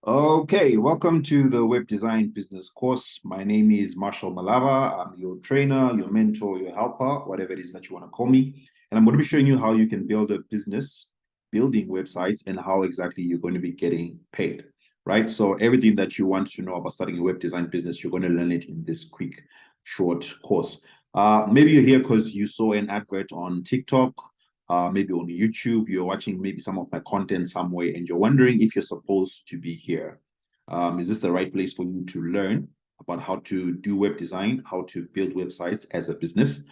Okay, welcome to the Web Design Business course. My name is Marshall Malava. I'm your trainer, your mentor, your helper, whatever it is that you want to call me. And I'm going to be showing you how you can build a business, building websites, and how exactly you're going to be getting paid, right? So everything that you want to know about starting a web design business, you're going to learn it in this quick, short course. Maybe you're here because you saw an advert on TikTok, maybe on YouTube, you're watching maybe some of my content somewhere, and you're wondering if you're supposed to be here. Is this the right place for you to learn about how to do web design, how to build websites as a business,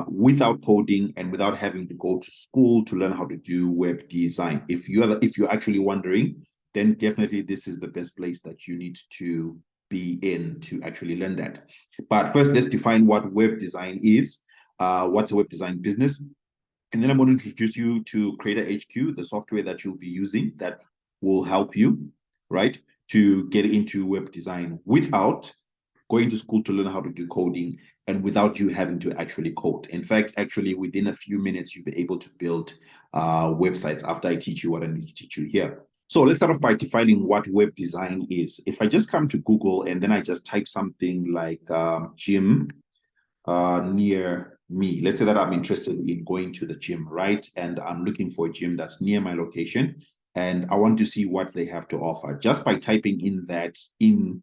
without coding and without having to go to school to learn how to do web design? If you're actually wondering, then definitely this is the best place that you need to be in to actually learn that. But first, let's define what web design is. What's a web design business? And then I'm going to introduce you to Creator HQ, the software that you'll be using that will help you, right, to get into web design without going to school to learn how to do coding and without you having to actually code. In fact, actually, within a few minutes, you'll be able to build websites after I teach you what I need to teach you here. So let's start off by defining what web design is. If I just come to Google and then I just type something like gym near me. Let's say that I'm interested in going to the gym, right? And I'm looking for a gym that's near my location, and I want to see what they have to offer. Just by typing in that in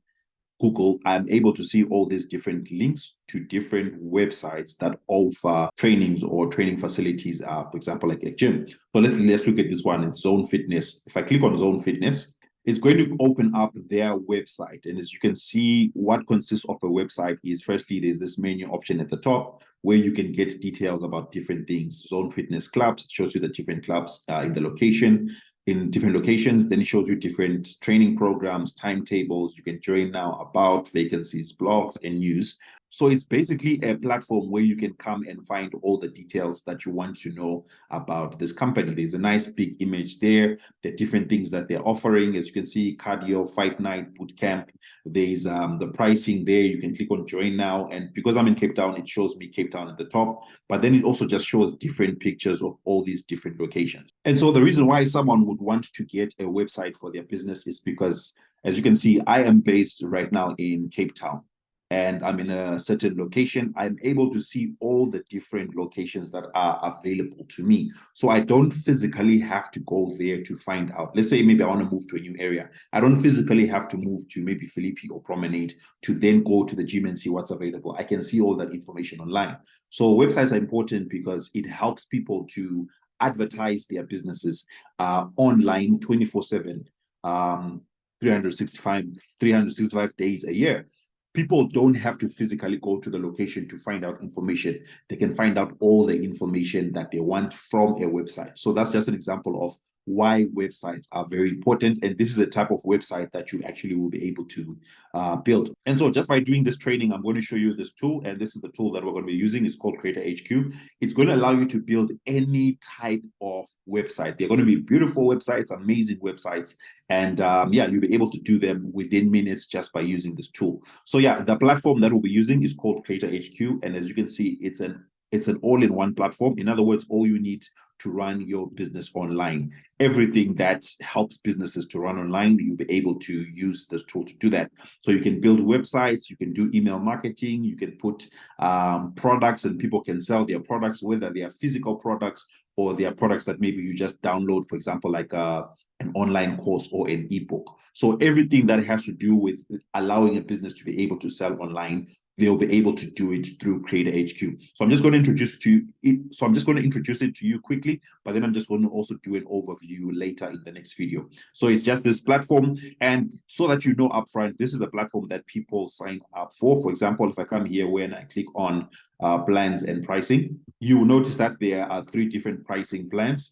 Google, I'm able to see all these different links to different websites that offer trainings or training facilities, for example, like a gym. So let's look at this one. It's Zone Fitness. If I click on Zone Fitness, it's going to open up their website. And as you can see, what consists of a website is, firstly, there's this menu option at the top where you can get details about different things. Zone Fitness clubs shows you the different clubs in the location, in different locations. Then it shows you different training programs, timetables. You can join now, about vacancies, blogs, and news. So it's basically a platform where you can come and find all the details that you want to know about this company. There's a nice big image there. The different things that they're offering. As you can see, cardio, fight night, boot camp. There's the pricing there. You can click on join now. And because I'm in Cape Town, it shows me Cape Town at the top. But then it also just shows different pictures of all these different locations. And so the reason why someone would want to get a website for their business is because, as you can see, I am based right now in Cape Town, and I'm in a certain location. I'm able to see all the different locations that are available to me. So I don't physically have to go there to find out. Let's say maybe I want to move to a new area. I don't physically have to move to maybe Philippi or Promenade to then go to the gym and see what's available. I can see all that information online. So websites are important because it helps people to advertise their businesses online 24/7, 365 days a year. People don't have to physically go to the location to find out information. They can find out all the information that they want from a website. So that's just an example of why websites are very important. And this is a type of website that you actually will be able to build. And so just by doing this training, I'm going to show you this tool. And this is the tool that we're going to be using. It's called Creator HQ. It's going to allow you to build any type of website. They're going to be beautiful websites, amazing websites. And yeah, you'll be able to do them within minutes just by using this tool. So yeah, the platform that we'll be using is called Creator HQ. And as you can see, it's an all-in-one platform. In other words, all you need to run your business online. Everything that helps businesses to run online, you'll be able to use this tool to do that. So you can build websites, you can do email marketing, you can put products, and people can sell their products, whether they are physical products or they are products that maybe you just download, for example, like an online course or an ebook. So everything that has to do with allowing a business to be able to sell online, they'll be able to do it through Creator HQ. So I'm just going to introduce it to you quickly, but then I'm just going to also do an overview later in the next video. So it's just this platform. And so that you know upfront, this is a platform that people sign up for. For example, if I come here, when I click on plans and pricing, you will notice that there are 3 different pricing plans.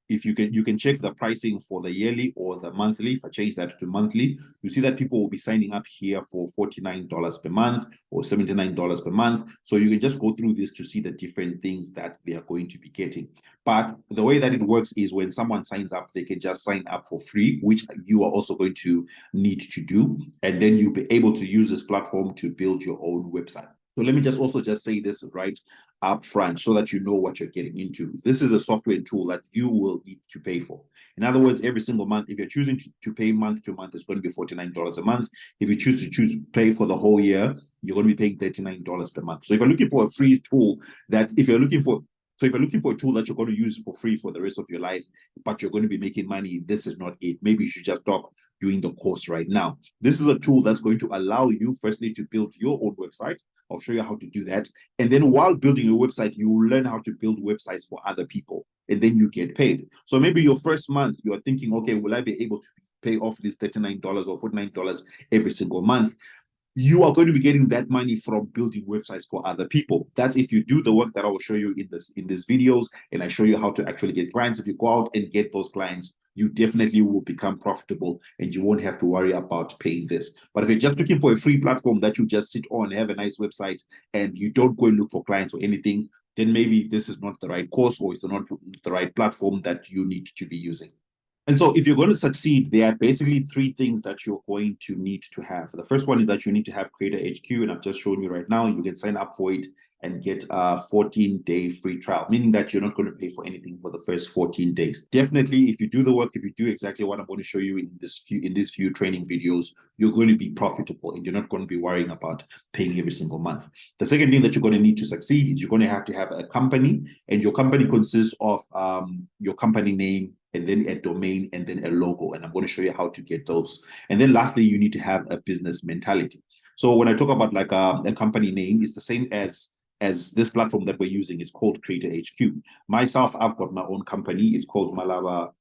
If you can check the pricing for the yearly or the monthly. If I change that to monthly, you see that people will be signing up here for $49 per month or $79 per month. So you can just go through this to see the different things that they are going to be getting. But the way that it works is when someone signs up, they can just sign up for free, which you are also going to need to do. And then you'll be able to use this platform to build your own website. So let me just also just say this right up front so that you know what you're getting into. This is a software tool that you will need to pay for. In other words, every single month, if you're choosing to pay month to month, it's going to be $49 a month. If you choose to pay for the whole year, you're going to be paying $39 per month. So if you're looking for a free tool if you're looking for a tool that you're going to use for free for the rest of your life, but you're going to be making money, this is not it. Maybe you should just stop doing the course right now. This is a tool that's going to allow you, firstly, to build your own website. I'll show you how to do that. And then while building your website, you will learn how to build websites for other people. And then you get paid. So maybe your first month, you're thinking, okay, will I be able to pay off this $39 or $49 every single month? You are going to be getting that money from building websites for other people. That's if you do the work that I will show you in these videos, and I show you how to actually get clients. If you go out and get those clients, you definitely will become profitable and you won't have to worry about paying this. But if you're just looking for a free platform that you just sit on, have a nice website, and you don't go and look for clients or anything, then maybe this is not the right course, or it's not the right platform that you need to be using. And so if you're going to succeed, there are basically three things that you're going to need to have. The first one is that you need to have Creator HQ, and I've just shown you right now. You can sign up for it and get a 14-day free trial, meaning that you're not going to pay for anything for the first 14 days. Definitely, if you do the work, if you do exactly what I'm going to show you in these few training videos, you're going to be profitable and you're not going to be worrying about paying every single month. The second thing that you're going to need to succeed is you're going to have a company, and your company consists of your company name, and then a domain, and then a logo. And I'm going to show you how to get those. And then lastly, you need to have a business mentality. So when I talk about like a company name, it's the same as this platform that we're using. It's called Creator HQ. Myself, I've got my own company. It's called Malava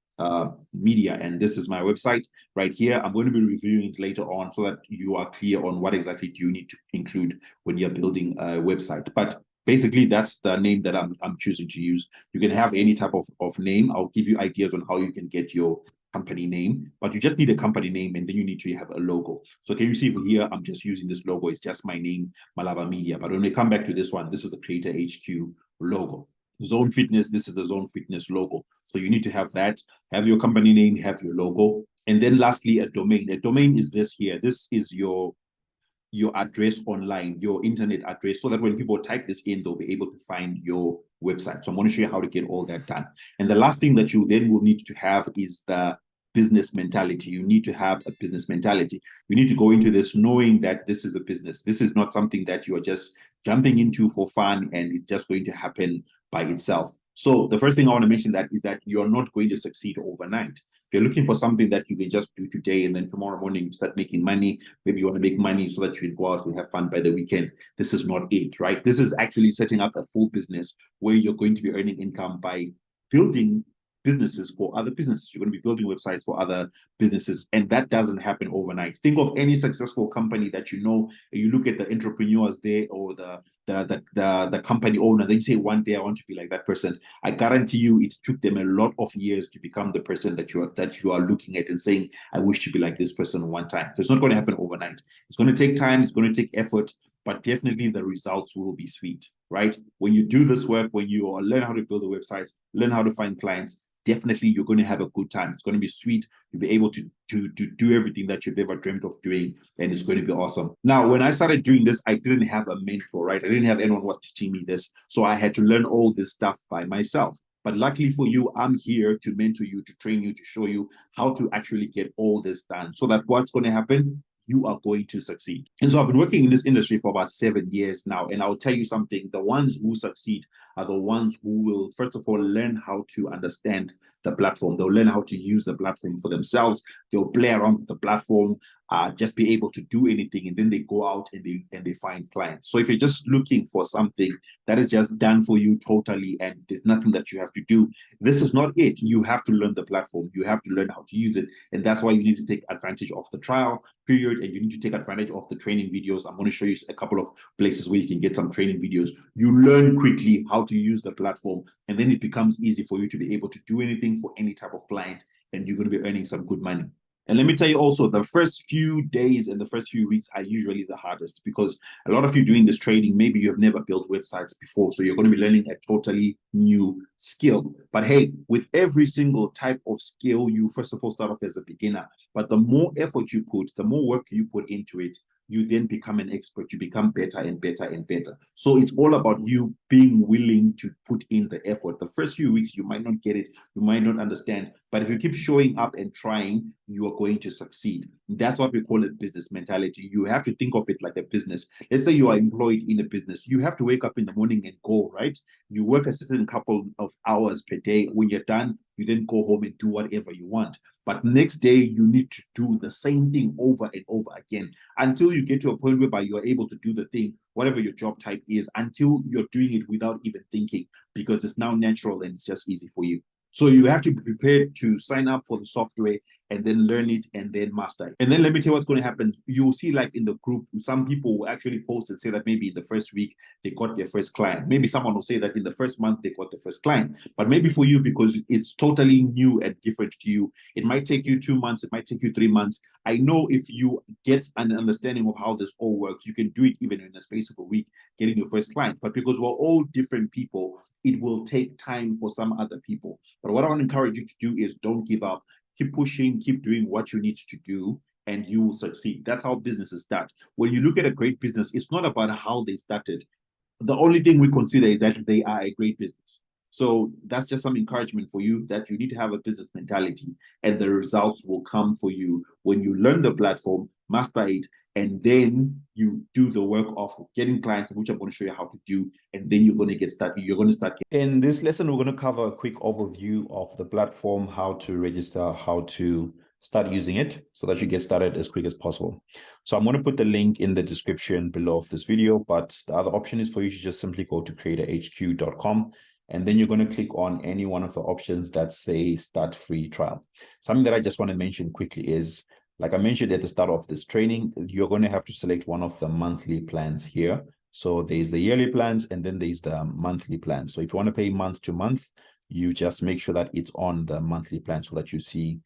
Media, and this is my website right here. I'm going to be reviewing it later on so that you are clear on what exactly do you need to include when you're building a website. But basically, that's the name that I'm choosing to use. You can have any type of name. I'll give you ideas on how you can get your company name, but you just need a company name, and then you need to have a logo. So can you see over here, I'm just using this logo. It's just my name, Malava Media. But when we come back to this one, this is the Creator HQ logo. Zone Fitness, this is the Zone Fitness logo. So you need to have that, have your company name, have your logo. And then lastly, a domain. A domain is this here. This is your address online, your internet address, so that when people type this in, they'll be able to find your website. So I'm going to show you how to get all that done. And the last thing that you then will need to have is the business mentality. You need to have a business mentality. You need to go into this knowing that this is a business. This is not something that you are just jumping into for fun and it's just going to happen by itself. So the first thing I want to mention is that you're not going to succeed overnight. If you're looking for something that you can just do today and then tomorrow morning you start making money, maybe you want to make money so that you can go out and have fun by the weekend, this is not it, right? This is actually setting up a full business where you're going to be earning income by building businesses for other businesses. You're going to be building websites for other businesses, and that doesn't happen overnight. Think of any successful company that you know, and you look at the entrepreneurs there or the company owner, then you say, one day I want to be like that person. I guarantee you it took them a lot of years to become the person that you are looking at and saying, I wish to be like this person one time. So it's not going to happen overnight. It's going to take time, it's going to take effort, but definitely the results will be sweet, right? When you do this work, when you learn how to build the websites, learn how to find clients, definitely you're going to have a good time. It's going to be sweet. You'll be able to do everything that you've ever dreamt of doing, and it's going to be awesome. Now, when I started doing this, I didn't have a mentor, right? I didn't have anyone who was teaching me this. So I had to learn all this stuff by myself. But luckily for you, I'm here to mentor you, to train you, to show you how to actually get all this done so that what's going to happen, you are going to succeed. And so I've been working in this industry for about 7 years now. And I'll tell you something, the ones who succeed are the ones who will, first of all, learn how to understand the platform. They'll learn how to use the platform for themselves. They'll play around with the platform, just be able to do anything, and then they go out and they find clients. So if you're just looking for something that is just done for you totally and there's nothing that you have to do, this is not it. You have to learn the platform. You have to learn how to use it. And that's why you need to take advantage of the trial period, and you need to take advantage of the training videos. I'm going to show you a couple of places where you can get some training videos. You learn quickly how to use the platform, and then it becomes easy for you to be able to do anything for any type of client, and you're going to be earning some good money. And let me tell you also, the first few days and the first few weeks are usually the hardest, because a lot of you doing this training, maybe you've never built websites before. So you're going to be learning a totally new skill. But hey, with every single type of skill, you first of all start off as a beginner. But the more effort you put, the more work you put into it, you then become an expert. You become better and better and better. So it's all about you being willing to put in the effort. The first few weeks, you might not get it, you might not understand, but if you keep showing up and trying, you are going to succeed. That's what we call a business mentality. You have to think of it like a business. Let's say you are employed in a business. You have to wake up in the morning and go, right? You work a certain couple of hours per day. When you're done, you then go home and do whatever you want. But next day, you need to do the same thing over and over again until you get to a point whereby you're able to do the thing, whatever your job type is, until you're doing it without even thinking, because it's now natural and it's just easy for you. So you have to be prepared to sign up for the software and then learn it and then master it. And then let me tell you what's going to happen. You'll see, like in the group, some people will actually post and say that maybe in the first week they got their first client. Maybe someone will say that in the first month they got the first client. But maybe for you, because it's totally new and different to you, it might take you 2 months, it might take you 3 months. I know if you get an understanding of how this all works, you can do it even in the space of a week, getting your first client. But because we're all different people, it will take time for some other people. But what I want to encourage you to do is don't give up. Keep pushing, keep doing what you need to do, and you will succeed. That's how businesses start. When you look at a great business, it's not about how they started. The only thing we consider is that they are a great business. So that's just some encouragement for you, that you need to have a business mentality, and the results will come for you when you learn the platform, master it, and then you do the work of getting clients, which I'm going to show you how to do, and then you're going to get started. You're going to start. In this lesson, we're going to cover a quick overview of the platform, how to register, how to start using it so that you get started as quick as possible. So I'm going to put the link in the description below of this video, but the other option is for you to just simply go to creatorhq.com, and then you're going to click on any one of the options that say start free trial. Something that I just want to mention quickly is, like I mentioned at the start of this training, you're going to have to select one of the monthly plans here. So there's the yearly plans and then there's the monthly plan. So if you want to pay month to month, you just make sure that it's on the monthly plan so that you see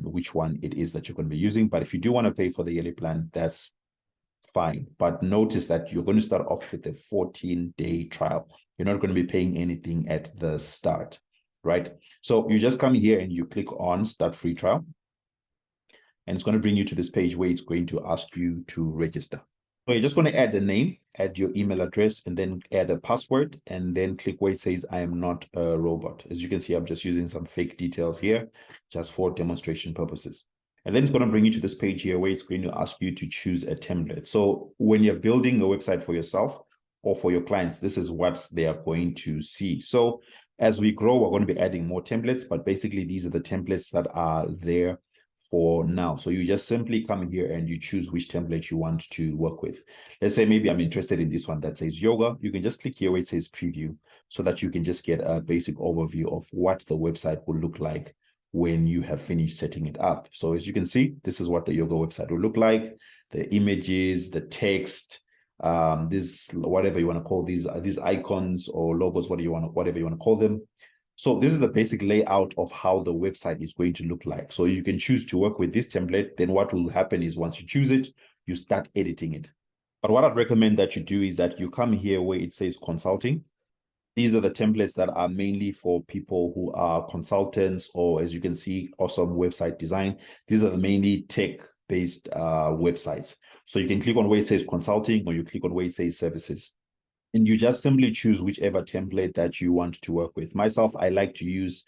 which one it is that you're going to be using. But if you do want to pay for the yearly plan, that's fine. But notice that you're going to start off with a 14-day trial. You're not going to be paying anything at the start, right? So you just come here and you click on start free trial. And it's going to bring you to this page where it's going to ask you to register. So you're just going to add the name, add your email address, and then add a password, and then click where it says, I am not a robot. As you can see, I'm just using some fake details here, just for demonstration purposes. And then it's going to bring you to this page here where it's going to ask you to choose a template. So when you're building a website for yourself or for your clients, this is what they are going to see. So as we grow, we're going to be adding more templates, but basically these are the templates that are there for now. So you just simply come here and you choose which template you want to work with. Let's say maybe I'm interested in this one that says yoga. You can just click here where it says preview so that you can just get a basic overview of what the website will look like when you have finished setting it up. So as you can see, this is what the yoga website will look like. The images, the text, this, whatever you want to call these icons or logos, whatever you want to call them. So this is the basic layout of how the website is going to look like. So you can choose to work with this template. Then what will happen is once you choose it, you start editing it. But what I'd recommend that you do is that you come here where it says consulting. These are the templates that are mainly for people who are consultants, or as you can see, awesome website design. These are the mainly tech-based websites. So you can click on where it says consulting, or you click on where it says services. And you just simply choose whichever template that you want to work with. Myself, I like to use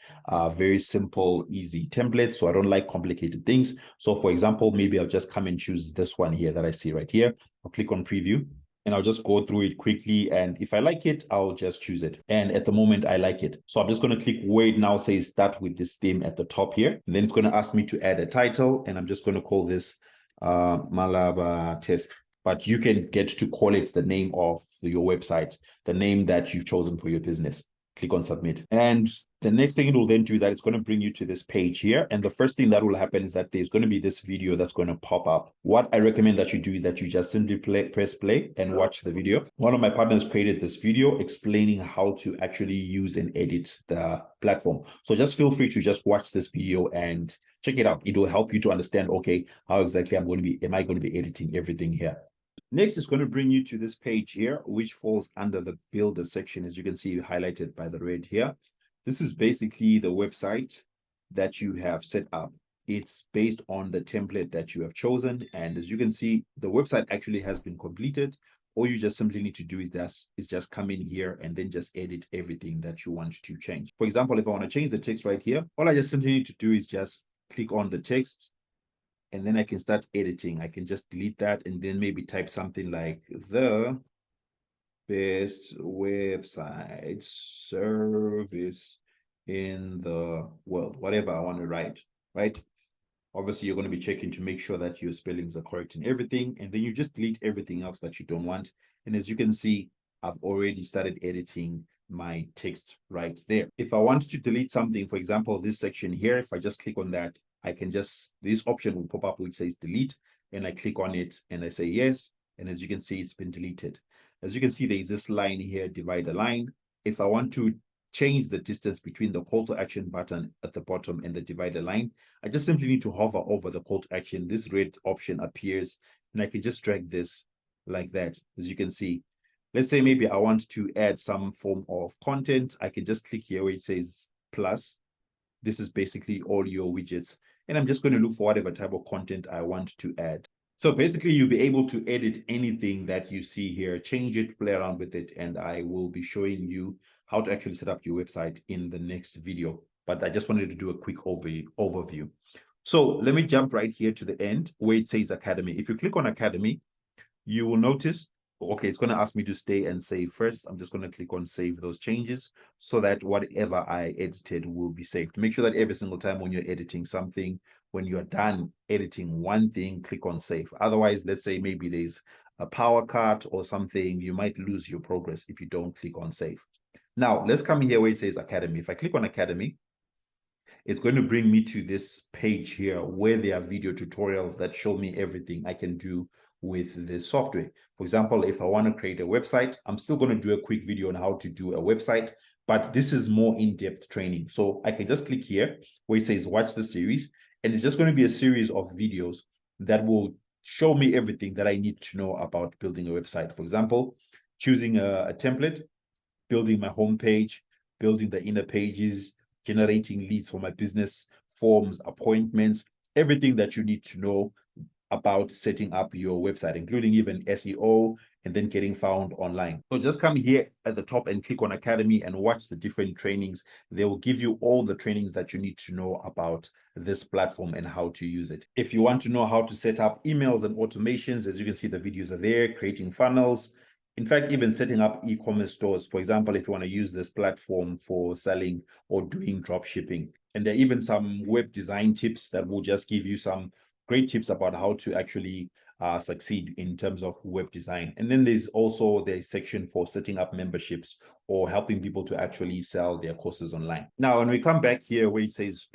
very simple, easy templates. So I don't like complicated things. So for example, maybe I'll just come and choose this one here that I see right here. I'll click on preview and I'll just go through it quickly. And if I like it, I'll just choose it. And at the moment, I like it. So I'm just going to click where it now says start with this theme at the top here. And then it's going to ask me to add a title. And I'm just going to call this Malava Test. But you can get to call it the name of your website, the name that you've chosen for your business. Click on submit. And the next thing it will then do is that it's going to bring you to this page here. And the first thing that will happen is that there's going to be this video that's going to pop up. What I recommend that you do is that you just simply press play and watch the video. One of my partners created this video explaining how to actually use and edit the platform. So just feel free to just watch this video and check it out. It will help you to understand, okay, how exactly am I going to be editing everything here. Next, it's going to bring you to this page here, which falls under the builder section, as you can see highlighted by the red here. This is basically the website that you have set up it's based on the template that you have chosen. And as you can see, the website actually has been completed. All you just simply need to do is just come in here and then just edit everything that you want to change. For example, if I want to change the text right here, all I just simply need to do is just click on the text, and then I can start editing. I can just delete that and then maybe type something like the best website service in the world, whatever I want to write, right? Obviously, you're going to be checking to make sure that your spellings are correct and everything, and then you just delete everything else that you don't want. And as you can see, I've already started editing my text right there. If I want to delete something, for example, this section here, if I just click on that, I can just, this option will pop up which says delete, and I click on it and I say yes. And as you can see, it's been deleted. As you can see, there is this line here, divide a line. If I want to change the distance between the call to action button at the bottom and the divider line, I just simply need to hover over the call to action. This red option appears and I can just drag this like that. As you can see, let's say maybe I want to add some form of content. I can just click here where it says plus. This is basically all your widgets. And I'm just going to look for whatever type of content I want to add. So basically, you'll be able to edit anything that you see here, change it, play around with it, and I will be showing you how to actually set up your website in the next video. But I just wanted to do a quick overview. So let me jump right here to the end where it says Academy. If you click on Academy, you will notice, okay, it's going to ask me to stay and save first. I'm just going to click on save those changes so that whatever I edited will be saved. Make sure that every single time when you're editing something, when you're done editing one thing, click on save. Otherwise, let's say maybe there's a power cut or something, you might lose your progress if you don't click on save. Now, let's come here where it says Academy. If I click on Academy, it's going to bring me to this page here where there are video tutorials that show me everything I can do with this software. For example, if I want to create a website, I'm still going to do a quick video on how to do a website, but this is more in-depth training. So I can just click here where it says watch the series, and it's just going to be a series of videos that will show me everything that I need to know about building a website. For example, choosing a template, building my homepage, building the inner pages, generating leads for my business, forms, appointments, everything that you need to know about setting up your website, including even SEO and then getting found online. So just come here at the top and click on Academy and watch the different trainings. They will give you all the trainings that you need to know about this platform and how to use it. If you want to know how to set up emails and automations, as you can see, the videos are there, creating funnels. In fact, even setting up e-commerce stores. For example, if you want to use this platform for selling or doing drop shipping. And there are even some web design tips that will just give you some great tips about how to actually succeed in terms of web design. And then there's also the section for setting up memberships or helping people to actually sell their courses online. Now, when we come back here where it says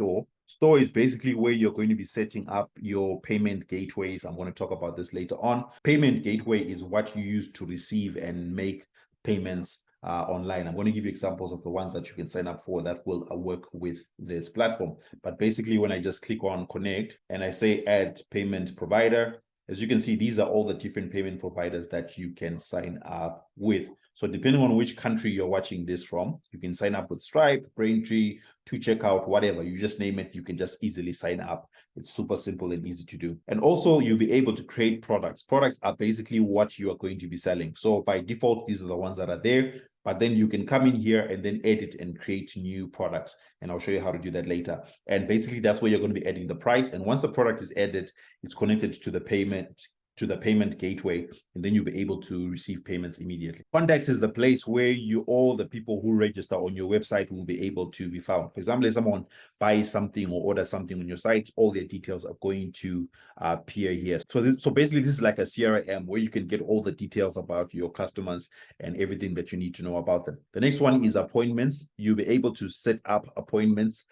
store is basically where you're going to be setting up your payment gateways. I'm going to talk about this later on. Payment gateway is what you use to receive and make payments online. I'm going to give you examples of the ones that you can sign up for that will work with this platform. But basically, when I just click on connect and I say add payment provider, as you can see, these are all the different payment providers that you can sign up with. So depending on which country you're watching this from, you can sign up with Stripe, Braintree, to checkout, whatever. You just name it, you can just easily sign up. It's super simple and easy to do. And also you'll be able to create products. Products are basically what you are going to be selling. So by default, these are the ones that are there, but then you can come in here and then edit and create new products. And I'll show you how to do that later. And basically that's where you're going to be adding the price. And once the product is added, it's connected to the payment gateway, and then you'll be able to receive payments immediately. Contacts is the place where all the people who register on your website will be able to be found. For example, if someone buys something or orders something on your site, all their details are going to appear here. So basically this is like a CRM where you can get all the details about your customers and everything that you need to know about them. The next one is appointments. You'll be able to set up appointments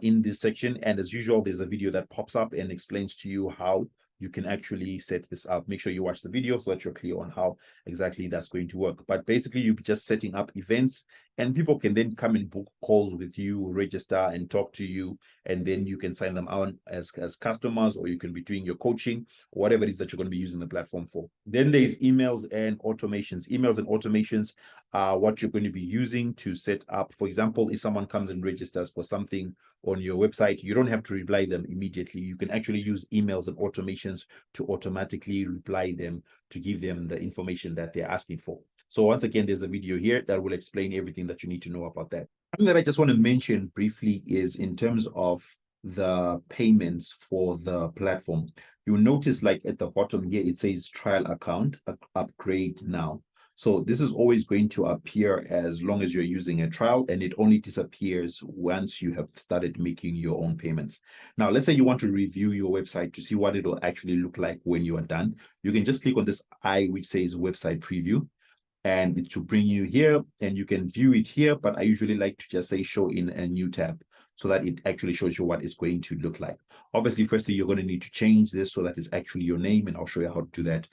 in this section. And as usual, there's a video that pops up and explains to you how you can actually set this up. Make sure you watch the video so that you're clear on how exactly that's going to work. But basically, you'll be just setting up events and people can then come and book calls with you, register and talk to you. And then you can sign them out as customers, or you can be doing your coaching, or whatever it is that you're going to be using the platform for. Then there's emails and automations. Emails and automations are what you're going to be using to set up. For example, if someone comes and registers for something on your website, you don't have to reply them immediately. You can actually use emails and automations to automatically reply them to give them the information that they're asking for. So once again, there's a video here that will explain everything that you need to know about that. Something that I just want to mention briefly is in terms of the payments for the platform. You'll notice like at the bottom here, it says trial account, upgrade now. So this is always going to appear as long as you're using a trial, and it only disappears once you have started making your own payments. Now, let's say you want to review your website to see what it'll actually look like when you are done. You can just click on this eye, which says website preview, and it will bring you here, and you can view it here, but I usually like to just say show in a new tab so that it actually shows you what it's going to look like. Obviously, firstly, you're going to need to change this so that it's actually your name, and I'll show you how to do that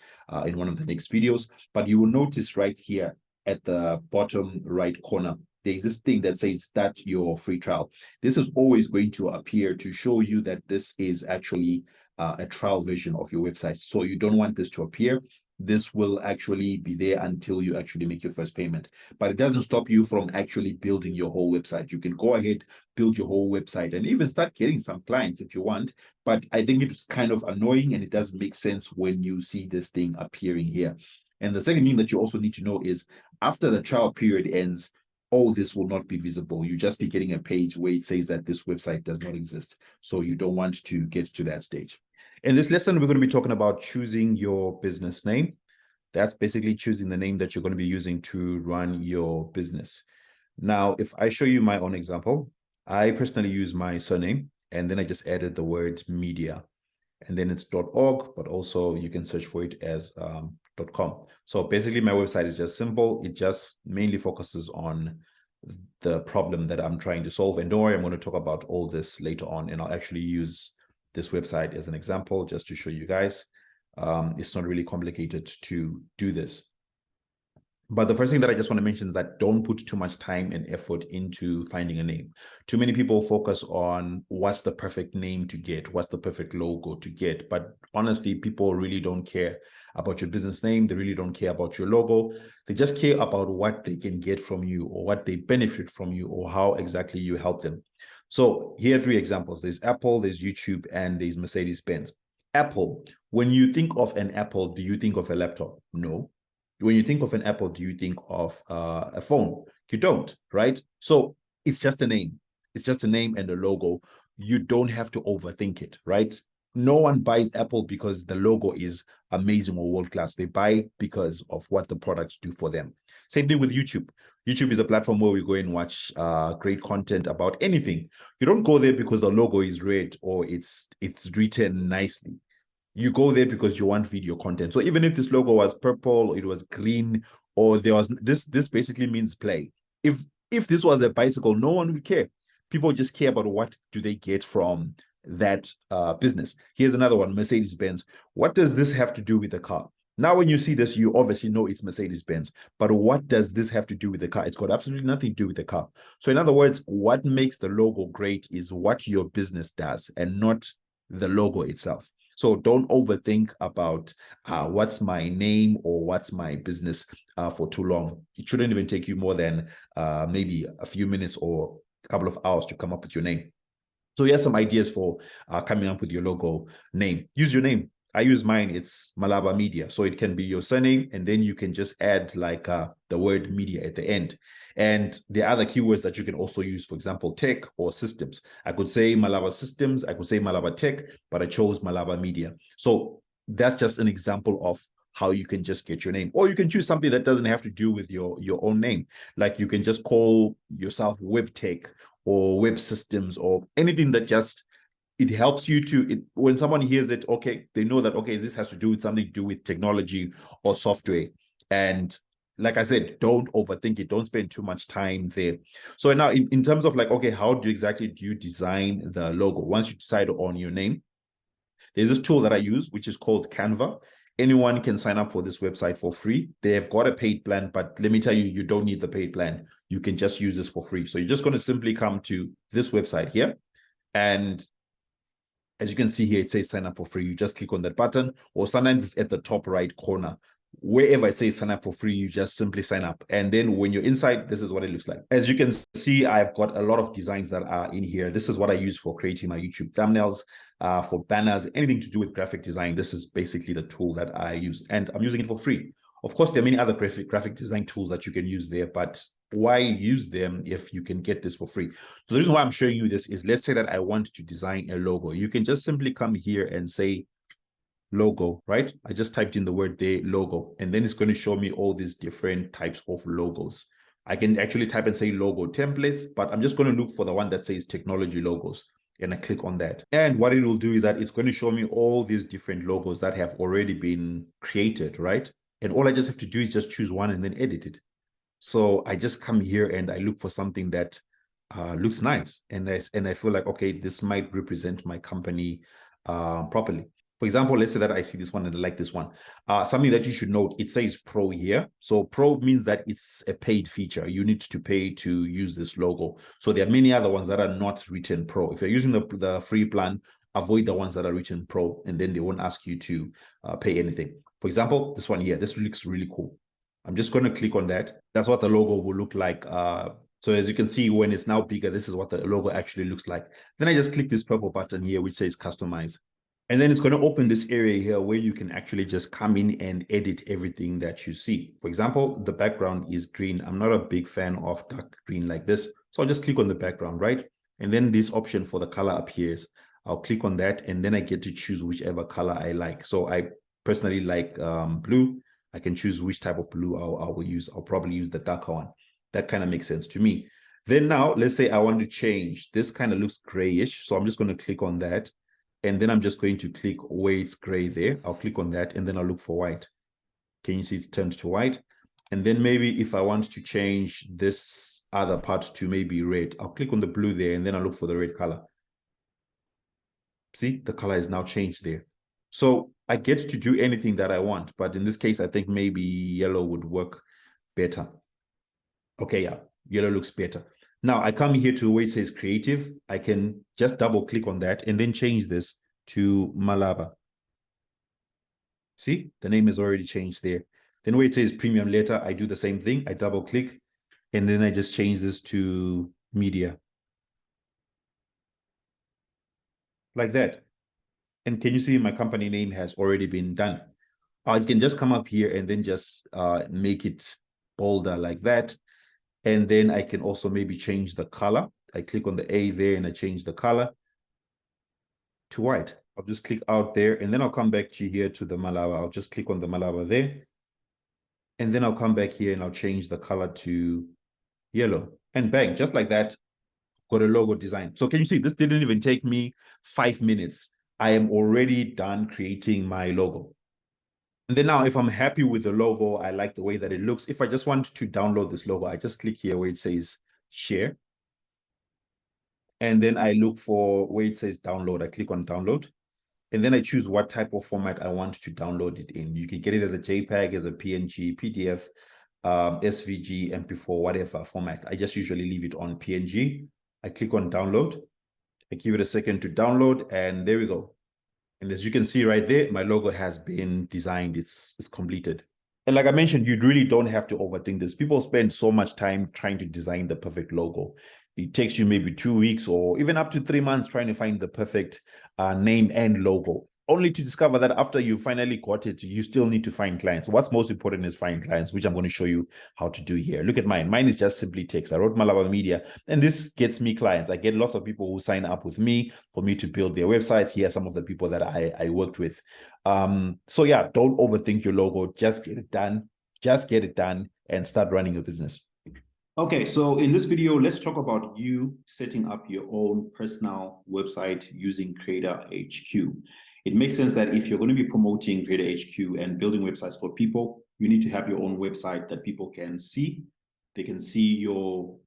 in one of the next videos. But you will notice right here at the bottom right corner, there's this thing that says start your free trial. This is always going to appear to show you that this is actually a trial version of your website. So you don't want this to appear. This will actually be there until you actually make your first payment. But it doesn't stop you from actually building your whole website. You can go ahead, build your whole website, and even start getting some clients if you want. But I think it's kind of annoying, and it doesn't make sense when you see this thing appearing here. And the second thing that you also need to know is after the trial period ends, all this will not be visible. You just be getting a page where it says that this website does not exist. So you don't want to get to that stage. In this lesson, we're going to be talking about choosing your business name. That's basically choosing the name that you're going to be using to run your business. Now, if I show you my own example, I personally use my surname, and then I just added the word media. And then it's .org, but also you can search for it as .com. So basically my website is just simple. It just mainly focuses on the problem that I'm trying to solve. And don't worry, I'm going to talk about all this later on, and I'll actually use this website as an example just to show you guys. It's not really complicated to do this. But the first thing that I just want to mention is that don't put too much time and effort into finding a name. Too many people focus on what's the perfect name to get, what's the perfect logo to get. But honestly, people really don't care about your business name. They really don't care about your logo. They just care about what they can get from you, or what they benefit from you, or how exactly you help them. So here are 3 examples. There's Apple, there's YouTube, and there's Mercedes-Benz. Apple, when you think of an Apple, do you think of a laptop? No. When you think of an Apple, do you think of a phone? You don't, right? So it's just a name. It's just a name and a logo. You don't have to overthink it, right? No one buys Apple because the logo is amazing or world-class. They buy because of what the products do for them. Same thing with YouTube. YouTube is a platform where we go and watch great content about anything. You don't go there because the logo is red or it's written nicely. You go there because you want video content. So even if this logo was purple, or it was green, or there was this basically means play. If this was a bicycle, no one would care. People just care about what do they get from that business. Here's another one, Mercedes-Benz. What does this have to do with the car? Now, when you see this, you obviously know it's Mercedes-Benz. But what does this have to do with the car? It's got absolutely nothing to do with the car. So in other words, what makes the logo great is what your business does and not the logo itself. So don't overthink about what's my name or what's my business for too long. It shouldn't even take you more than maybe a few minutes or a couple of hours to come up with your name. So here's some ideas for coming up with your logo name. Use your name. I use mine. It's Malaba Media. So it can be your surname, and then you can just add like the word media at the end. And there are other keywords that you can also use, for example, tech or systems. I could say Malaba Systems, I could say Malaba Tech, but I chose Malaba Media. So that's just an example of how you can just get your name. Or you can choose something that doesn't have to do with your own name. Like you can just call yourself Web Tech or Web Systems or anything that just, it helps you to, when someone hears it, okay, they know that, okay, this has to do with something to do with technology or software. And like I said, don't overthink it. Don't spend too much time there. So now in terms of like, okay, how do you design the logo? Once you decide on your name, there's this tool that I use, which is called Canva. Anyone can sign up for this website for free. They have got a paid plan, but let me tell you, you don't need the paid plan. You can just use this for free. So you're just going to simply come to this website here. And as you can see here, it says sign up for free. You just click on that button, or sometimes it's at the top right corner wherever it says sign up for free, you just simply sign up. And then when you're inside, this is what it looks like. As you can see, I've got a lot of designs that are in here. This is what I use for creating my YouTube thumbnails, for banners, anything to do with graphic design. This is basically the tool that I use, and I'm using it for free. Of course, there are many other graphic design tools that you can use there, but why use them if you can get this for free? So the reason why I'm showing you this is, let's say that I want to design a logo. You can just simply come here and say logo, right? I just typed in the word there, logo, and then it's going to show me all these different types of logos. I can actually type and say logo templates, but I'm just going to look for the one that says technology logos, and I click on that. And what it will do is that it's going to show me all these different logos that have already been created, right? And all I just have to do is just choose one and then edit it. So I just come here and I look for something that looks nice, and I feel like, okay, this might represent my company properly. For example, let's say that I see this one and I like this one. Something that you should note, it says Pro here. So Pro means that it's a paid feature. You need to pay to use this logo. So there are many other ones that are not written Pro. If you're using the free plan, avoid the ones that are written Pro, and then they won't ask you to pay anything. For example, this one here, this looks really cool. I'm just going to click on that. That's what the logo will look like. So as you can see, when it's now bigger, this is what the logo actually looks like. Then I just click this purple button here, which says customize. And then it's going to open this area here where you can actually just come in and edit everything that you see. For example, the background is green. I'm not a big fan of dark green like this. So I'll just click on the background, right? And then this option for the color appears. I'll click on that, and then I get to choose whichever color I like. So I personally like blue. I can choose which type of blue I will use. I'll probably use the darker one. That kind of makes sense to me. Then now, let's say I want to change. This kind of looks grayish. So I'm just going to click on that. And then I'm just going to click where it's gray there. I'll click on that, and then I'll look for white. Can you see it's turned to white? And then maybe if I want to change this other part to maybe red, I'll click on the blue there, and then I'll look for the red color. See, the color is now changed there. So I get to do anything that I want, but in this case, I think maybe yellow would work better. Okay, yeah, yellow looks better. Now I come here to where it says creative. I can just double click on that and then change this to Malava. See, the name is already changed there. Then where it says premium letter, I do the same thing. I double click, and then I just change this to media. Like that. And can you see my company name has already been done? I can just come up here and then just make it bolder like that. And then I can also maybe change the color. I click on the A there and I change the color to white. I'll just click out there, and then I'll come back to here to the Malava. I'll just click on the Malava there. And then I'll come back here and I'll change the color to yellow. And bang, just like that, got a logo design. So can you see, this didn't even take me 5 minutes. I am already done creating my logo. And then now if I'm happy with the logo, I like the way that it looks. If I just want to download this logo, I just click here where it says share. And then I look for where it says download. I click on download. And then I choose what type of format I want to download it in. You can get it as a JPEG, as a PNG, PDF, SVG, MP4, whatever format. I just usually leave it on PNG. I click on download. I give it a second to download, and there we go. And as you can see right there, my logo has been designed. It's completed. And like I mentioned, you really don't have to overthink this. People spend so much time trying to design the perfect logo. It takes you maybe 2 weeks or even up to 3 months trying to find the perfect name and logo, only to discover that after you finally got it, you still need to find clients. What's most important is find clients, which I'm going to show you how to do here. Look at mine. Mine is just simply text. I wrote Malava Media, and this gets me clients. I get lots of people who sign up with me for me to build their websites. Here are some of the people that I worked with. So yeah, don't overthink your logo. Just get it done. Just get it done and start running your business. Okay, so in this video, let's talk about you setting up your own personal website using Creator HQ. It makes sense that if you're going to be promoting Creator HQ and building websites for people, you need to have your own website that people can see. They can see your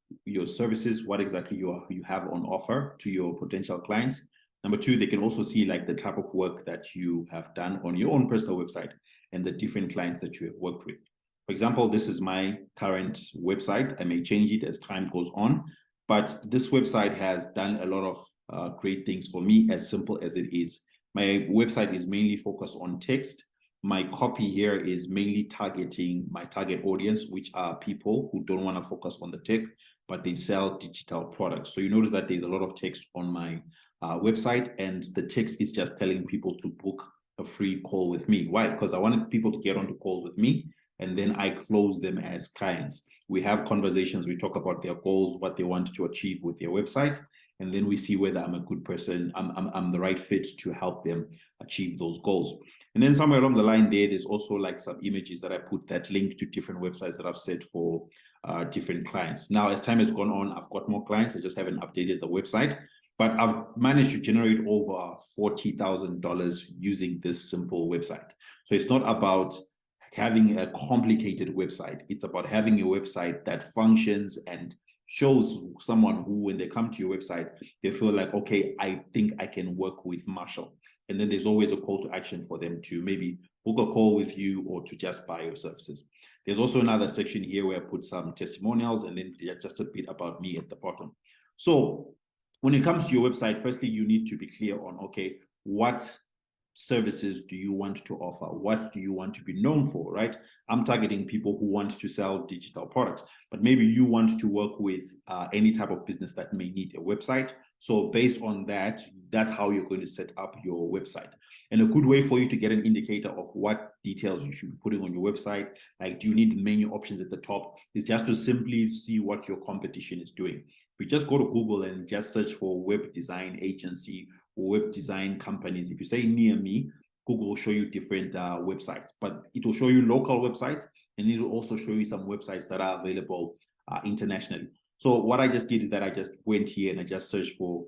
services, what exactly you have on offer to your potential clients. Number two, they can also see like the type of work that you have done on your own personal website and the different clients that you have worked with. For example, this is my current website. I may change it as time goes on, but this website has done a lot of great things for me, as simple as it is. My website is mainly focused on text. My copy here is mainly targeting my target audience, which are people who don't want to focus on the tech, but they sell digital products. So you notice that there's a lot of text on my website, and the text is just telling people to book a free call with me. Why? Because I wanted people to get onto calls with me, and then I close them as clients. We have conversations, we talk about their goals, what they want to achieve with their website, and then we see whether I'm a good person, I'm the right fit to help them achieve those goals. And then somewhere along the line there's also like some images that I put that link to different websites that I've set for different clients. Now, as time has gone on, I've got more clients. I just haven't updated the website, but I've managed to generate over $40,000 using this simple website. So it's not about having a complicated website. It's about having a website that functions and shows someone who, when they come to your website, they feel like, okay, I think I can work with Marshall. And then there's always a call to action for them to maybe book a call with you or to just buy your services. There's also another section here where I put some testimonials and then just a bit about me at the bottom. So when it comes to your website, firstly, you need to be clear on, okay, what services do you want to offer? What do you want to be known for, right? I'm targeting people who want to sell digital products, but maybe you want to work with any type of business that may need a website. So based on that, that's how you're going to set up your website. And a good way for you to get an indicator of what details you should be putting on your website, like do you need menu options at the top, is just to simply see what your competition is doing. If you just go to Google and just search for web design agency, web design companies, if you say near me, Google will show you different websites, but it will show you local websites, and it will also show you some websites that are available internationally. So what I just did is that I just went here and I just searched for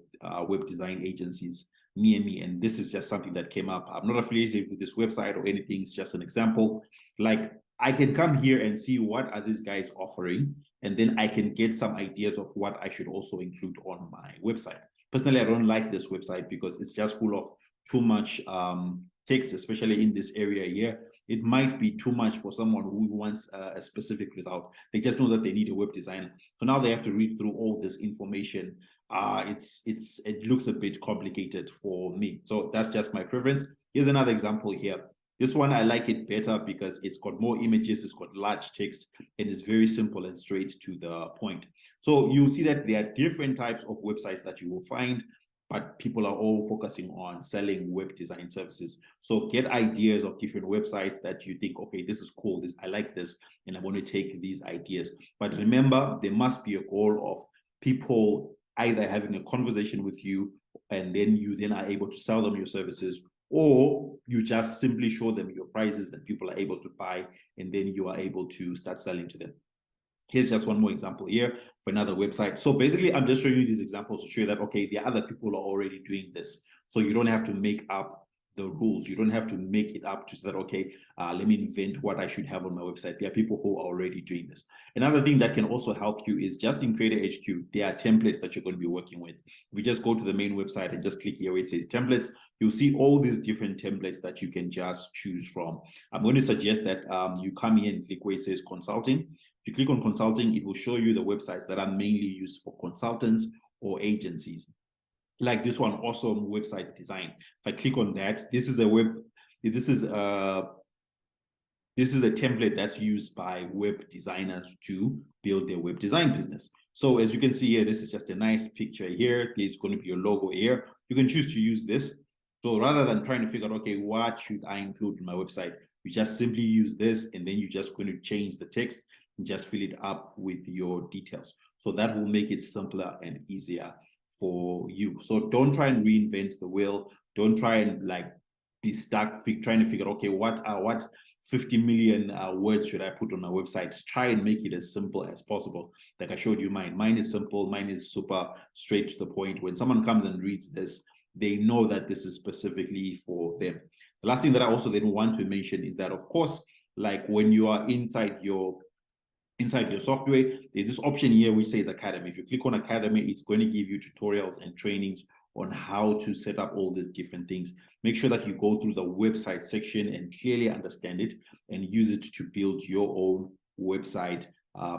web design agencies near me, and this is just something that came up. I'm not affiliated with this website or anything, it's just an example. Like, I can come here and see what are these guys offering, and then I can get some ideas of what I should also include on my website. Personally, I don't like this website because it's just full of too much text, especially in this area here. It might be too much for someone who wants a specific result. They just know that they need a web designer. So now they have to read through all this information. It looks a bit complicated for me. So that's just my preference. Here's another example here. This one, I like it better because it's got more images, it's got large text, and it's very simple and straight to the point. So you see that there are different types of websites that you will find, but people are all focusing on selling web design services. So get ideas of different websites that you think, okay, this is cool, I like this, and I want to take these ideas. But remember, there must be a goal of people either having a conversation with you, and then you then are able to sell them your services, or you just simply show them your prices that people are able to buy, and then you are able to start selling to them. Here's just one more example here for another website. So basically, I'm just showing you these examples to show you that, okay, the other people are already doing this. So you don't have to make up the rules. You don't have to make it up to say that, okay, let me invent what I should have on my website. There are people who are already doing this. Another thing that can also help you is just in Creator HQ, there are templates that you're going to be working with. If we just go to the main website and just click here where it says templates, you'll see all these different templates that you can just choose from. I'm going to suggest that you come here and click where it says consulting. If you click on consulting, it will show you the websites that are mainly used for consultants or agencies. Like this one, awesome website design. If I click on that, this is a template that's used by web designers to build their web design business. So as you can see here, this is just a nice picture here. There's going to be a logo here. You can choose to use this. So rather than trying to figure out, okay, what should I include in my website, you just simply use this, and then you're just going to change the text and just fill it up with your details. So that will make it simpler and easier for you. So don't try and reinvent the wheel. Don't try and like be stuck trying to figure out, okay, what 50 million words should I put on my website? Try and make it as simple as possible. Like I showed you mine. Mine is simple. Mine is super straight to the point. When someone comes and reads this, they know that this is specifically for them. The last thing that I also then want to mention is that, of course, like when you are inside your software, there's this option here which says Academy. If you click on Academy, it's going to give you tutorials and trainings on how to set up all these different things. Make sure that you go through the website section and clearly understand it and use it to build your own website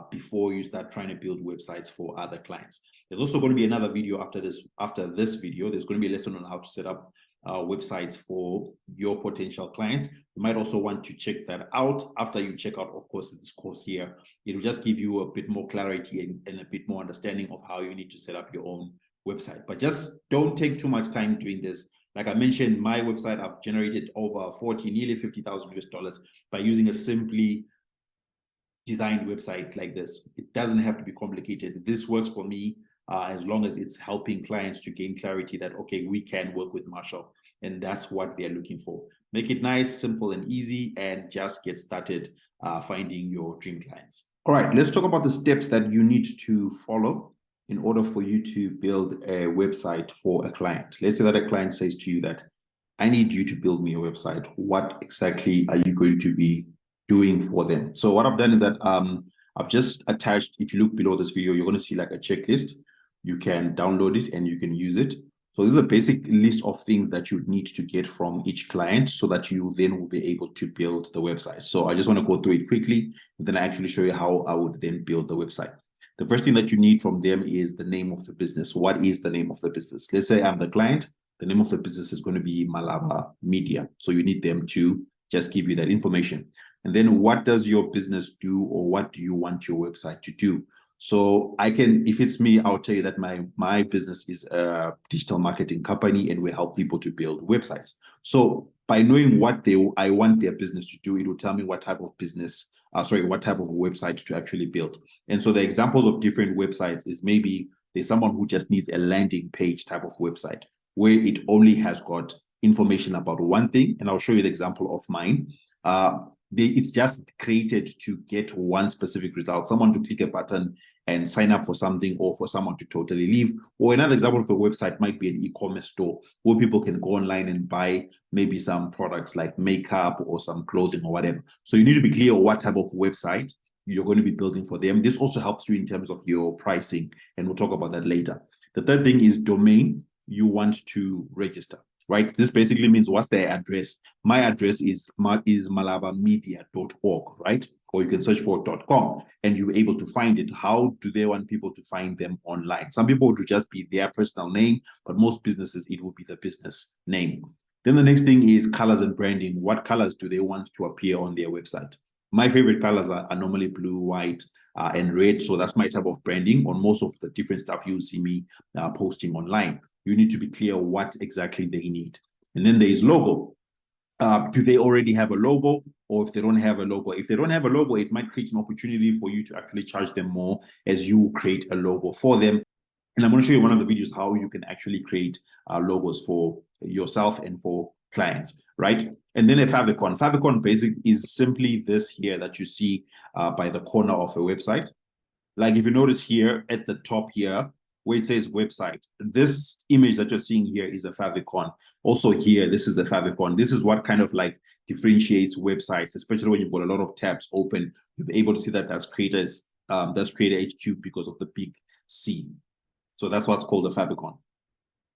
before you start trying to build websites for other clients. There's also going to be another video after this video. There's going to be a lesson on how to set up websites for your potential clients. You might also want to check that out after you check out, of course, this course here. It will just give you a bit more clarity and a bit more understanding of how you need to set up your own website. But just don't take too much time doing this. Like I mentioned, my website, I've generated over 40, nearly 50,000 US dollars by using a simply designed website like this. It doesn't have to be complicated. This works for me as long as it's helping clients to gain clarity that, okay, we can work with Marshall, and that's what they're looking for. Make it nice, simple, and easy, and just get started finding your dream clients. All right, let's talk about the steps that you need to follow in order for you to build a website for a client. Let's say that a client says to you that, I need you to build me a website. What exactly are you going to be doing for them? So what I've done is that I've just attached, if you look below this video, you're going to see like a checklist. You can download it and you can use it. So this is a basic list of things that you need to get from each client so that you then will be able to build the website. So I just want to go through it quickly, and then I actually show you how I would then build the website. The first thing that you need from them is the name of the business. What is the name of the business? Let's say I'm the client. The name of the business is going to be Malava Media. So you need them to just give you that information. And then what does your business do, or what do you want your website to do? So I can, if it's me, I'll tell you that my business is a digital marketing company and we help people to build websites. So by knowing what I want their business to do, it will tell me what type of business, what type of website to actually build. And so the examples of different websites is maybe there's someone who just needs a landing page type of website where it only has got information about one thing. And I'll show you the example of mine. It's just created to get one specific result, someone to click a button and sign up for something, or for someone to totally leave. Or another example of a website might be an e-commerce store where people can go online and buy maybe some products like makeup or some clothing or whatever. So you need to be clear what type of website you're going to be building for them. This also helps you in terms of your pricing, and we'll talk about that later. The third thing is domain you want to register. Right? This basically means what's their address. My address is malavamedia.org, right? Or you can search for .com and you'll be able to find it. How do they want people to find them online? Some people would just be their personal name, but most businesses, it will be the business name. Then the next thing is colors and branding. What colors do they want to appear on their website? My favorite colors are normally blue, white, and red. So that's my type of branding on most of the different stuff you'll see me posting online. You need to be clear what exactly they need. And then there is logo. Do they already have a logo? Or if they don't have a logo, if they don't have a logo, it might create an opportunity for you to actually charge them more as you create a logo for them. And I'm going to show you one of the videos how you can actually create logos for yourself and for clients, right? And then a favicon. Favicon basic is simply this here that you see by the corner of a website. Like if you notice here at the top here, where it says website, this image that you're seeing here is a favicon. Also here, this is the favicon. This is what kind of like differentiates websites, especially when you've got a lot of tabs open. You'll be able to see that that's Creator HQ because of the big C. So that's what's called a favicon.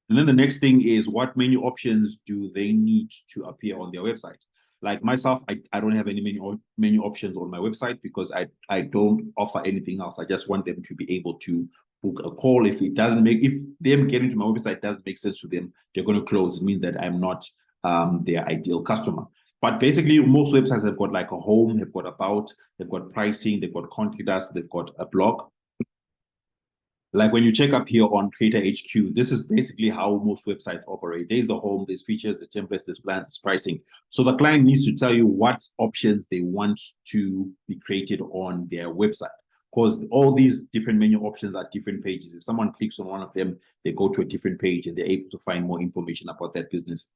And then the next thing is, what menu options do they need to appear on their website? Like myself, I don't have any menu options on my website because I don't offer anything else. I just want them to be able to book a call. If them getting to my website doesn't make sense to them, they're going to close. It means that I'm not their ideal customer. But basically, most websites have got like a home, they've got about, they've got pricing, they've got contact us, they've got a blog. Like when you check up here on Creator HQ, this is basically how most websites operate. There's the home, there's features, the templates, there's plans, there's pricing. So the client needs to tell you what options they want to be created on their website, because all these different menu options are different pages. If someone clicks on one of them, they go to a different page and they're able to find more information about that business.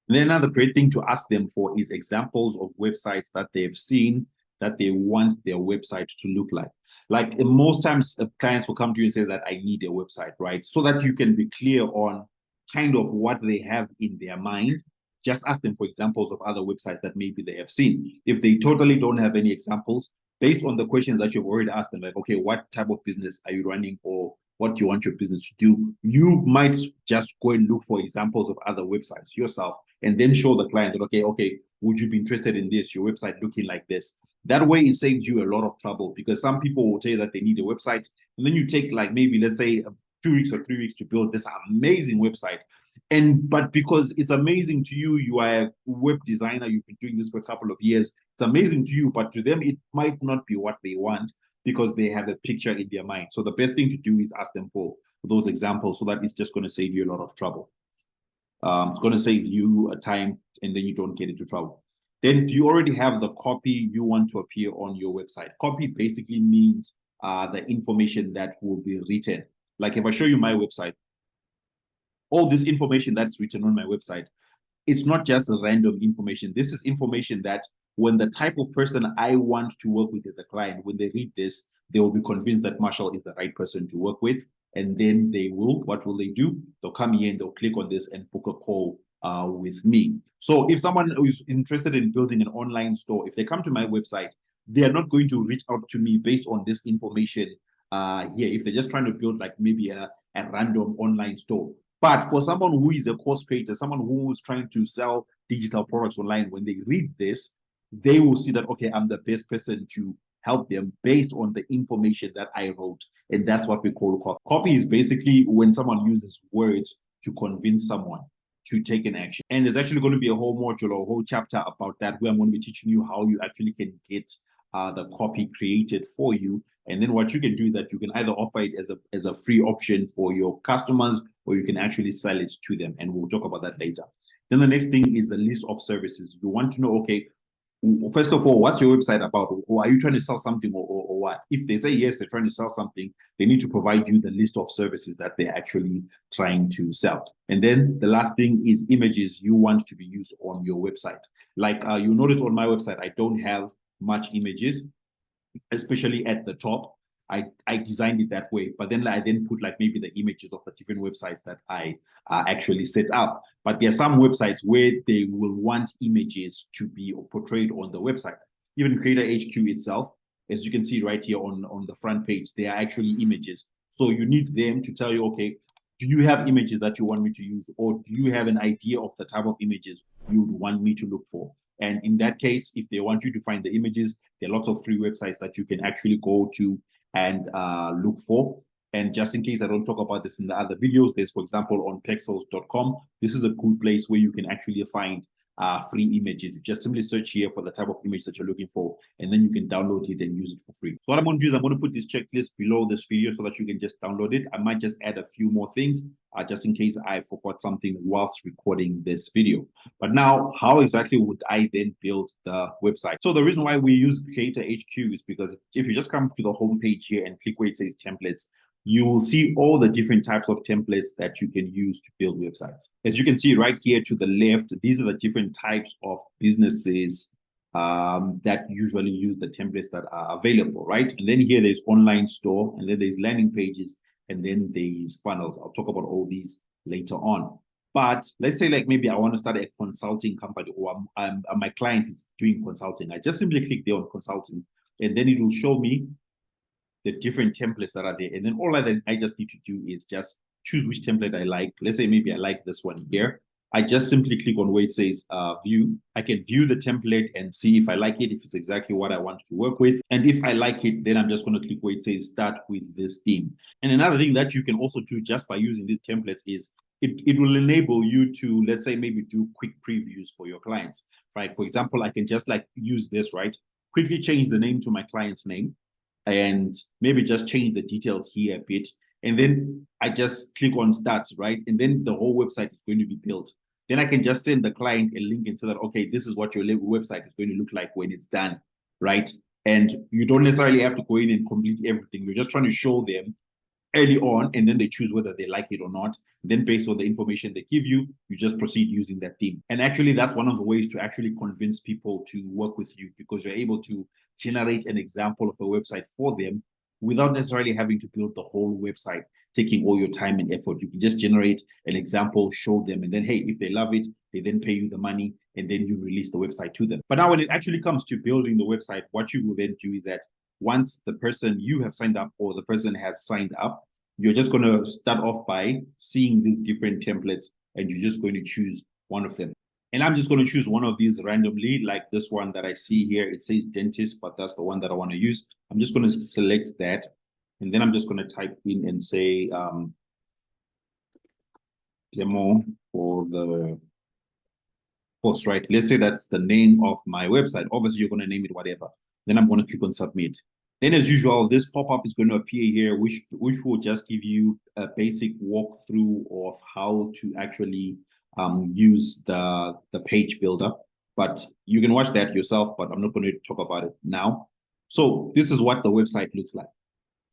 And then another great thing to ask them for is examples of websites that they've seen that they want their website to look like. Like most times clients will come to you and say that I need a website, right? So that you can be clear on kind of what they have in their mind. Just ask them for examples of other websites that maybe they have seen. If they totally don't have any examples, based on the questions that you've already asked them, like, okay, what type of business are you running, or what do you want your business to do? You might just go and look for examples of other websites yourself and then show the client that, okay, would you be interested in this? Your website looking like this. That way it saves you a lot of trouble, because some people will tell you that they need a website, and then you take like maybe, let's say 2 weeks or 3 weeks to build this amazing website. But because it's amazing to you, you are a web designer, you've been doing this for a couple of years, it's amazing to you, but to them, it might not be what they want because they have a picture in their mind. So the best thing to do is ask them for those examples so that it's just going to save you a lot of trouble. It's going to save you a time and then you don't get into trouble. Then do you already have the copy you want to appear on your website? Copy basically means the information that will be written. Like if I show you my website, all this information that's written on my website, it's not just random information. This is information that when the type of person I want to work with as a client, when they read this, they will be convinced that Marshall is the right person to work with. And then what will they do? They'll come here and they'll click on this and book a call with me. So if someone is interested in building an online store, if they come to my website, they are not going to reach out to me based on this information here. If they're just trying to build like maybe a random online store. But for someone who is a course creator, someone who is trying to sell digital products online, when they read this, they will see that, okay, I'm the best person to help them based on the information that I wrote. And that's what we call copy. Copy is basically when someone uses words to convince someone to take an action. And there's actually going to be a whole module or a whole chapter about that where I'm going to be teaching you how you actually can get the copy created for you. And then what you can do is that you can either offer it as a free option for your customers, or you can actually sell it to them. And we'll talk about that later. Then the next thing is the list of services. You want to know, okay, first of all, what's your website about? Or are you trying to sell something or what? If they say yes, they're trying to sell something, they need to provide you the list of services that they're actually trying to sell. And then the last thing is images you want to be used on your website. Like you notice on my website, I don't have much images, especially at the top. I designed it that way, but then I put like maybe the images of the different websites that I actually set up. But there are some websites where they will want images to be portrayed on the website. Even Creator HQ itself, as you can see right here on the front page, they are actually images. So you need them to tell you, okay, do you have images that you want me to use, or do you have an idea of the type of images you would want me to look for? And in that case, if they want you to find the images, there are lots of free websites that you can actually go to and look for. And just in case I don't talk about this in the other videos, there's, for example, on pexels.com. This is a good place where you can actually find free images. You just simply search here for the type of image that you're looking for, and then you can download it and use it for free. So what I'm going to do is I'm going to put this checklist below this video so that you can just download it. I might just add a few more things just in case I forgot something whilst recording this video. But now, how exactly would I then build the website? So the reason why we use Creator HQ is because if you just come to the home page here and click where it says templates, you will see all the different types of templates that you can use to build websites. As you can see right here to the left, these are the different types of businesses that usually use the templates that are available, right? And then here there's online store, and then there's landing pages, and then there's funnels. I'll talk about all these later on. But let's say like maybe I want to start a consulting company, or my client is doing consulting. I just simply click there on consulting, and then it will show me the different templates that are there. And then all I just need to do is just choose which template I like. Let's say maybe I like this one here. I just simply click on where it says view. I can view the template and see if I like it, if it's exactly what I want to work with. And if I like it, then I'm just going to click where it says start with this theme. And another thing that you can also do just by using these templates is it will enable you to, let's say, maybe do quick previews for your clients, right? For example, I can just like use this, right? Quickly change the name to my client's name, and maybe just change the details here a bit. And then I just click on start, right? And then the whole website is going to be built. Then I can just send the client a link and say that, okay, this is what your website is going to look like when it's done, right? And you don't necessarily have to go in and complete everything. You're just trying to show them early on, and then they choose whether they like it or not. Then based on the information they give you, you just proceed using that theme. And actually, that's one of the ways to actually convince people to work with you, because you're able to generate an example of a website for them without necessarily having to build the whole website, taking all your time and effort. You can just generate an example, show them, and then, hey, if they love it, they then pay you the money, and then you release the website to them. But now when it actually comes to building the website, what you will then do is that once the person you have signed up or the person has signed up, you're just going to start off by seeing these different templates, and you're just going to choose one of them. And I'm just going to choose one of these randomly, like this one that I see here. It says dentist, but that's the one that I want to use. I'm just going to select that, and then I'm just going to type in and say demo for the post, right? Let's say that's the name of my website. Obviously, you're going to name it whatever. Then I'm going to click on submit. Then, as usual, this pop-up is going to appear here, which will just give you a basic walkthrough of how to actually use the page builder. But you can watch that yourself, but I'm not going to talk about it now. So this is what the website looks like,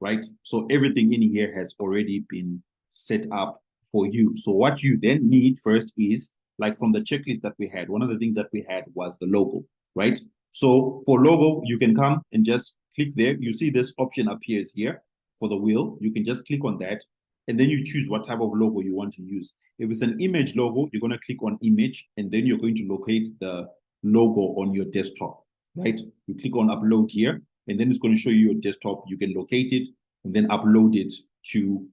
right? So everything in here has already been set up for you. So what you then need first is, like from the checklist that we had, one of the things that we had was the logo, right? So for logo, you can come and just click there. You see this option appears here for the wheel. You can just click on that, and then you choose what type of logo you want to use. If it's an image logo, you're going to click on image, and then you're going to locate the logo on your desktop, right? You click on upload here, and then it's going to show you your desktop. You can locate it and then upload it to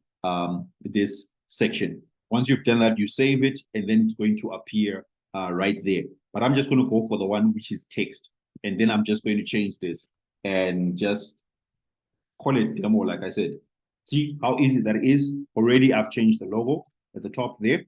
this section. Once you've done that, you save it, and then it's going to appear right there. But I'm just going to go for the one which is text. And then I'm just going to change this and just call it demo, like I said. See how easy that is? Already I've changed the logo at the top there.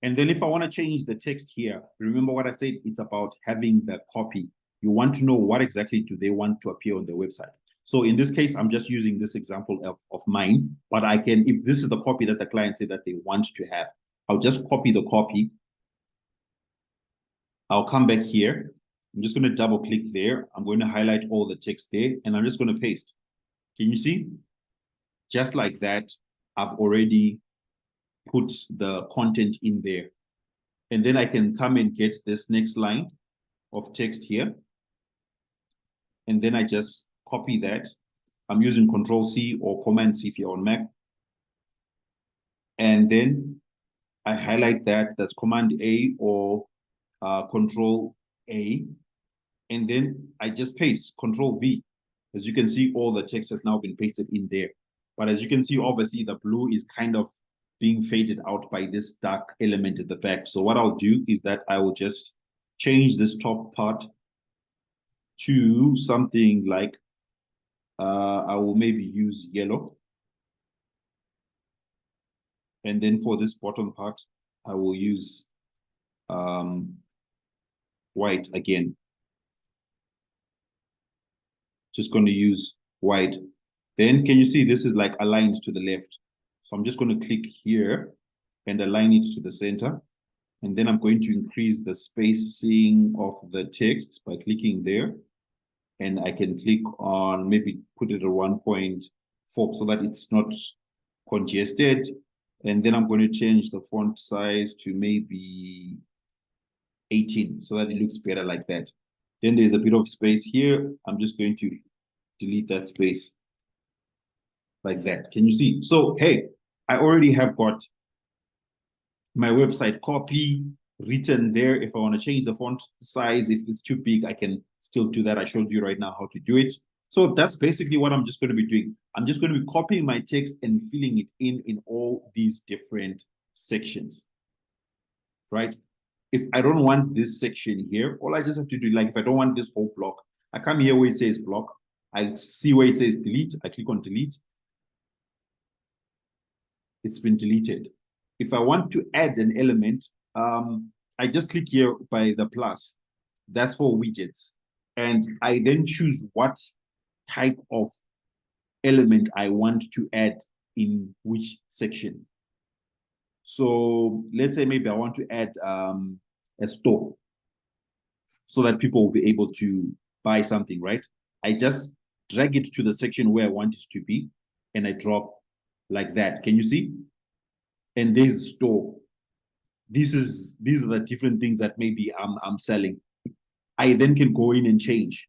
And then if I want to change the text here, remember what I said, it's about having the copy. You want to know what exactly do they want to appear on the website. So in this case, I'm just using this example of mine, but I can, if this is the copy that the client said that they want to have, I'll just copy the copy. I'll come back here. I'm just going to double click there. I'm going to highlight all the text there, and I'm just going to paste. Can you see? Just like that, I've already put the content in there. And then I can come and get this next line of text here. And then I just copy that. I'm using Control-C or Command-C if you're on Mac. And then I highlight that. That's Command-A or Control-A. And then I just paste Control-V. As you can see, all the text has now been pasted in there. But as you can see, obviously, the blue is kind of being faded out by this dark element at the back. So what I'll do is that I will just change this top part to something like, I will maybe use yellow. And then for this bottom part, I will use white again. Just going to use white. Then can you see this is like aligned to the left? So I'm just going to click here and align it to the center. And then I'm going to increase the spacing of the text by clicking there. And I can click on, maybe put it at 1.4 so that it's not congested. And then I'm going to change the font size to maybe 18 so that it looks better like that. Then there's a bit of space here. I'm just going to delete that space like that. Can you see? So, hey, I already have got my website copy written there. If I want to change the font size, if it's too big, I can still do that. I showed you right now how to do it. So that's basically what I'm just going to be doing. I'm just going to be copying my text and filling it in all these different sections, right? If I don't want this section here, all I just have to do, like if I don't want this whole block, I come here where it says block. I see where it says delete. I click on delete. It's been deleted. If I want to add an element, I just click here by the plus. That's for widgets. And I then choose what type of element I want to add in which section. So let's say maybe I want to add a store so that people will be able to buy something, right? I just drag it to the section where I want it to be, and I drop like that. Can you see? And there's store. These are the different things that maybe I'm selling. I then can go in and change.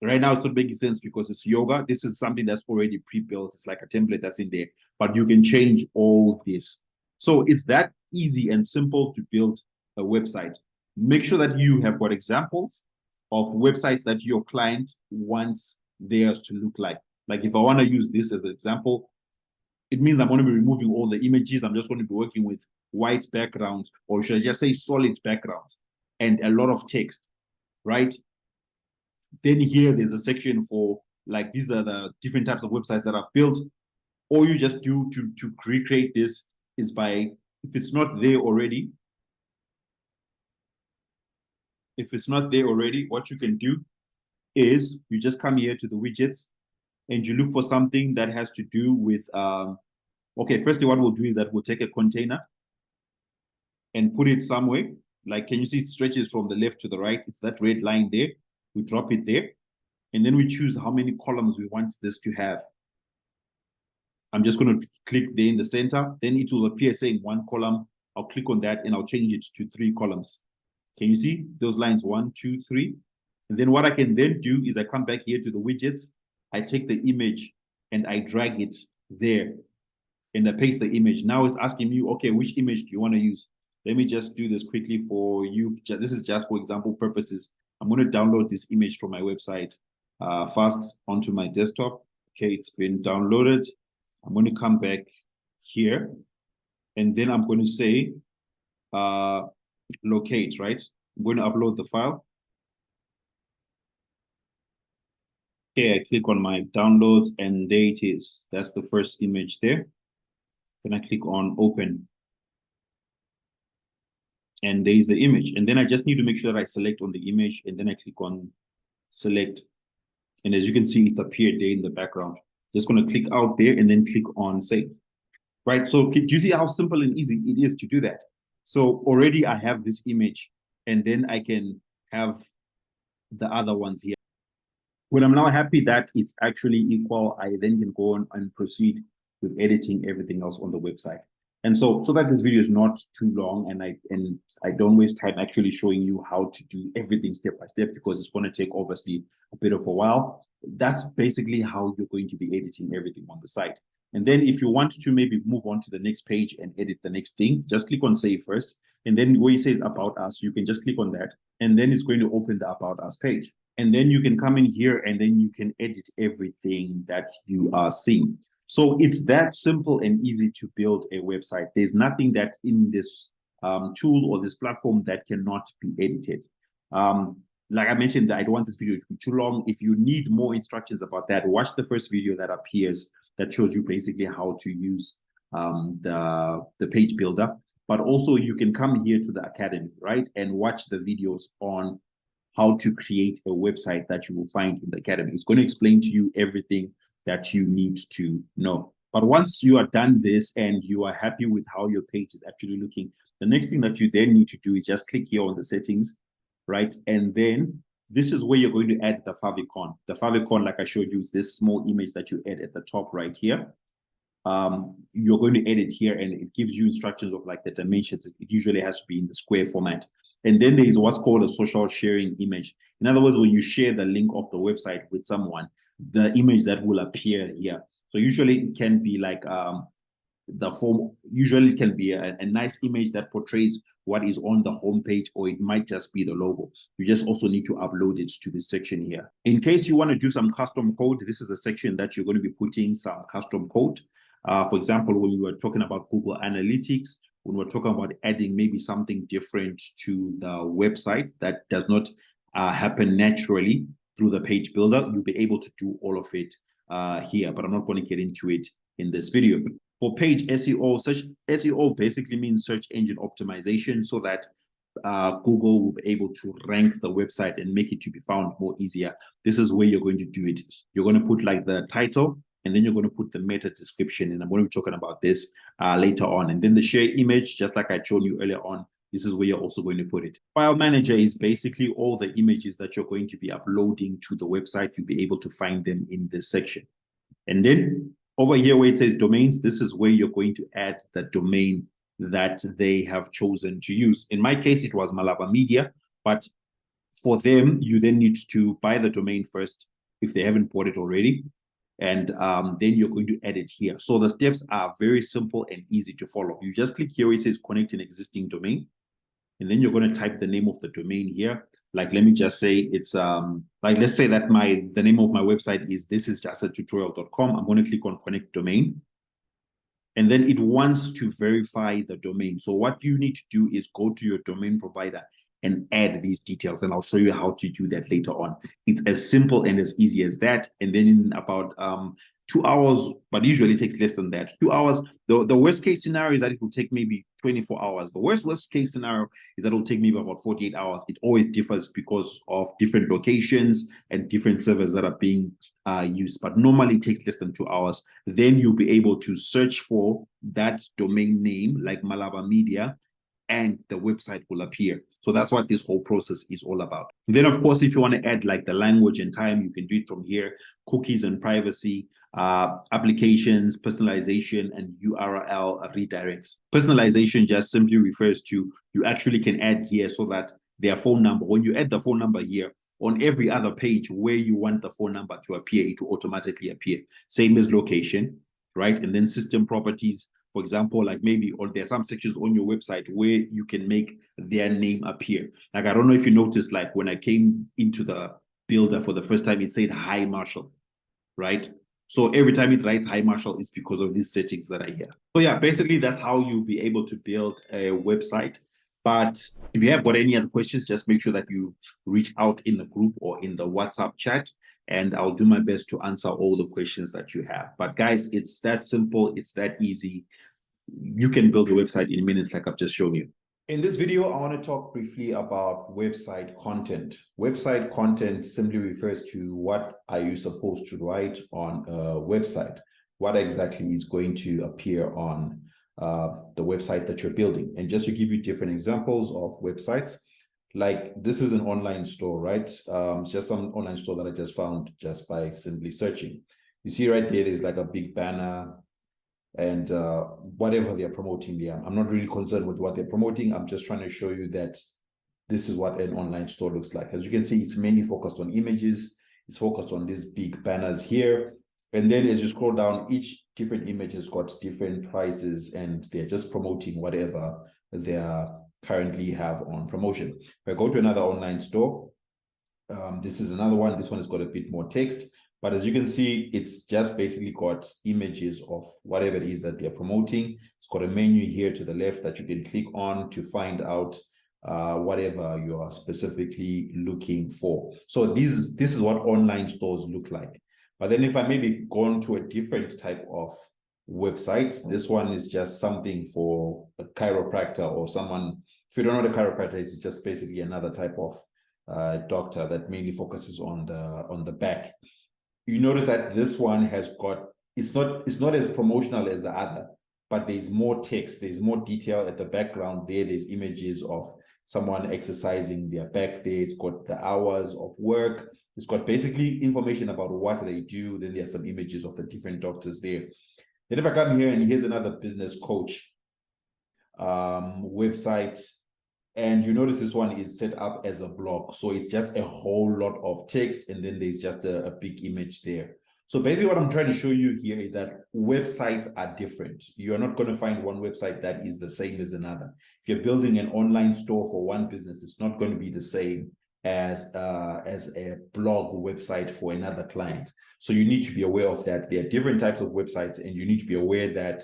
Right now, it's not making sense because it's yoga. This is something that's already pre-built. It's like a template that's in there, but you can change all this. So it's that easy and simple to build a website. Make sure that you have got examples of websites that your client wants theirs to look like. Like if I want to use this as an example, it means I'm going to be removing all the images. I'm just going to be working with white backgrounds, or should I just say solid backgrounds, and a lot of text, right? Then here there's a section for like, these are the different types of websites that are built. All you just do to recreate this is by If it's not there already, what you can do is you just come here to the widgets and you look for something that has to do with, okay, firstly, what we'll do is that we'll take a container and put it somewhere. Like, can you see it stretches from the left to the right? It's that red line there. We drop it there. And then we choose how many columns we want this to have. I'm just going to click there in the center. Then it will appear saying 1 column. I'll click on that and I'll change it to 3 columns. Can you see those lines? 1, 2, 3. And then what I can then do is I come back here to the widgets. I take the image and I drag it there. And I paste the image. Now it's asking me, okay, which image do you want to use? Let me just do this quickly for you. This is just for example purposes. I'm going to download this image from my website fast onto my desktop. Okay, it's been downloaded. I'm going to come back here. And then I'm going to say locate, right? I'm going to upload the file. Okay, I click on my downloads and there it is. That's the first image there. Then I click on open. And there's the image. And then I just need to make sure that I select on the image and then I click on select. And as you can see, it's appeared there in the background. Just going to click out there and then click on save. Right, so do you see how simple and easy it is to do that? So already I have this image and then I can have the other ones here. When I'm now happy that it's actually equal, I then can go on and proceed with editing everything else on the website. And so that this video is not too long and I don't waste time actually showing you how to do everything step by step because it's going to take obviously a bit of a while. That's basically how you're going to be editing everything on the site. And then if you want to maybe move on to the next page and edit the next thing, just click on save first. And then where it says about us, you can just click on that. And then it's going to open the about us page. And then you can come in here and then you can edit everything that you are seeing. So it's that simple and easy to build a website. There's nothing that's in this tool or this platform that cannot be edited. Like I mentioned, I don't want this video to be too long. If you need more instructions about that, watch the first video that appears that shows you basically how to use the page builder. But also you can come here to the academy, right? And watch the videos on how to create a website that you will find in the academy. It's going to explain to you everything that you need to know. But once you are done this and you are happy with how your page is actually looking, the next thing that you then need to do is just click here on the settings, right? And then this is where you're going to add the favicon. The favicon, like I showed you, is this small image that you add at the top right here. You're going to edit here and it gives you instructions of like the dimensions. It usually has to be in the square format. And then there is what's called a social sharing image. In other words, when you share the link of the website with someone, the image that will appear here. So usually it can be like the form, usually it can be a nice image that portrays what is on the homepage, or it might just be the logo. You just also need to upload it to this section here. In case you want to do some custom code, this is a section that you're going to be putting some custom code. For example, when we were talking about Google Analytics, when we're talking about adding maybe something different to the website that does not happen naturally through the page builder, you'll be able to do all of it here, but I'm not going to get into it in this video. For page SEO, SEO basically means search engine optimization, so that Google will be able to rank the website and make it to be found more easier. This is where you're going to do it. You're going to put like the title, and then you're going to put the meta description, and I'm going to be talking about this later on. And then the share image, just like I showed you earlier on, this is where you're also going to put it. File manager is basically all the images that you're going to be uploading to the website. You'll be able to find them in this section. And then over here where it says domains, this is where you're going to add the domain that they have chosen to use. In my case, it was Malava Media, but for them, you then need to buy the domain first if they haven't bought it already. And then you're going to add it here. So the steps are very simple and easy to follow. You just click here where it says connect an existing domain. And then you're going to type the name of the domain here. Like, let me just say it's, like, let's say that the name of my website is thisisjustatutorial.com. I'm going to click on connect domain. And then it wants to verify the domain. So what you need to do is go to your domain provider and add these details. And I'll show you how to do that later on. It's as simple and as easy as that. And then in about 2 hours, but usually it takes less than that. 2 hours. The worst case scenario is that it will take maybe 24 hours. The worst case scenario is that it will take maybe about 48 hours. It always differs because of different locations and different servers that are being used. But normally it takes less than 2 hours. Then you'll be able to search for that domain name like Malava Media, and the website will appear. So that's what this whole process is all about. And then, of course, if you want to add like the language and time, you can do it from here. Cookies and privacy, applications, personalization, and URL redirects. Personalization just simply refers to you actually can add here so that their phone number, when you add the phone number here, on every other page where you want the phone number to appear, it will automatically appear. Same as location, right? And then system properties. For example, like maybe there's some sections on your website where you can make their name appear. Like, I don't know if you noticed, like when I came into the builder for the first time, it said, "Hi, Marshall," right? So every time it writes "Hi, Marshall," it's because of these settings that are here. So yeah, basically that's how you'll be able to build a website. But if you have got any other questions, just make sure that you reach out in the group or in the WhatsApp chat, and I'll do my best to answer all the questions that you have. But guys, it's that simple. It's that easy. You can build a website in minutes like I've just shown you. In this video, I want to talk briefly about website content. Website content simply refers to what are you supposed to write on a website? What exactly is going to appear on the website that you're building? And just to give you different examples of websites, like this is an online store, right? It's just some online store that I just found just by simply searching. You see right there, there's like a big banner and whatever they're promoting there. I'm not really concerned with what they're promoting. I'm just trying to show you that this is what an online store looks like. As you can see, it's mainly focused on images. It's focused on these big banners here. And then as you scroll down, each different image has got different prices and they're just promoting whatever they currently have on promotion. If I go to another online store, this is another one. This one has got a bit more text. But as you can see, it's just basically got images of whatever it is that they're promoting. It's got a menu here to the left that you can click on to find out whatever you are specifically looking for. So this is what online stores look like. But then if I maybe go on to a different type of website, this one is just something for a chiropractor or someone. If you don't know what a chiropractor is, it's just basically another type of doctor that mainly focuses on the back. You notice that this one has got, it's not as promotional as the other, but there's more text, there's more detail at the background there. There's images of someone exercising their back there. It's got the hours of work. It's got basically information about what they do. Then there are some images of the different doctors there. Then if I come here and here's another business coach website, and you notice this one is set up as a blog. So it's just a whole lot of text, and then there's just a big image there. So basically what I'm trying to show you here is that websites are different. You're not going to find one website that is the same as another. If you're building an online store for one business, it's not going to be the same as a blog website for another client. So you need to be aware of that. There are different types of websites, and you need to be aware that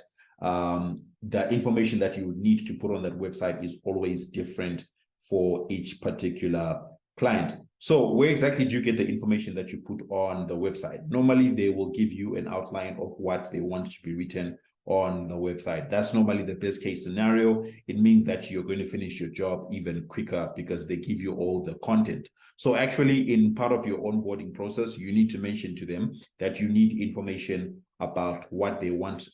the information that you would need to put on that website is always different for each particular client. So where exactly do you get the information that you put on the website? Normally, they will give you an outline of what they want to be written on the website. That's normally the best case scenario. It means that you're going to finish your job even quicker because they give you all the content. So actually, in part of your onboarding process, you need to mention to them that you need information about what they want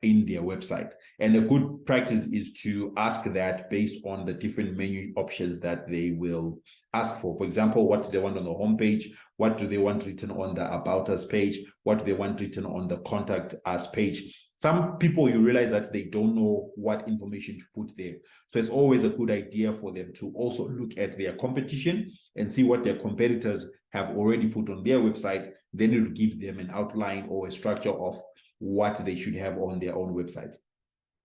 in their website. And a good practice is to ask that based on the different menu options that they will ask for. For example, what do they want on the homepage? What do they want written on the About Us page? What do they want written on the Contact Us page? Some people, you realize that they don't know what information to put there. So it's always a good idea for them to also look at their competition and see what their competitors have already put on their website. Then it will give them an outline or a structure of what they should have on their own website.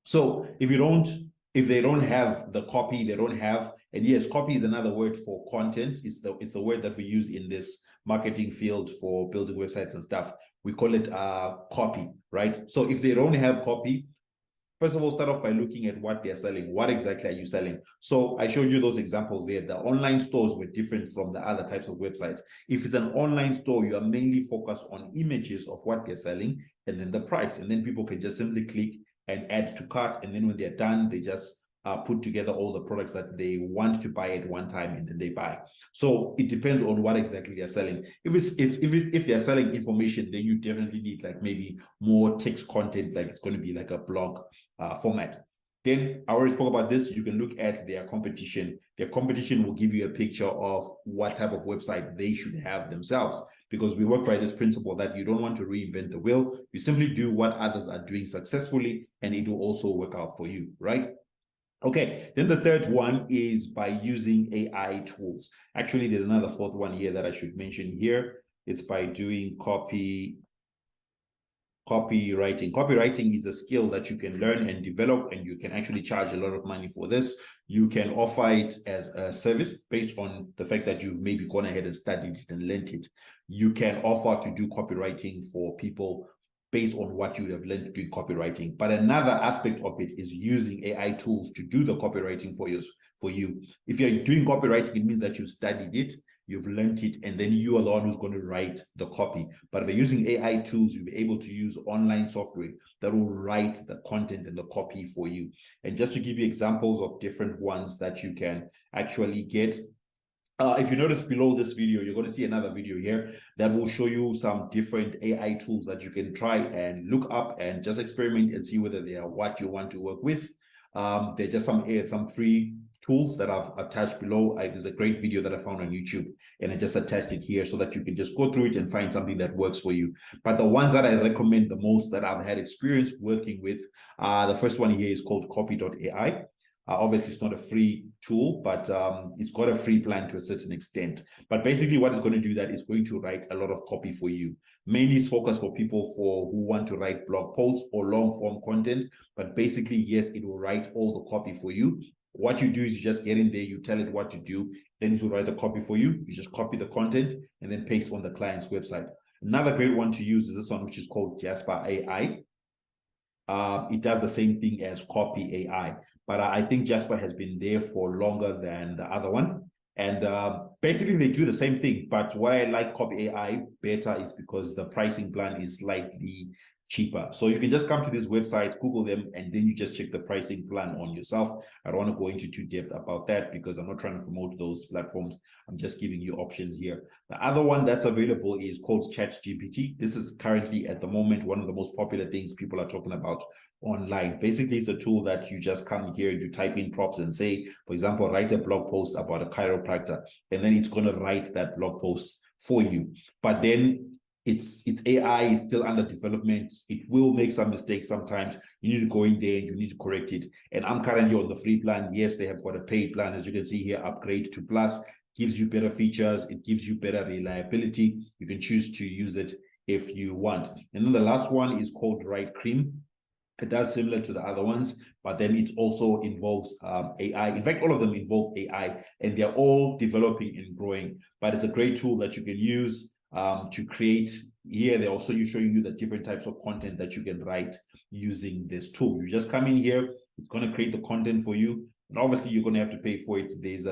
So if they don't have the copy, they don't have, and yes, copy is another word for content. It's the word that we use in this marketing field for building websites and stuff. We call it copy, right? So if they don't have copy, first of all, start off by looking at what they're selling. What exactly are you selling? So I showed you those examples there. The online stores were different from the other types of websites. If it's an online store, you are mainly focused on images of what they're selling and then the price. And then people can just simply click and add to cart. And then when they're done, they just put together all the products that they want to buy at one time, and then they buy. So it depends on what exactly they're selling. If they're selling information, then you definitely need like maybe more text content, like it's going to be like a blog format. Then I already spoke about this. You can look at their competition. Their competition will give you a picture of what type of website they should have themselves, because we work by this principle that you don't want to reinvent the wheel. You simply do what others are doing successfully, and it will also work out for you, right? Okay, then the third one is by using AI tools. Actually, there's another fourth one here that I should mention here. It's by doing copywriting. Copywriting is a skill that you can learn and develop, and you can actually charge a lot of money for this. You can offer it as a service based on the fact that you've maybe gone ahead and studied it and learned it. You can offer to do copywriting for people based on what you have learned doing copywriting. But another aspect of it is using AI tools to do the copywriting for you. If you're doing copywriting, it means that you've studied it, you've learned it, and then you are the one who's going to write the copy. But if you're using AI tools, you'll be able to use online software that will write the content and the copy for you. And just to give you examples of different ones that you can actually get, if you notice below this video, you're going to see another video here that will show you some different AI tools that you can try and look up and just experiment and see whether they are what you want to work with. They're just some free tools that I've attached below. There's a great video that I found on YouTube, and I just attached it here so that you can just go through it and find something that works for you. But the ones that I recommend the most that I've had experience working with, the first one here is called Copy.ai. Obviously, it's not a free tool, but it's got a free plan to a certain extent. But basically, what it's going to do that is going to write a lot of copy for you. Mainly, it's focused for people who want to write blog posts or long form content. But basically, yes, it will write all the copy for you. What you do is you just get in there, you tell it what to do, then it will write the copy for you. You just copy the content and then paste on the client's website. Another great one to use is this one, which is called Jasper AI. It does the same thing as Copy AI, but I think Jasper has been there for longer than the other one. And basically, they do the same thing. But what I like Copy AI better is because the pricing plan is slightly cheaper. So you can just come to this website, Google them, and then you just check the pricing plan on yourself. I don't want to go into too depth about that because I'm not trying to promote those platforms. I'm just giving you options here. The other one that's available is called ChatGPT. This is currently at the moment one of the most popular things people are talking about online. Basically, it's a tool that you just come here, you type in prompts and say, for example, write a blog post about a chiropractor, and then it's going to write that blog post for you. But then it's AI, it's still under development. It will make some mistakes sometimes. You need to go in there and you need to correct it. And I'm currently on the free plan. Yes, they have got a paid plan. As you can see here, upgrade to plus, gives you better features. It gives you better reliability. You can choose to use it if you want. And then the last one is called Write Cream. It does similar to the other ones, but then it also involves AI. In fact, all of them involve AI, and they're all developing and growing. But it's a great tool that you can use to create. Here they also showing you the different types of content that you can write using this tool. You just come in here, it's going to create the content for you, and obviously you're going to have to pay for it. There's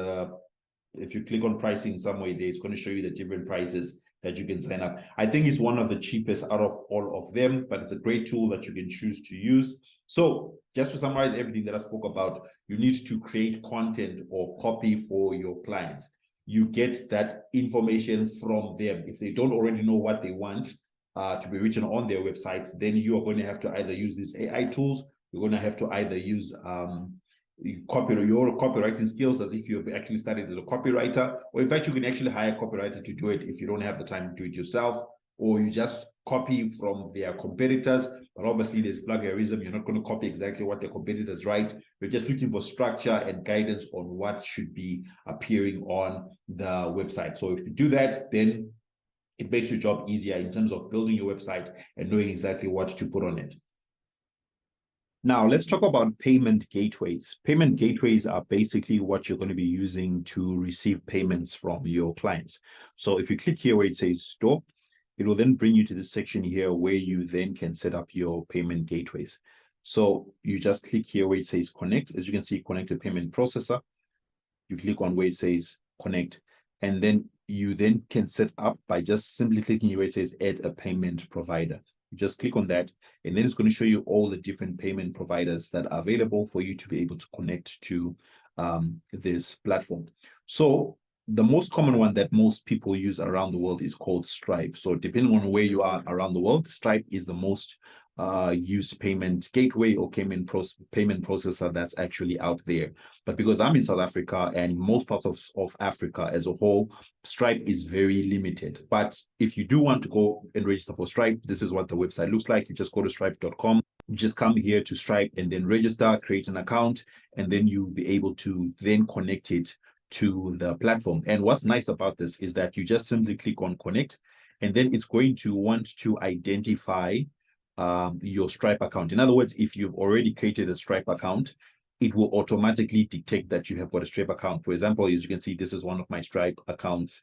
if you click on pricing somewhere there, it's going to show you the different prices that you can sign up. I think it's one of the cheapest out of all of them, but it's a great tool that you can choose to use. So just to summarize everything that I spoke about, you need to create content or copy for your clients. You get that information from them. If they don't already know what they want to be written on their websites, then you are going to have to either use these AI tools. You're going to have to either use your copywriting skills as if you've actually studied as a copywriter, or in fact, you can actually hire a copywriter to do it if you don't have the time to do it yourself, or you just copy from their competitors. But obviously, there's plagiarism. You're not going to copy exactly what their competitors write. You're just looking for structure and guidance on what should be appearing on the website. So if you do that, then it makes your job easier in terms of building your website and knowing exactly what to put on it. Now, let's talk about payment gateways. Payment gateways are basically what you're going to be using to receive payments from your clients. So if you click here where it says store, it will then bring you to this section here where you then can set up your payment gateways. So you just click here where it says connect. As you can see, connect a payment processor. You click on where it says connect, and then you then can set up by just simply clicking where it says add a payment provider. You just click on that, and then it's going to show you all the different payment providers that are available for you to be able to connect to this platform. So the most common one that most people use around the world is called Stripe. So depending on where you are around the world, Stripe is the most used payment gateway or payment processor that's actually out there. But because I'm in South Africa and most parts of Africa as a whole, Stripe is very limited. But if you do want to go and register for Stripe, this is what the website looks like. You just go to stripe.com. You just come here to Stripe and then register, create an account, and then you'll be able to then connect it to the platform. And what's nice about this is that you just simply click on connect, and then it's going to want to identify your Stripe account. In other words, if you've already created a Stripe account, it will automatically detect that you have got a Stripe account. For example, as you can see, this is one of my Stripe accounts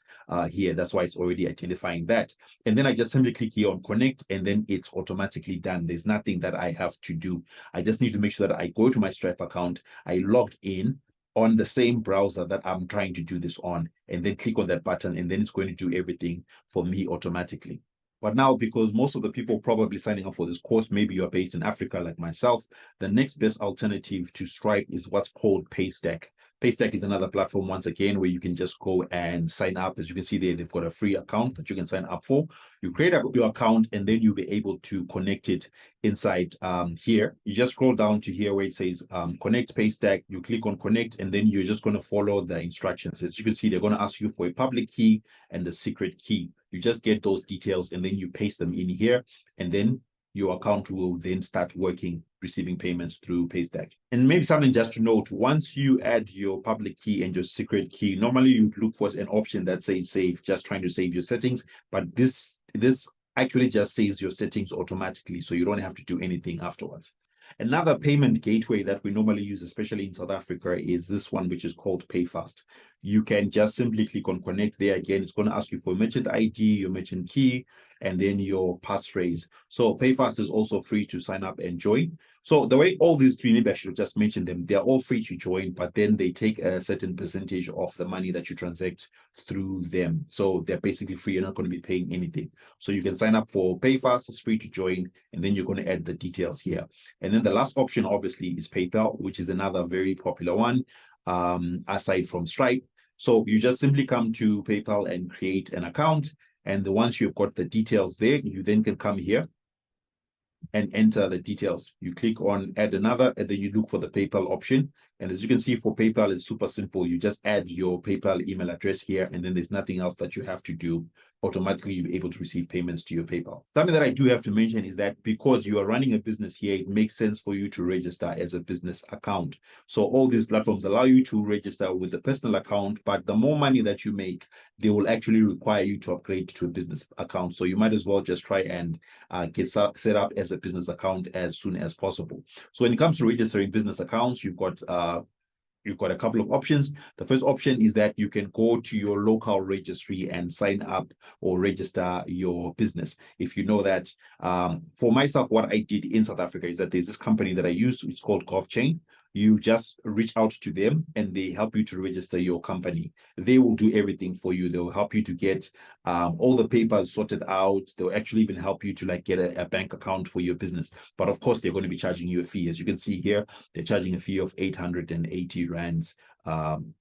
here. That's why it's already identifying that. And then I just simply click here on connect, and then it's automatically done. There's nothing that I have to do. I just need to make sure that I go to my Stripe account, I log in on the same browser that I'm trying to do this on, and then click on that button, and then it's going to do everything for me automatically. But now, because most of the people probably signing up for this course, maybe you're based in Africa like myself, the next best alternative to Stripe is what's called Paystack. Paystack is another platform, once again, where you can just go and sign up. As you can see there, they've got a free account that you can sign up for. You create your account, and then you'll be able to connect it inside here. You just scroll down to here where it says connect Paystack. You click on connect, and then you're just going to follow the instructions. As you can see, they're going to ask you for a public key and a secret key. You just get those details, and then you paste them in here, and then your account will then start working, receiving payments through Paystack. And maybe something just to note, once you add your public key and your secret key, normally you look for an option that says save, just trying to save your settings. But this actually just saves your settings automatically, so you don't have to do anything afterwards. Another payment gateway that we normally use, especially in South Africa, is this one, which is called PayFast. You can just simply click on connect there. Again, it's going to ask you for merchant ID, your merchant key, and then your passphrase. So PayFast is also free to sign up and join. So the way all these three, maybe I should just mention them, they're all free to join, but then they take a certain percentage of the money that you transact through them. So they're basically free. You're not going to be paying anything. So you can sign up for PayFast, it's free to join, and then you're going to add the details here. And then the last option, obviously, is PayPal, which is another very popular one, aside from Stripe. So you just simply come to PayPal and create an account. And once you've got the details there, you then can come here and enter the details. You click on add another, and then you look for the PayPal option. And as you can see, for PayPal, it's super simple. You just add your PayPal email address here, and then there's nothing else that you have to do. Automatically, you'll be able to receive payments to your PayPal. Something that I do have to mention is that because you are running a business here, it makes sense for you to register as a business account. So all these platforms allow you to register with a personal account, but the more money that you make, they will actually require you to upgrade to a business account. So you might as well just try and get set up as a business account as soon as possible. So when it comes to registering business accounts, you've got a couple of options. The first option is that you can go to your local registry and sign up or register your business. If you know that, for myself, what I did in South Africa is that there's this company that I use, it's called GovChain. You just reach out to them and they help you to register your company. They will do everything for you. They'll help you to get all the papers sorted out. They'll actually even help you to get a bank account for your business. But of course, they're going to be charging you a fee. As you can see here, they're charging a fee of 880 rands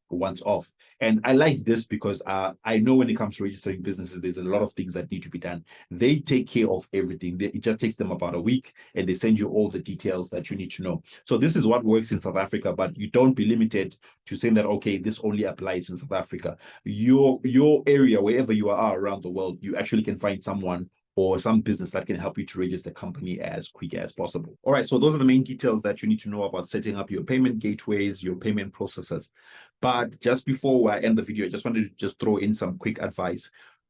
once off. And I like this because I know when it comes to registering businesses, there's a lot of things that need to be done. They take care of everything. It just takes them about a week, and they send you all the details that you need to know. So this is what works in South Africa, but you don't be limited to saying that, okay, this only applies in South Africa. Your area, wherever you are around the world, you actually can find someone or some business that can help you to register a company as quick as possible. All right, so those are the main details that you need to know about setting up your payment gateways, your payment processors. But just before I end the video, I just wanted to throw in some quick advice.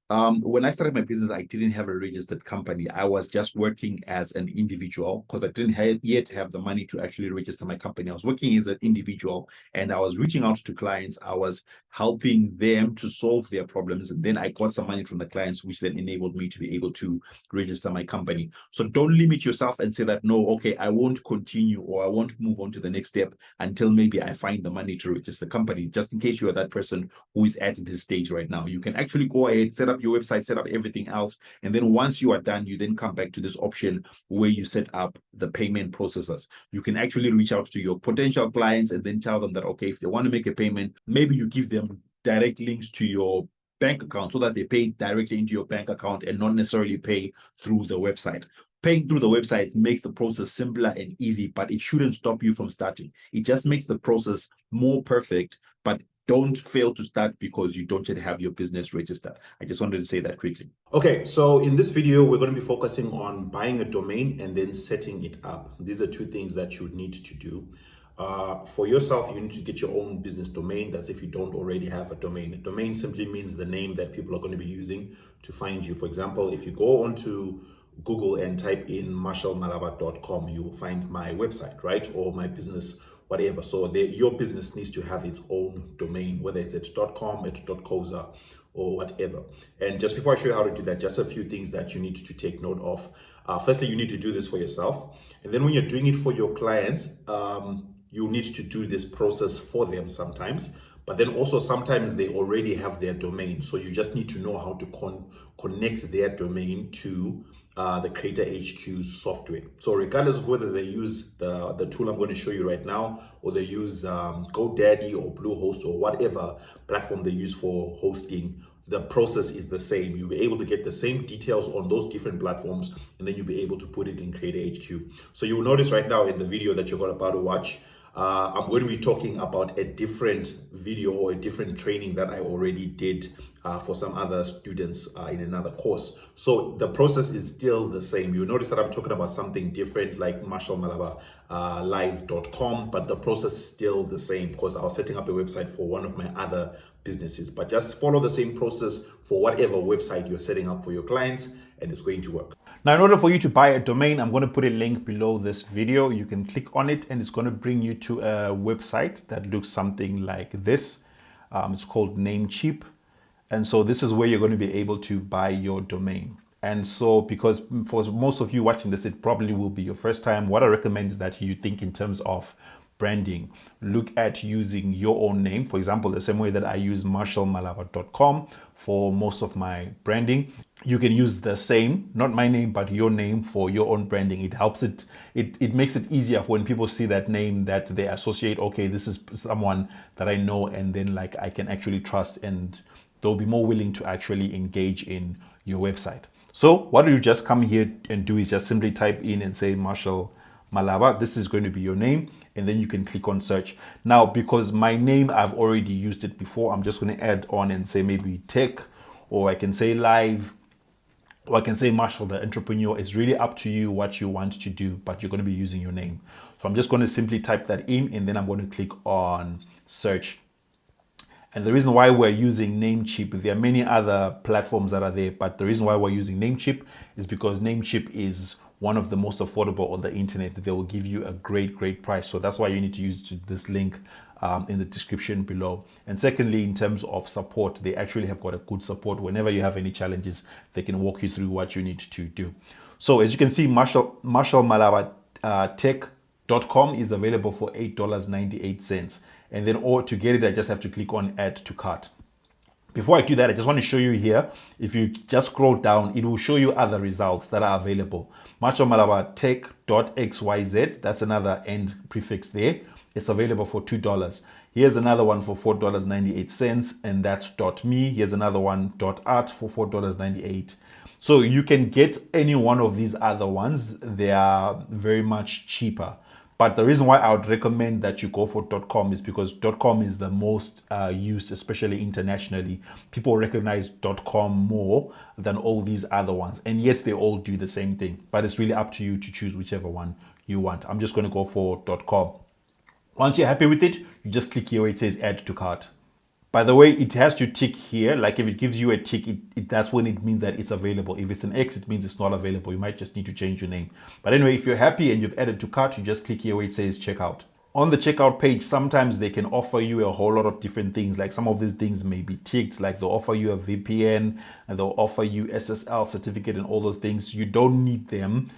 When I started my business, I didn't have a registered company. I was just working as an individual because I didn't yet have the money to actually register my company. I was working as an individual and I was reaching out to clients. I was helping them to solve their problems. And then I got some money from the clients, which then enabled me to be able to register my company. So don't limit yourself and say that, no, okay, I won't continue or I won't move on to the next step until maybe I find the money to register the company. Just in case you are that person who is at this stage right now, you can actually go ahead, set up your website, set up everything else. And then once you are done, you then come back to this option where you set up the payment processors. You can actually reach out to your potential clients and then tell them that, okay, if they want to make a payment, maybe you give them direct links to your bank account so that they pay directly into your bank account and not necessarily pay through the website. Paying through the website makes the process simpler and easy, but it shouldn't stop you from starting. It just makes the process more perfect, but don't fail to start because you don't yet have your business registered. I just wanted to say that quickly. Okay, so in this video, we're going to be focusing on buying a domain and then setting it up. These are two things that you need to do. For yourself, you need to get your own business domain. That's if you don't already have a domain. A domain simply means the name that people are going to be using to find you. For example, if you go onto Google and type in marshallmalava.com, you will find my website, right? Or my business, whatever. So your business needs to have its own domain, whether it's at .com, at .coza, or whatever. And just before I show you how to do that, just a few things that you need to take note of. Firstly, you need to do this for yourself. And then when you're doing it for your clients, you need to do this process for them sometimes. But then also sometimes they already have their domain. So you just need to know how to connect their domain to the Creator HQ software. So regardless of whether they use the tool I'm going to show you right now, or they use GoDaddy or Bluehost or whatever platform they use for hosting, the process is the same. You'll be able to get the same details on those different platforms, and then you'll be able to put it in Creator HQ. So you will notice right now in the video that you're about to watch, I'm going to be talking about a different video or a different training that I already did for some other students in another course. So the process is still the same. You'll notice that I'm talking about something different like marshallmalava.live.com, but the process is still the same because I was setting up a website for one of my other businesses. But just follow the same process for whatever website you're setting up for your clients, and it's going to work. Now, in order for you to buy a domain, I'm going to put a link below this video. You can click on it and it's going to bring you to a website that looks something like this. It's called Namecheap. And so this is where you're going to be able to buy your domain. And so because for most of you watching this, it probably will be your first time, what I recommend is that you think in terms of branding. Look at using your own name. For example, the same way that I use marshallmalava.com for most of my branding. You can use the same, not my name, but your name for your own branding. It helps it makes it easier for when people see that name that they associate, okay, this is someone that I know, and then like I can actually trust, and they'll be more willing to actually engage in your website. So what do you just come here and do is just simply type in and say Marshall Malava. This is going to be your name, and then you can click on search. Now, because my name, I've already used it before, I'm just going to add on and say maybe tech, or I can say live, or I can say Marshall the entrepreneur. It's really up to you what you want to do, but you're going to be using your name. So I'm just going to simply type that in, and then I'm going to click on search. And the reason why we're using Namecheap, there are many other platforms that are there, but the reason why we're using Namecheap is because Namecheap is one of the most affordable on the internet. They will give you a great price. So that's why you need to use this link in the description below. And secondly, in terms of support, they actually have got a good support. Whenever you have any challenges, they can walk you through what you need to do. So as you can see, marshallmalava.tech.com is available for $8.98. And then to get it, I just have to click on add to cart. Before I do that, I just want to show you here. If you just scroll down, it will show you other results that are available. marshallmalava.tech.xyz, that's another end prefix there. It's available for $2. Here's another one for $4.98, and that's .me. Here's another one, .art, for $4.98. So you can get any one of these other ones. They are very much cheaper. But the reason why I would recommend that you go for .com is because .com is the most used, especially internationally. People recognize .com more than all these other ones, and yet they all do the same thing. But it's really up to you to choose whichever one you want. I'm just going to go for .com. Once you're happy with it, you just click here where it says add to cart. By the way, it has to tick here. Like if it gives you a tick, that's when it means that it's available. If it's an X, it means it's not available. You might just need to change your name. But anyway, if you're happy and you've added to cart, you just click here where it says checkout. On the checkout page, sometimes they can offer you a whole lot of different things. Like some of these things may be ticked, like they'll offer you a VPN and they'll offer you SSL certificate and all those things. You don't need them.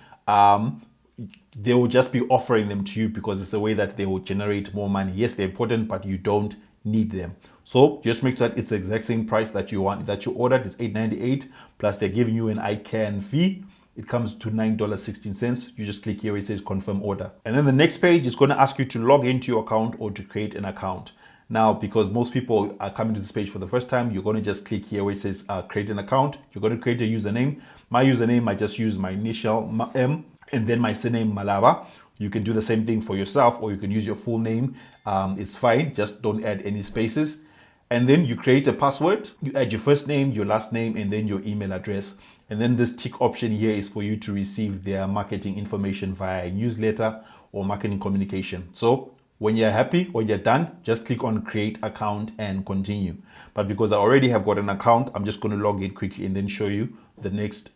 They will just be offering them to you because it's a way that they will generate more money. Yes, they're important, but you don't need them. So just make sure that it's the exact same price that you want, that you ordered is $8.98, plus they're giving you an ICANN fee. It comes to $9.16. You just click here where it says confirm order. And then the next page is going to ask you to log into your account or to create an account. Now, because most people are coming to this page for the first time, you're going to just click here where it says create an account. You're going to create a username. My username, I just use my initial M and then my surname Malava. You can do the same thing for yourself, or you can use your full name. It's fine. Just don't add any spaces. And then you create a password. You add your first name, your last name, and then your email address. And then this tick option here is for you to receive their marketing information via a newsletter or marketing communication. So when you're happy, when you're done, just click on create account and continue. But because I already have got an account, I'm just going to log in quickly and then show you the next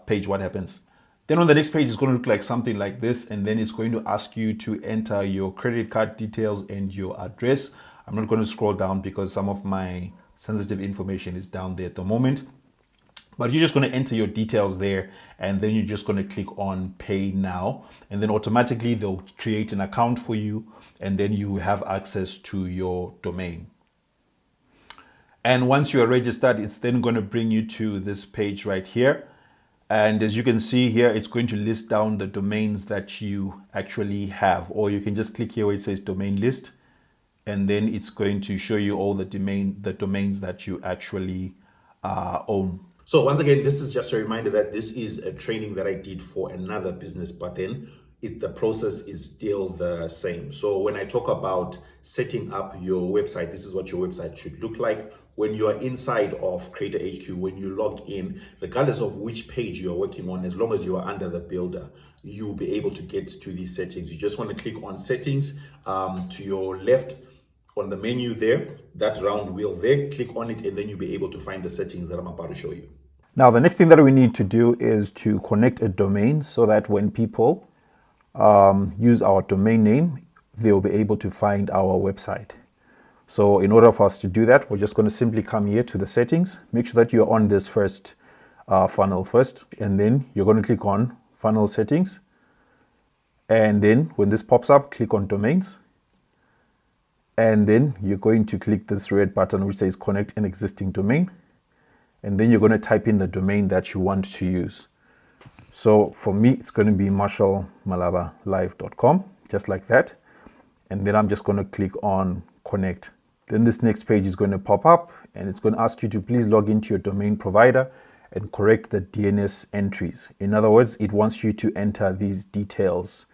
page what happens. Then on the next page, it's going to look like something like this. And then it's going to ask you to enter your credit card details and your address. I'm not going to scroll down because some of my sensitive information is down there at the moment. But you're just going to enter your details there, and then you're just going to click on pay now. And then automatically they'll create an account for you, and then you have access to your domain. And once you are registered, it's then going to bring you to this page right here. And as you can see here, it's going to list down the domains that you actually have, or you can just click here where it says domain list. And then it's going to show you all the domains that you actually own. So once again, this is just a reminder that this is a training that I did for another business, but then the process is still the same. So when I talk about setting up your website, this is what your website should look like. When you are inside of Creator HQ, when you log in, regardless of which page you're working on, as long as you are under the builder, you'll be able to get to these settings. You just want to click on settings to your left on the menu there, that round wheel there, click on it, and then you'll be able to find the settings that I'm about to show you. Now, the next thing that we need to do is to connect a domain so that when people use our domain name, they'll be able to find our website. So in order for us to do that, we're just going to simply come here to the settings. Make sure that you're on this first funnel first, and then you're going to click on funnel settings. And then when this pops up, click on domains. And then you're going to click this red button which says connect an existing domain. And then you're going to type in the domain that you want to use. So for me, it's going to be marshallmalavalive.com, just like that. And then I'm just going to click on connect. Then this next page is going to pop up, and it's going to ask you to please log into your domain provider and correct the DNS entries. In other words, it wants you to enter these details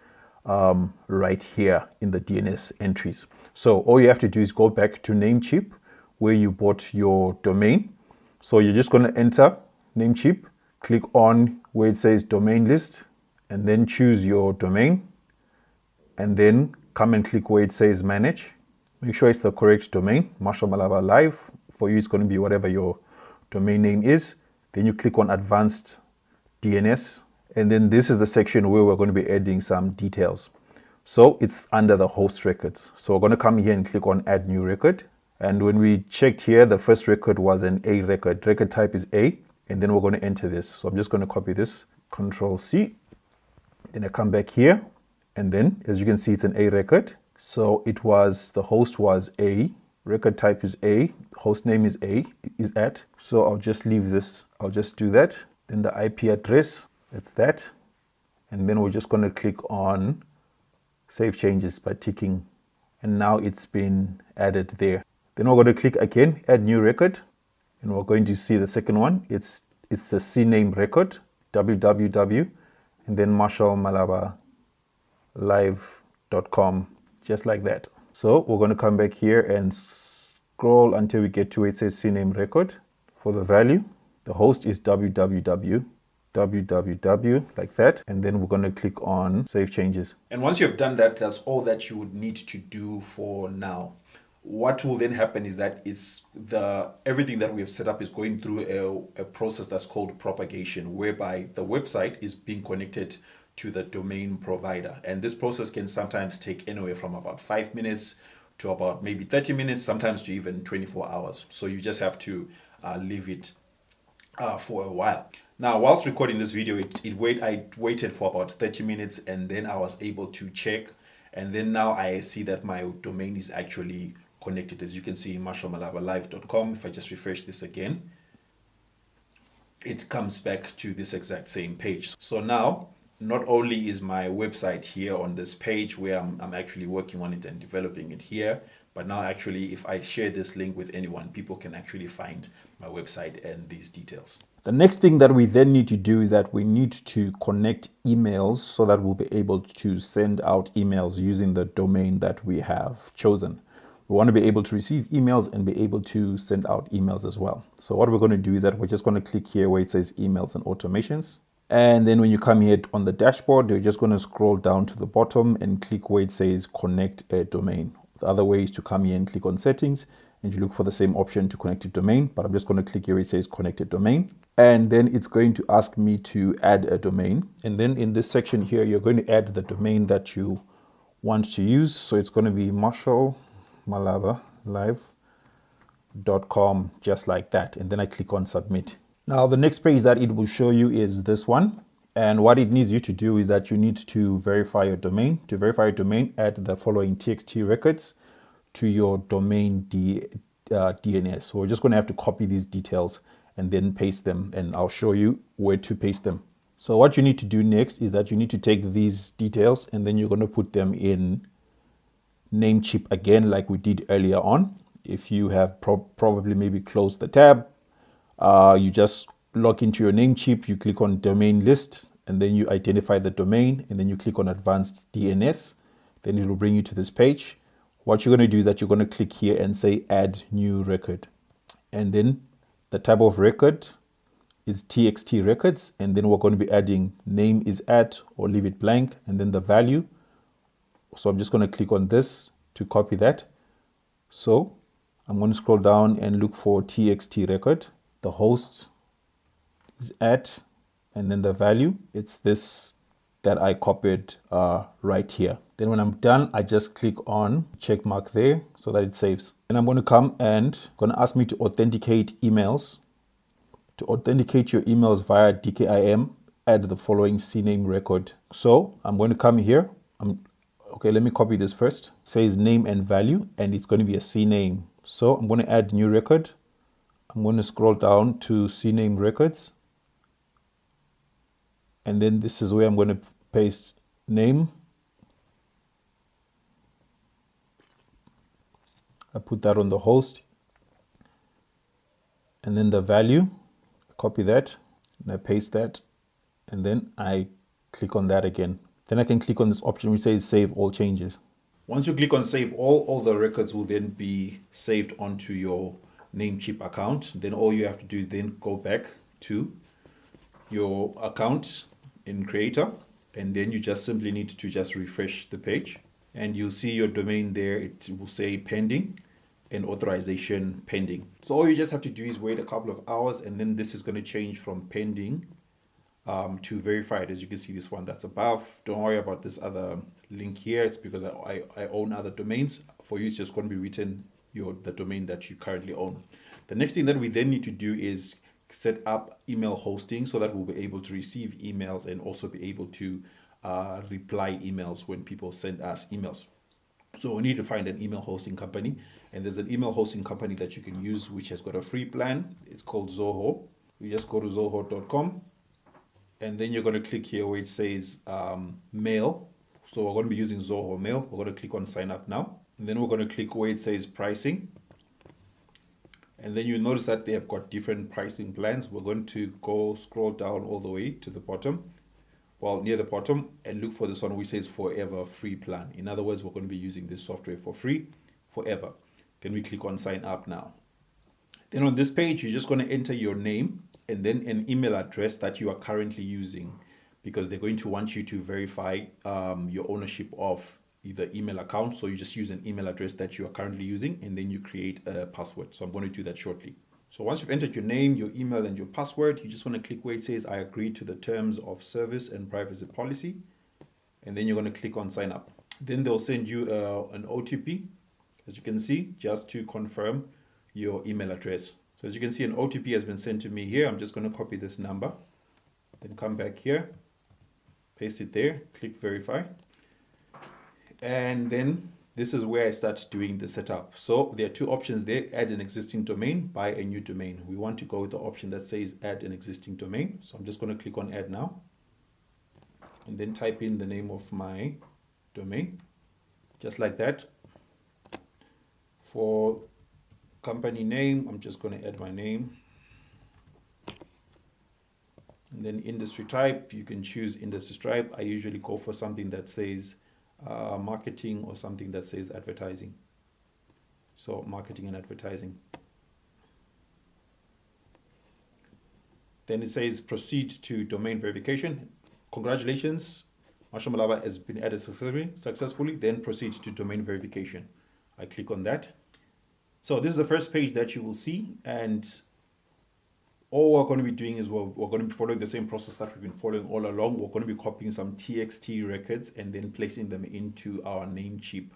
right here in the DNS entries. So all you have to do is go back to Namecheap, where you bought your domain. So you're just going to enter Namecheap, click on where it says domain list, and then choose your domain, and then come and click where it says manage. Make sure it's the correct domain, Marshall Malava Live. For you, it's going to be whatever your domain name is. Then you click on advanced DNS, and then this is the section where we're going to be adding some details. So it's under the host records. So we're going to come here and click on add new record. And when we checked here, the first record was an A record. Record type is A, and then we're going to enter this. So I'm just going to copy this, Control C. Then I come back here, and then as you can see, it's an A record. So it was, the host was A, record type is A, host name is A, is at. So I'll just leave this, I'll just do that. Then the IP address, it's that. And then we're just going to click on save changes by ticking, and now it's been added there. Then we're going to click again, add new record, and we're going to see the second one. It's a CNAME record, www, and then marshallmalavalive.com, just like that. So we're going to come back here and scroll until we get to where it says CNAME record. For the value, the host is www, like that, and then we're going to click on save changes. And once you've done that, that's all that you would need to do for now. what will then happen is that everything that we have set up is going through a process that's called propagation, whereby the website is being connected to the domain provider. And this process can sometimes take anywhere from about 5 minutes to about maybe 30 minutes, sometimes to even 24 hours. So you just have to leave it for a while. Now, whilst recording this video, I waited for about 30 minutes, and then I was able to check. And then now I see that my domain is actually connected. As you can see, marshallmalavalive.com. If I just refresh this again, it comes back to this exact same page. So now, not only is my website here on this page where I'm actually working on it and developing it here, but now actually if I share this link with anyone, people can actually find my website and these details. The next thing that we then need to do is that we need to connect emails so that we'll be able to send out emails using the domain that we have chosen. We want to be able to receive emails and be able to send out emails as well. So what we're going to do is that we're just going to click here where it says emails and automations. And then when you come here on the dashboard, you're just going to scroll down to the bottom and click where it says connect a domain. The other way is to come here and click on settings and you look for the same option to connect a domain, but I'm just going to click here where it says connect a domain. And then it's going to ask me to add a domain. And then in this section here, you're going to add the domain that you want to use. So it's going to be marshallmalavalive.com, just like that. And then I click on submit. Now, the next page that it will show you is this one. And what it needs you to do is that you need to verify your domain. To verify your domain, add the following TXT records to your domain DNS. So we're just going to have to copy these details and then paste them. And I'll show you where to paste them. So what you need to do next is that you need to take these details and then you're going to put them in Namecheap again, like we did earlier on. If you have probably maybe closed the tab, you just log into your Namecheap, you click on domain list, and then you identify the domain, and then you click on advanced DNS. Then it will bring you to this page. What you're going to do is that you're going to click here and say add new record. And then the type of record is TXT records. And then we're going to be adding name is at or leave it blank, and then the value. So I'm just going to click on this to copy that. So I'm going to scroll down and look for TXT record. The host is at, and then the value, it's this that I copied right here. Then when I'm done, I just click on check mark there so that it saves. And I'm going to come and going to ask me to authenticate emails. To authenticate your emails via DKIM, add the following CNAME record. So I'm going to come here. Okay, let me copy this first. It says name and value, and it's going to be a CNAME. So I'm going to add new record. I'm going to scroll down to CNAME records. And then this is where I'm going to paste name. I put that on the host. And then the value, copy that, and I paste that. And then I click on that again. Then I can click on this option which says save all changes. Once you click on save all the records will then be saved onto your Namecheap account. Then all you have to do is then go back to your account in Creator, and then you just simply need to just refresh the page, and you'll see your domain there. It will say pending and authorization pending. So all you just have to do is wait a couple of hours, and then this is going to change from pending to verified. As you can see, this one that's above. Don't worry about this other link here. It's because I own other domains. For you, it's just going to be written the domain that you currently own. The next thing that we then need to do is set up email hosting so that we'll be able to receive emails and also be able to reply emails when people send us emails. So we need to find an email hosting company, and there's an email hosting company that you can use which has got a free plan. It's called Zoho. You just go to zoho.com, and then you're going to click here where it says mail. So we're going to be using Zoho Mail. We're going to click on sign up now. And then we're going to click where it says pricing. And then you notice that they have got different pricing plans. We're going to go scroll down all the way to the bottom. Well, near the bottom, and look for this one which says forever free plan. In other words, we're going to be using this software for free forever. Then we click on sign up now. Then on this page, you're just going to enter your name and then an email address that you are currently using, because they're going to want you to verify your ownership of either email account. So you just use an email address that you are currently using, and then you create a password. So I'm going to do that shortly. So once you've entered your name, your email, and your password, you just want to click where it says I agree to the terms of service and privacy policy. And then you're going to click on sign up. Then they'll send you an OTP, as you can see, just to confirm your email address. So as you can see, an OTP has been sent to me here. I'm just going to copy this number, then come back here, paste it there, click verify. And then this is where I start doing the setup. So there are two options there: add an existing domain, buy a new domain. We want to go with the option that says add an existing domain. So I'm just going to click on add now, and then type in the name of my domain, just like that. For company name, I'm just going to add my name. And then industry type, you can choose industry type. I usually go for something that says marketing, or something that says advertising. So marketing and advertising. Then it says proceed to domain verification. Congratulations, Marshall Malava has been added successfully. Then proceed to domain verification. I click on that. So this is the first page that you will see, and all we're going to be doing is we're going to be following the same process that we've been following all along. We're going to be copying some TXT records and then placing them into our Namecheap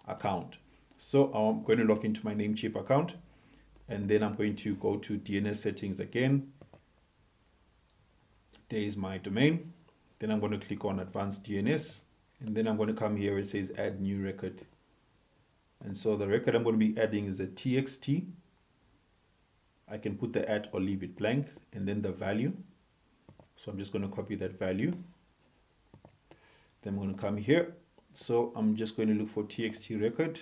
account. So I'm going to log into my Namecheap account, and then I'm going to go to DNS settings again. There is my domain. Then I'm going to click on advanced DNS, and then I'm going to come here. It says add new record. And so the record I'm going to be adding is a TXT. I can put the at or leave it blank, and then the value. So I'm just going to copy that value. Then I'm going to come here. So I'm just going to look for TXT record.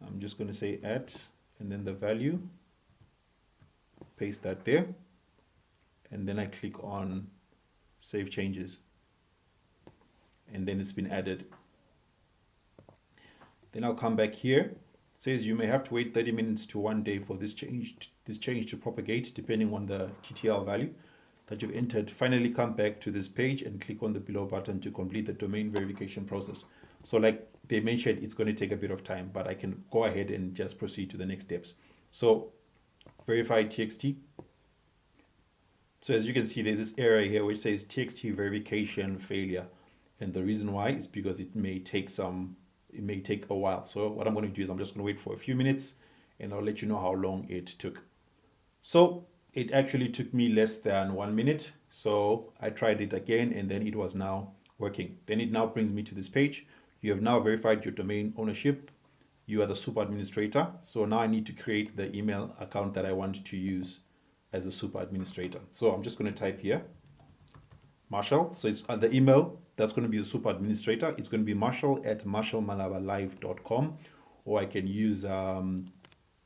I'm just going to say at, and then the value. Paste that there. And then I click on save changes. And then it's been added. Then I'll come back here. It says you may have to wait 30 minutes to 1 day for this change to propagate, depending on the TTL value that you've entered. Finally, come back to this page and click on the below button to complete the domain verification process. So like they mentioned, it's going to take a bit of time, but I can go ahead and just proceed to the next steps. So verify TXT. So as you can see, there's this area here which says TXT verification failure. And the reason why is because it may take a while. So what I'm going to do is I'm just going to wait for a few minutes, and I'll let you know how long it took. So it actually took me less than 1 minute. So I tried it again, and then it was now working. Then it now brings me to this page. You have now verified your domain ownership. You are the super administrator. So now I need to create the email account that I want to use as a super administrator. So I'm just going to type here Marshall. So it's the email that's going to be the super administrator. It's going to be marshall@marshallmalavalive.com, or I can use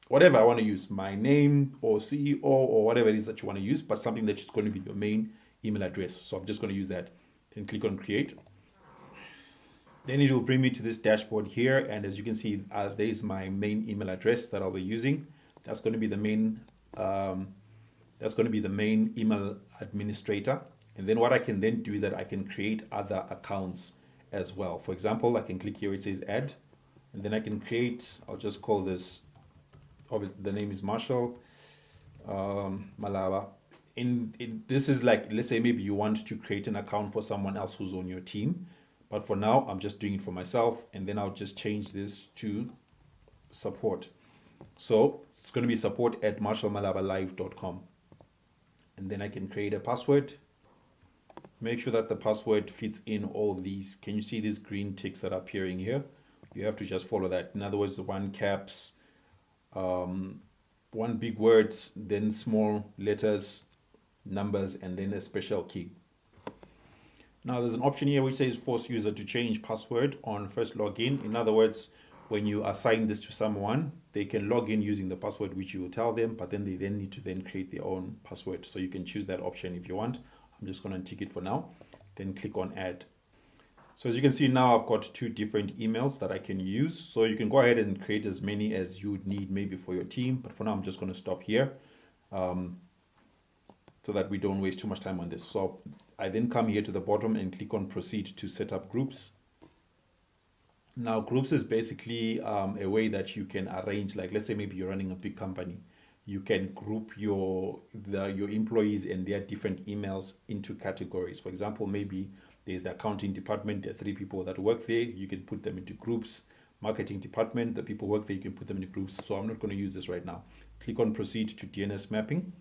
whatever I want to use, my name or CEO or whatever it is that you want to use, but something that's just going to be your main email address. So I'm just going to use that. Then click on create. Then it will bring me to this dashboard here, and as you can see, there's my main email address that I'll be using. That's going to be the main. That's going to be the main email administrator. And then what I can then do is that I can create other accounts as well. For example, I can click here, it says add, and then I can create, I'll just call this, the name is Marshall Malava. This is like, let's say maybe you want to create an account for someone else who's on your team. But for now, I'm just doing it for myself, and then I'll just change this to support. So it's going to be support@marshallmalavalive.com. And then I can create a password. Make sure that the password fits in all these. Can you see these green ticks that are appearing here? You have to just follow that. In other words, the one caps, one big word, then small letters, numbers, and then a special key. Now there's an option here which says force user to change password on first login. In other words, when you assign this to someone, they can log in using the password which you will tell them, but then they then need to create their own password. So you can choose that option if you want. I'm just going to tick it for now, then click on add. So as you can see now, I've got 2 different emails that I can use. So you can go ahead and create as many as you would need maybe for your team. But for now, I'm just going to stop here so that we don't waste too much time on this. So I then come here to the bottom and click on proceed to set up groups. Now, groups is basically a way that you can arrange, like let's say maybe you're running a big company, you can group your employees and their different emails into categories. For example, maybe there's the accounting department, there are 3 people that work there, you can put them into groups. Marketing department, the people work there, you can put them into groups. So I'm not going to use this right now. Click on proceed to DNS mapping.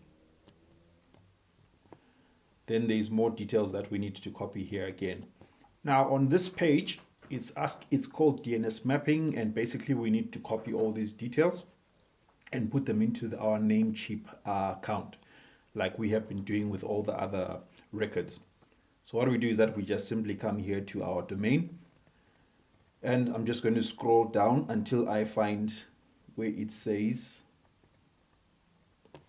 Then there's more details that we need to copy here again. Now on this page, it's called DNS mapping, and basically we need to copy all these details and put them into our Namecheap account, like we have been doing with all the other records. So what we do is that we just simply come here to our domain, and I'm just going to scroll down until I find where it says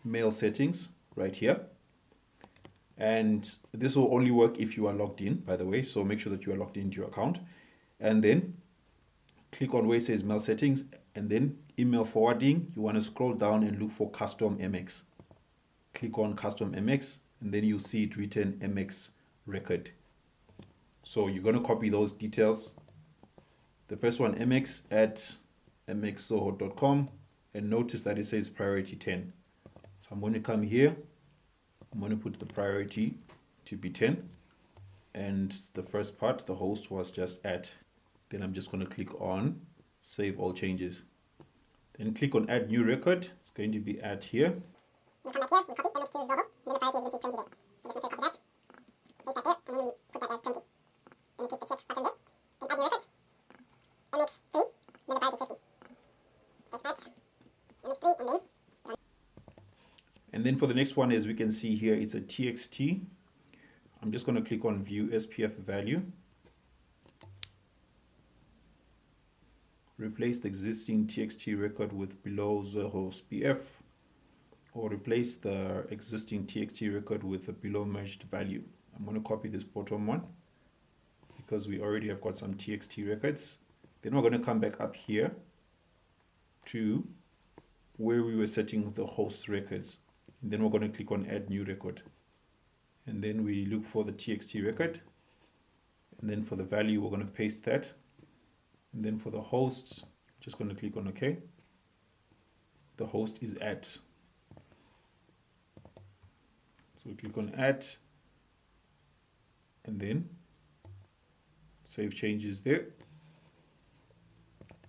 mail settings right here. And this will only work if you are logged in, by the way, so make sure that you are logged into your account. And then click on where it says mail settings, and then email forwarding. You want to scroll down and look for custom MX. Click on custom MX, and then you'll see it written MX record. So you're going to copy those details. The first one, MX at mxzoho.com, and notice that it says priority 10. So I'm going to come here. I'm going to put the priority to be 10, and the first part, the host, was just at. Then I'm just going to click on save all changes. Then click on add new record. It's going to be at here. We'll come back here, we'll copy MX to Zoho, and then the priority is 20 there. So just want to copy that, paste that there, and then we put that as 20. Then we click the check button there, then add new record, MX3, then the priority is 50. So add MX3, and then done. And then for the next one, as we can see here, it's a TXT. I'm just going to click on view SPF value. Replace the existing TXT record with below Zoho SPF, or replace the existing TXT record with a below merged value. I'm going to copy this bottom one because we already have got some TXT records. Then we're going to come back up here to where we were setting the host records. And then we're going to click on add new record. And then we look for the TXT record. And then for the value, we're going to paste that. And then for the hosts, just going to click on OK. The host is at. So we click on add, and then save changes there.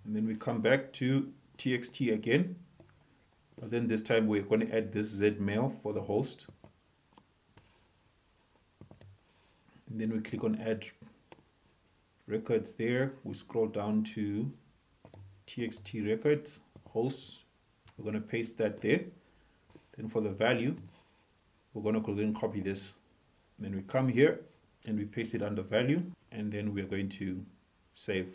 And then we come back to TXT again. But then this time we're going to add this Zmail for the host. And then we click on add records there. We scroll down to TXT records, hosts. We're going to paste that there. Then for the value, we're going to go and copy this. And then we come here and we paste it under value. And then we're going to save.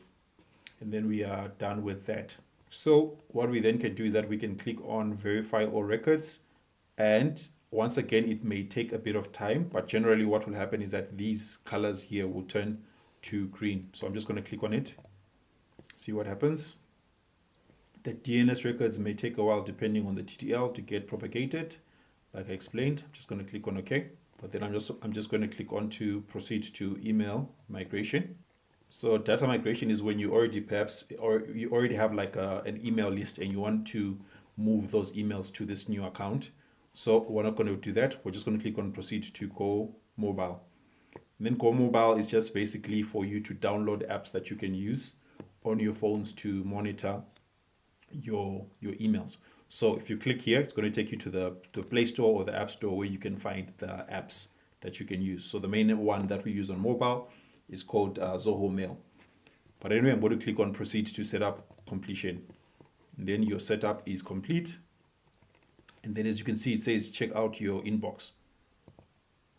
And then we are done with that. So what we then can do is that we can click on verify all records. And once again, it may take a bit of time, but generally what will happen is that these colors here will turn to green. So I'm just going to click on it, see what happens. The DNS records may take a while depending on the TTL to get propagated. Like I explained, I'm just going to click on OK. But then I'm just going to click on to proceed to email migration. So data migration is when you already you already have like an email list and you want to move those emails to this new account. So we're not going to do that. We're just going to click on proceed to Go Mobile. And then Go Mobile is just basically for you to download apps that you can use on your phones to monitor your emails. So if you click here, it's going to take you to the Play Store or the App Store where you can find the apps that you can use. So the main one that we use on mobile is called Zoho Mail. But anyway, I'm going to click on proceed to setup completion. And then your setup is complete. And then as you can see, it says check out your inbox.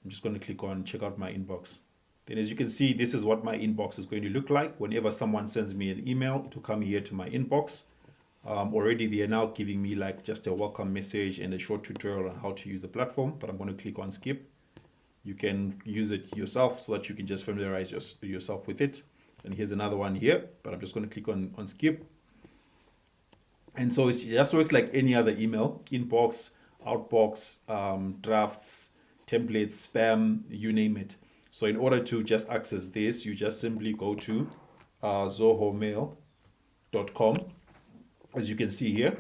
I'm just going to click on check out my inbox. Then as you can see, this is what my inbox is going to look like. Whenever someone sends me an email, it will come here to my inbox. Already they are now giving me like just a welcome message and a short tutorial on how to use the platform, but I'm going to click on skip. You can use it yourself so that you can just familiarize yourself with it. And here's another one here, but I'm just going to click on skip. And so it just works like any other email: inbox, outbox, drafts, templates, spam, you name it. So in order to just access this, you just simply go to zohomail.com, as you can see here.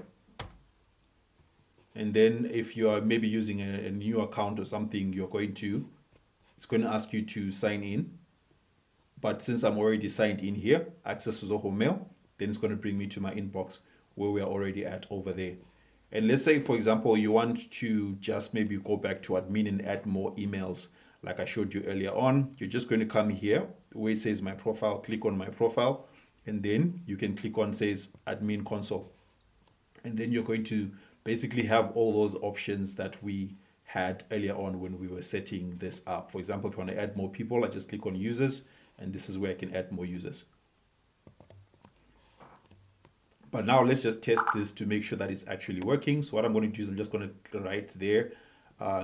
And then if you are maybe using a new account or something, it's going to ask you to sign in. But since I'm already signed in here, access to Zoho Mail, then it's going to bring me to my inbox where we are already at over there. And let's say, for example, you want to just maybe go back to admin and add more emails like I showed you earlier on. You're just going to come here where it says my profile, click on my profile, and then you can click on says admin console. And then you're going to basically have all those options that we had earlier on when we were setting this up. For example, if you want to add more people, I just click on users, and this is where I can add more users. But now let's just test this to make sure that it's actually working. So what I'm going to do is I'm just going to write there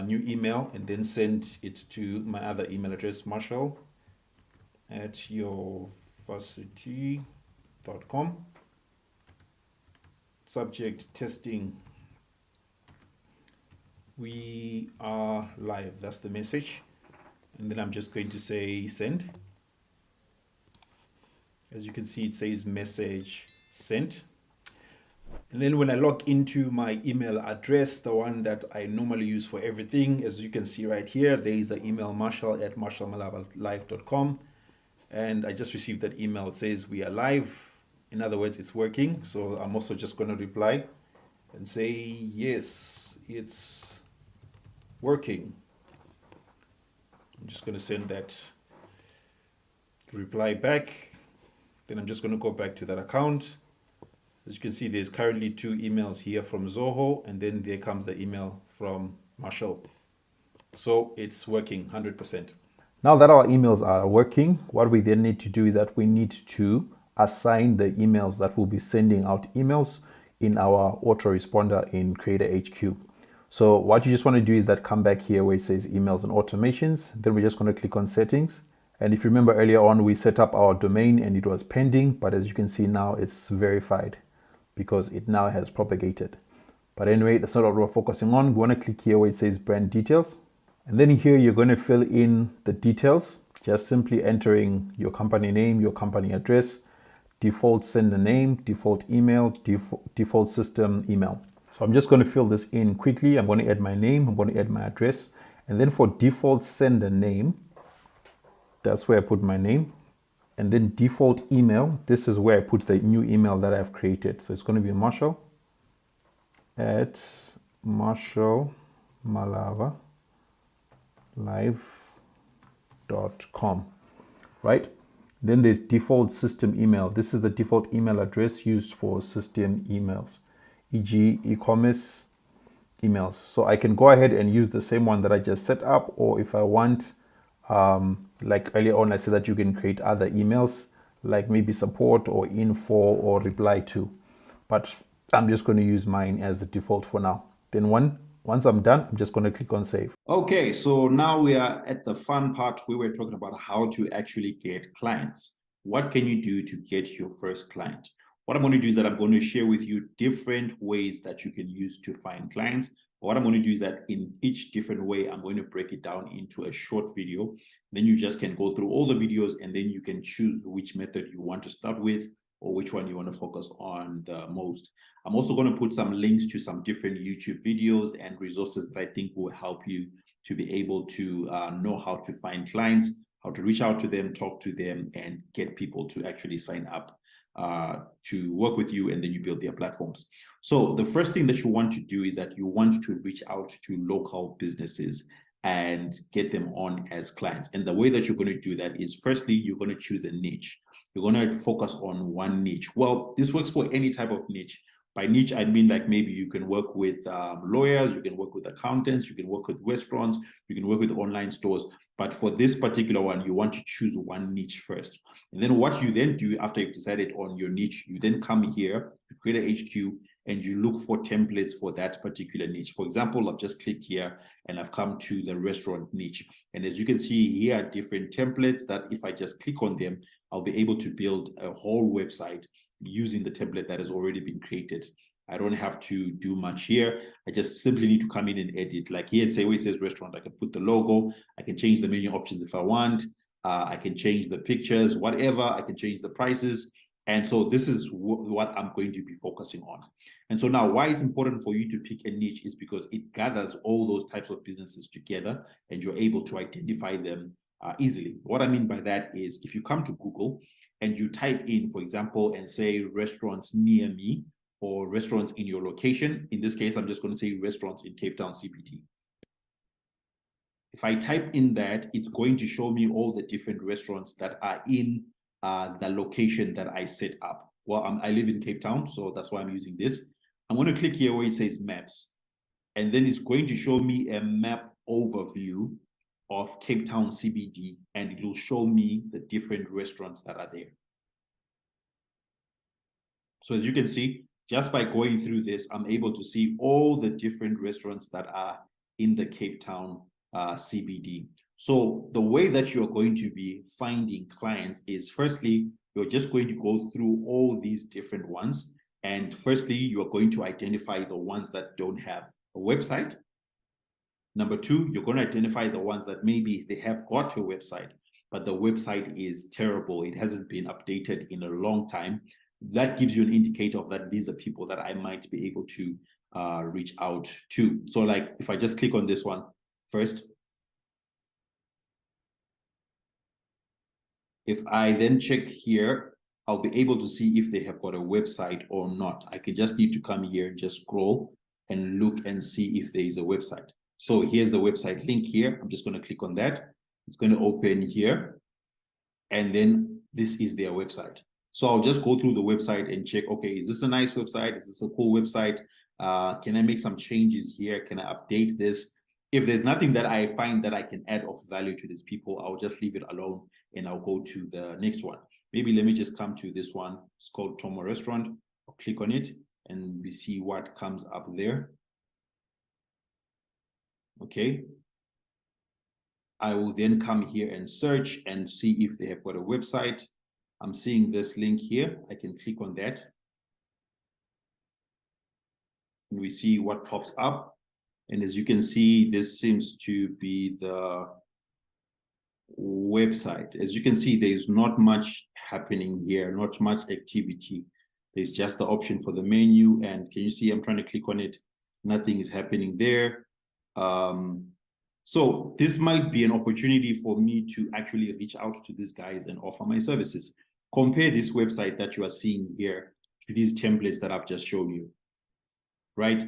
new email and then send it to my other email address, marshall@yourvarsity.com. Subject testing. We are live. That's the message. And then I'm just going to say send. As you can see, it says message sent. And then when I log into my email address, the one that I normally use for everything, as you can see right here, there is the email marshall@marshallmalava.live.com. And I just received that email. It says we are live. In other words, it's working. So I'm also just going to reply and say, yes, it's working. I'm just going to send that reply back. Then I'm just going to go back to that account. As you can see, there's currently 2 emails here from Zoho, and then there comes the email from Marshall. So it's working 100%. Now that our emails are working, what we then need to do is that we need to assign the emails that will be sending out emails in our autoresponder in Creator HQ. So what you just want to do is that come back here where it says emails and automations. Then we're just going to click on settings. And if you remember earlier on, we set up our domain and it was pending, but as you can see now it's verified because it now has propagated. But anyway, that's not what we're focusing on. We want to click here where it says brand details. And then here you're going to fill in the details, just simply entering your company name, your company address, default sender name, default email, default system email. So I'm just going to fill this in quickly. I'm going to add my name, I'm going to add my address. And then for default sender name, that's where I put my name. And then default email, this is where I put the new email that I've created. So it's going to be marshall@marshallmalava.live.com, right? Then there's default system email. This is the default email address used for system emails, e.g. e-commerce emails. So I can go ahead and use the same one that I just set up, or if I want, like earlier on, I said that you can create other emails like maybe support or info or reply to, but I'm just going to use mine as the default for now. Then once I'm done, I'm just going to click on save. Okay, so now we are at the fun part where we're talking about how to actually get clients. What can you do to get your first client? What I'm going to do is that I'm going to share with you different ways that you can use to find clients. What I'm going to do is that in each different way, I'm going to break it down into a short video. Then you just can go through all the videos and then you can choose which method you want to start with or which one you want to focus on the most. I'm also going to put some links to some different YouTube videos and resources that I think will help you to be able to know how to find clients, how to reach out to them, talk to them, and get people to actually sign up to work with you, and then you build their platforms. So the first thing that you want to do is that you want to reach out to local businesses and get them on as clients. And the way that you're going to do that is, firstly, you're going to choose a niche. You're going to focus on one niche. Well, this works for any type of niche. By niche, I mean like maybe you can work with lawyers, you can work with accountants, you can work with restaurants, you can work with online stores. But for this particular one, you want to choose one niche first. And then what you then do after you've decided on your niche, you then come here to Creator HQ and you look for templates for that particular niche. For example, I've just clicked here and I've come to the restaurant niche. And as you can see, here are different templates that if I just click on them, I'll be able to build a whole website using the template that has already been created. I don't have to do much here. I just simply need to come in and edit. Like here, say where it says restaurant, I can put the logo, I can change the menu options if I want. I can change the pictures, whatever. I can change the prices. And so this is what I'm going to be focusing on. And so now why it's important for you to pick a niche is because it gathers all those types of businesses together and you're able to identify them easily. What I mean by that is if you come to Google and you type in, for example, and say restaurants near me or restaurants in your location, in this case, I'm just going to say restaurants in Cape Town CBD. If I type in that, it's going to show me all the different restaurants that are in the location that I set up. Well, I live in Cape Town, so that's why I'm using this. I'm going to click here where it says maps. And then it's going to show me a map overview of Cape Town CBD, and it will show me the different restaurants that are there. So as you can see, just by going through this, I'm able to see all the different restaurants that are in the Cape Town CBD. So the way that you're going to be finding clients is, firstly, you're just going to go through all these different ones. And firstly, you're going to identify the ones that don't have a website. Number two, you're going to identify the ones that maybe they have got a website, but the website is terrible. It hasn't been updated in a long time. That gives you an indicator of that these are people that I might be able to reach out to. So like if I just click on this one first, if I then check here, I'll be able to see if they have got a website or not. I can just need to come here and just scroll and look and see if there is a website. So here's the website link here. I'm just going to click on that. It's going to open here. And then this is their website. So I'll just go through the website and check, okay, is this a nice website? Is this a cool website? Can I make some changes here? Can I update this? If there's nothing that I find that I can add of value to these people, I'll just leave it alone and I'll go to the next one. Maybe let me just come to this one. It's called Tomo Restaurant. I'll click on it and we see what comes up there. Okay. I will then come here and search and see if they have got a website. I'm seeing this link here. I can click on that. And we see what pops up. And as you can see, this seems to be the website. As you can see, there's not much happening here, not much activity. There's just the option for the menu. And can you see I'm trying to click on it? Nothing is happening there. So this might be an opportunity for me to actually reach out to these guys and offer my services. Compare this website that you are seeing here to these templates that I've just shown you, right?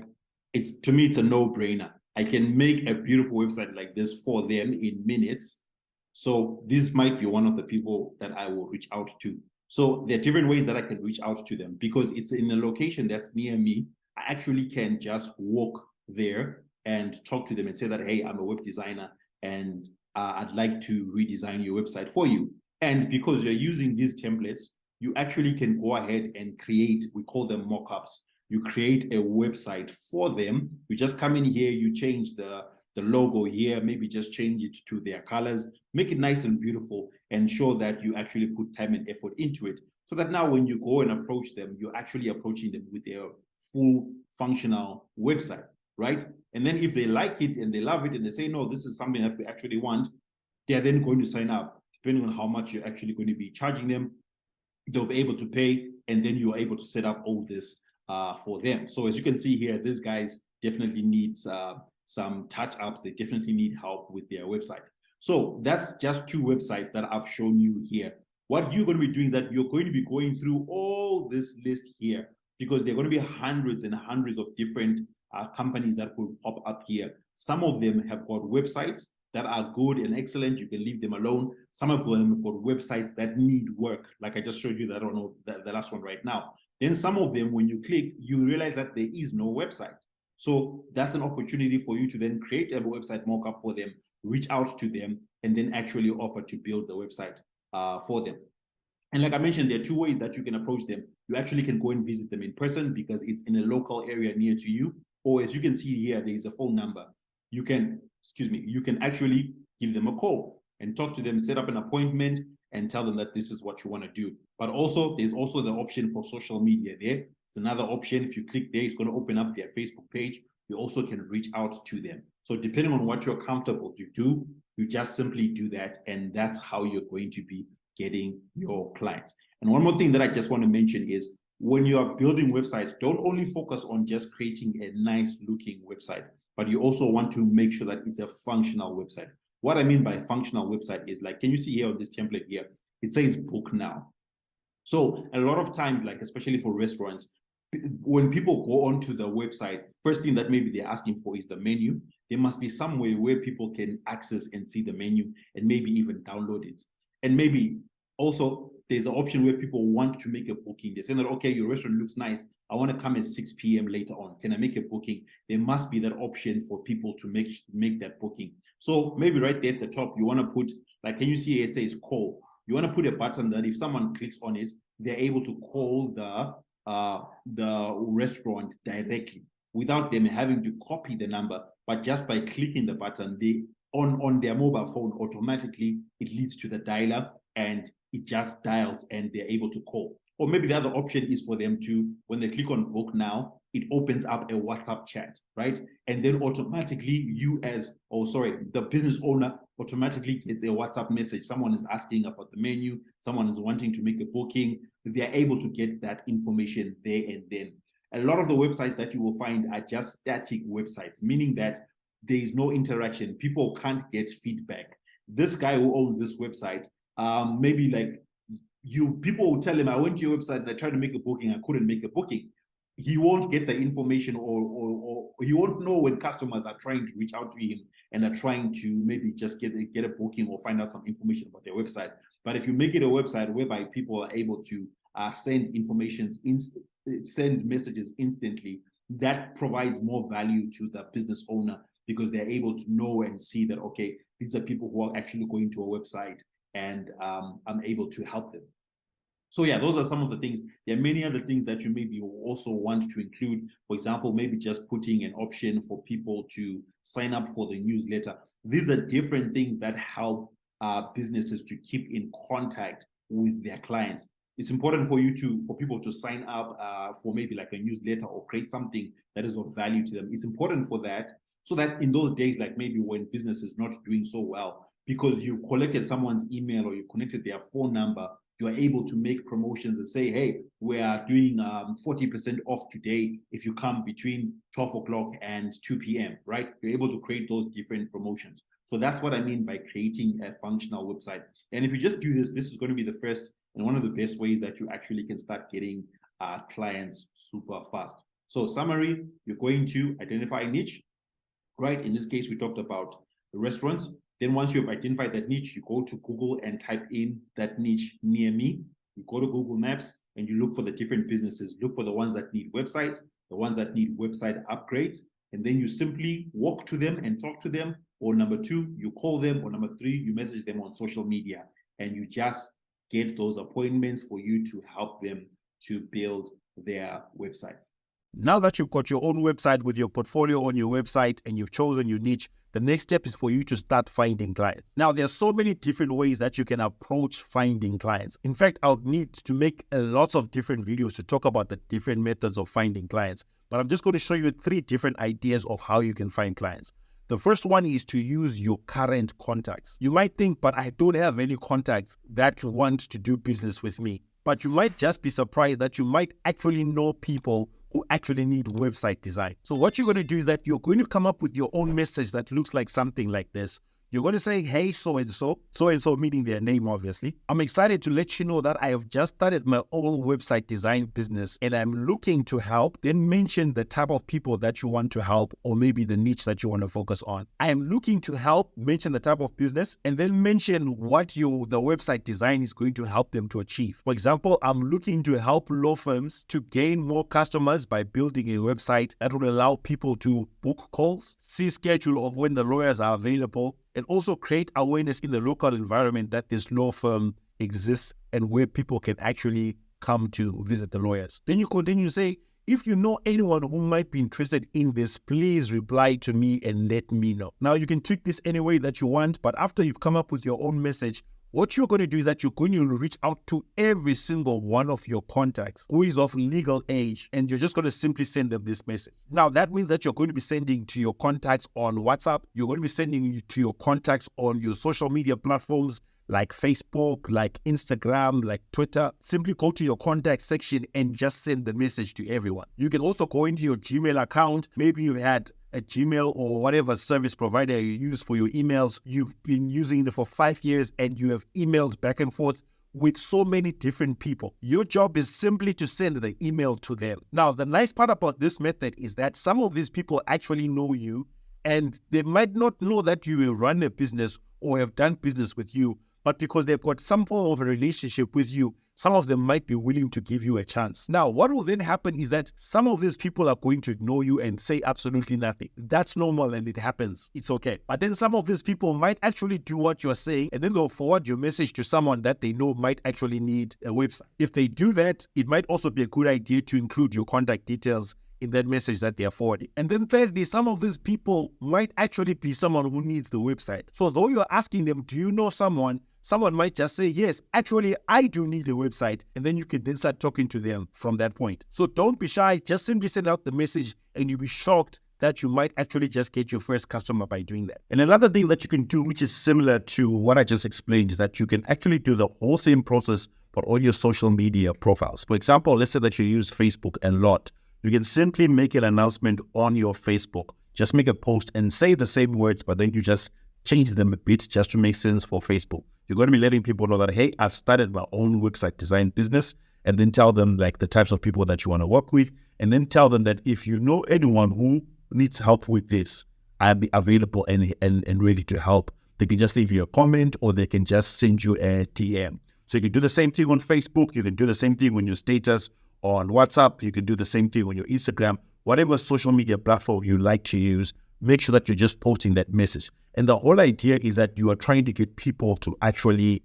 To me, it's a no-brainer. I can make a beautiful website like this for them in minutes. So this might be one of the people that I will reach out to. So there are different ways that I can reach out to them because it's in a location that's near me. I actually can just walk there and talk to them and say that, hey, I'm a web designer and I'd like to redesign your website for you. And because you're using these templates, you actually can go ahead and create, we call them mockups. You create a website for them. You just come in here, you change the logo here, maybe just change it to their colors, make it nice and beautiful, and show that you actually put time and effort into it. So that now when you go and approach them, you're actually approaching them with their full functional website, right? And then if they like it and they love it and they say, no, this is something that we actually want, they're then going to sign up. Depending on how much you're actually going to be charging them, they'll be able to pay, and then you're able to set up all this for them. So as you can see here, these guys definitely need some touch-ups. They definitely need help with their website. So that's just 2 websites that I've shown you here. What you're going to be doing is that you're going to be going through all this list here because there are going to be hundreds and hundreds of different companies that will pop up here. Some of them have got websites that are good and excellent. You can leave them alone. Some of them have got websites that need work, like I just showed you that on the last one right now. Then some of them, when you click, you realize that there is no website. So that's an opportunity for you to then create a website mockup for them, reach out to them, and then actually offer to build the website for them. And like I mentioned, there are 2 ways that you can approach them. You actually can go and visit them in person because it's in a local area near to you. Or as you can see here, there is a phone number. You can actually give them a call and talk to them, set up an appointment and tell them that this is what you want to do. But also, there's also the option for social media there. It's another option. If you click there, it's going to open up their Facebook page. You also can reach out to them. So depending on what you're comfortable to do, you just simply do that. And that's how you're going to be getting your clients. And one more thing that I just want to mention is when you are building websites, don't only focus on just creating a nice looking website, but you also want to make sure that it's a functional website. What I mean by functional website is like, can you see here on this template here? It says book now. So a lot of times, like especially for restaurants, when people go onto the website, first thing that maybe they're asking for is the menu. There must be some way where people can access and see the menu and maybe even download it. And maybe also there's an option where people want to make a booking. They're saying that, okay, your restaurant looks nice. I want to come at 6 p.m. later on. Can I make a booking? There must be that option for people to make that booking. So maybe right there at the top, you want to put, like, can you see it says call? You want to put a button that if someone clicks on it, they're able to call the restaurant directly without them having to copy the number, but just by clicking the button, they on their mobile phone, automatically it leads to the dialer and it just dials and they're able to call. Or maybe the other option is for them to, when they click on book now, it opens up a WhatsApp chat, right? And then automatically the business owner automatically gets a WhatsApp message. Someone is asking about the menu, someone is wanting to make a booking. They're able to get that information there and then. A lot of the websites that you will find are just static websites, meaning that there is no interaction. People can't get feedback. This guy who owns this website, maybe like people will tell him, I went to your website and I tried to make a booking, I couldn't make a booking. He won't get the information or he won't know when customers are trying to reach out to him and are trying to maybe just get a booking or find out some information about their website. But if you make it a website whereby people are able to send send messages instantly, that provides more value to the business owner because they're able to know and see that, okay, these are people who are actually going to a website and I'm able to help them. So yeah, those are some of the things. There are many other things that you maybe also want to include. For example, maybe just putting an option for people to sign up for the newsletter. These are different things that help businesses to keep in contact with their clients. It's important for people to sign up for maybe like a newsletter or create something that is of value to them. It's important for that, so that in those days, like maybe when business is not doing so well, because you've collected someone's email or you connected their phone number, you are able to make promotions and say, hey, we are doing 40% off today if you come between 12 o'clock and 2 p.m., right? You're able to create those different promotions. So that's what I mean by creating a functional website. And if you just do this, this is going to be the first and one of the best ways that you actually can start getting clients super fast. So summary, you're going to identify a niche, right? In this case, we talked about the restaurants. Then once you've identified that niche, you go to Google and type in that niche near me. You go to Google Maps and you look for the different businesses. Look for the ones that need websites, the ones that need website upgrades. And then you simply walk to them and talk to them. Or number two, you call them. Or number three, you message them on social media. And you just get those appointments for you to help them to build their websites. Now that you've got your own website with your portfolio on your website and you've chosen your niche, the next step is for you to start finding clients. Now, there are so many different ways that you can approach finding clients. In fact, I'll need to make lots of different videos to talk about the different methods of finding clients. But I'm just going to show you 3 different ideas of how you can find clients. The first one is to use your current contacts. You might think, but I don't have any contacts that want to do business with me. But you might just be surprised that you might actually know people who actually need website design. So what you're going to do is that you're going to come up with your own message that looks like something like this. You're going to say, hey, so-and-so meaning their name, obviously. I'm excited to let you know that I have just started my own website design business and I'm looking to help. Then mention the type of people that you want to help or maybe the niche that you want to focus on. I am looking to help, mention the type of business, and then mention what the website design is going to help them to achieve. For example, I'm looking to help law firms to gain more customers by building a website that will allow people to book calls, see schedule of when the lawyers are available, and also create awareness in the local environment that this law firm exists and where people can actually come to visit the lawyers. Then you continue to say, if you know anyone who might be interested in this, please reply to me and let me know. Now you can tweak this any way that you want, but after you've come up with your own message, what you're going to do is that you're going to reach out to every single one of your contacts who is of legal age, and you're just going to simply send them this message. Now, that means that you're going to be sending to your contacts on WhatsApp. You're going to be sending to your contacts on your social media platforms like Facebook, like Instagram, like Twitter. Simply go to your contact section and just send the message to everyone. You can also go into your Gmail account. Maybe you had a Gmail or whatever service provider you use for your emails. You've been using it for 5 years and you have emailed back and forth with so many different people. Your job is simply to send the email to them. Now, the nice part about this method is that some of these people actually know you, and they might not know that you will run a business or have done business with you, but because they've got some form of a relationship with you, some of them might be willing to give you a chance. Now, what will then happen is that some of these people are going to ignore you and say absolutely nothing. That's normal and it happens. It's okay. But then some of these people might actually do what you're saying, and then they'll forward your message to someone that they know might actually need a website. If they do that, it might also be a good idea to include your contact details in that message that they are forwarding. And then thirdly, some of these people might actually be someone who needs the website. So though you're asking them, do you know someone might just say, yes, actually, I do need a website. And then you can then start talking to them from that point. So don't be shy. Just simply send out the message and you'll be shocked that you might actually just get your first customer by doing that. And another thing that you can do, which is similar to what I just explained, is that you can actually do the whole same process for all your social media profiles. For example, let's say that you use Facebook a lot. You can simply make an announcement on your Facebook. Just make a post and say the same words, but then you just change them a bit just to make sense for Facebook. You're going to be letting people know that, hey, I've started my own website design business, and then tell them like the types of people that you want to work with, and then tell them that if you know anyone who needs help with this, I'll be available and ready to help. They can just leave you a comment or they can just send you a DM. So you can do the same thing on Facebook. You can do the same thing on your status on WhatsApp. You can do the same thing on your Instagram. Whatever social media platform you like to use, make sure that you're just posting that message. And the whole idea is that you are trying to get people to actually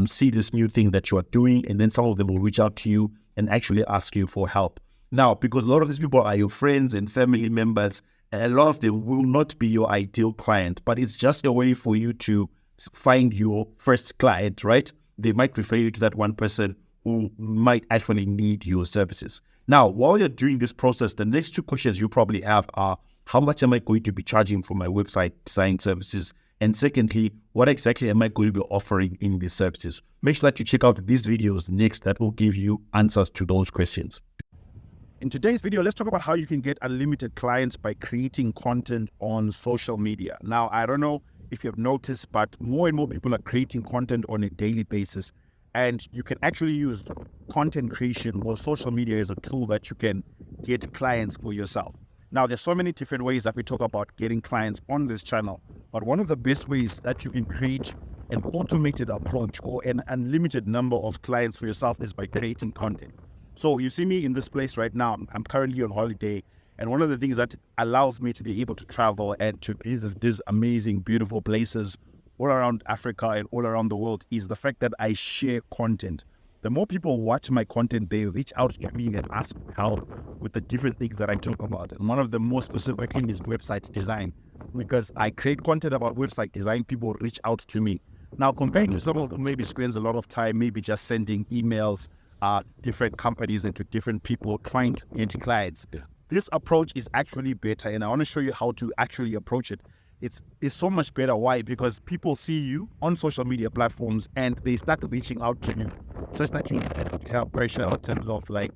see this new thing that you are doing, and then some of them will reach out to you and actually ask you for help. Now, because a lot of these people are your friends and family members, a lot of them will not be your ideal client, but it's just a way for you to find your first client, right? They might refer you to that one person who might actually need your services. Now, while you're doing this process, the next two questions you probably have are, how much am I going to be charging for my website design services? And secondly, what exactly am I going to be offering in these services? Make sure that you check out these videos next that will give you answers to those questions. In today's video, let's talk about how you can get unlimited clients by creating content on social media. Now, I don't know if you've noticed, but more and more people are creating content on a daily basis. And you can actually use content creation or social media as a tool that you can get clients for yourself. Now, there's so many different ways that we talk about getting clients on this channel, but one of the best ways that you can create an automated approach or an unlimited number of clients for yourself is by creating content. So you see me in this place right now. I'm currently on holiday, and one of the things that allows me to be able to travel and to visit these amazing, beautiful places all around Africa and all around the world is the fact that I share content. The more people watch my content, they reach out to me and ask for help with the different things that I talk about. And one of the most specific things is website design. Because I create content about website design, people reach out to me. Now, compared to someone who maybe spends a lot of time, maybe just sending emails, different companies and to different people trying to get clients, this approach is actually better. And I want to show you how to actually approach it. It's so much better. Why? Because people see you on social media platforms and they start reaching out to you. So it's like you have pressure in terms of like,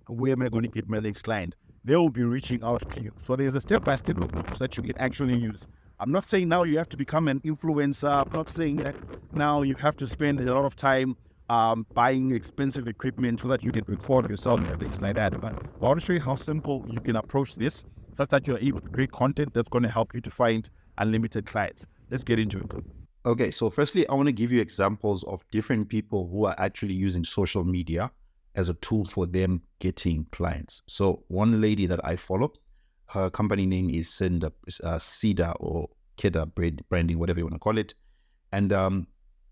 where am I going to get my next client? They will be reaching out to you. So there's a step-by-step approach that you can actually use. I'm not saying now you have to become an influencer. I'm not saying that now you have to spend a lot of time buying expensive equipment so that you can record yourself and things like that. But I want to show you how simple you can approach this, such that you're able to create content that's going to help you to find unlimited clients. Let's get into it. Okay, so firstly, I want to give you examples of different people who are actually using social media as a tool for them getting clients. So one lady that I follow, her company name is Cedar or Keda branding, whatever you want to call it. And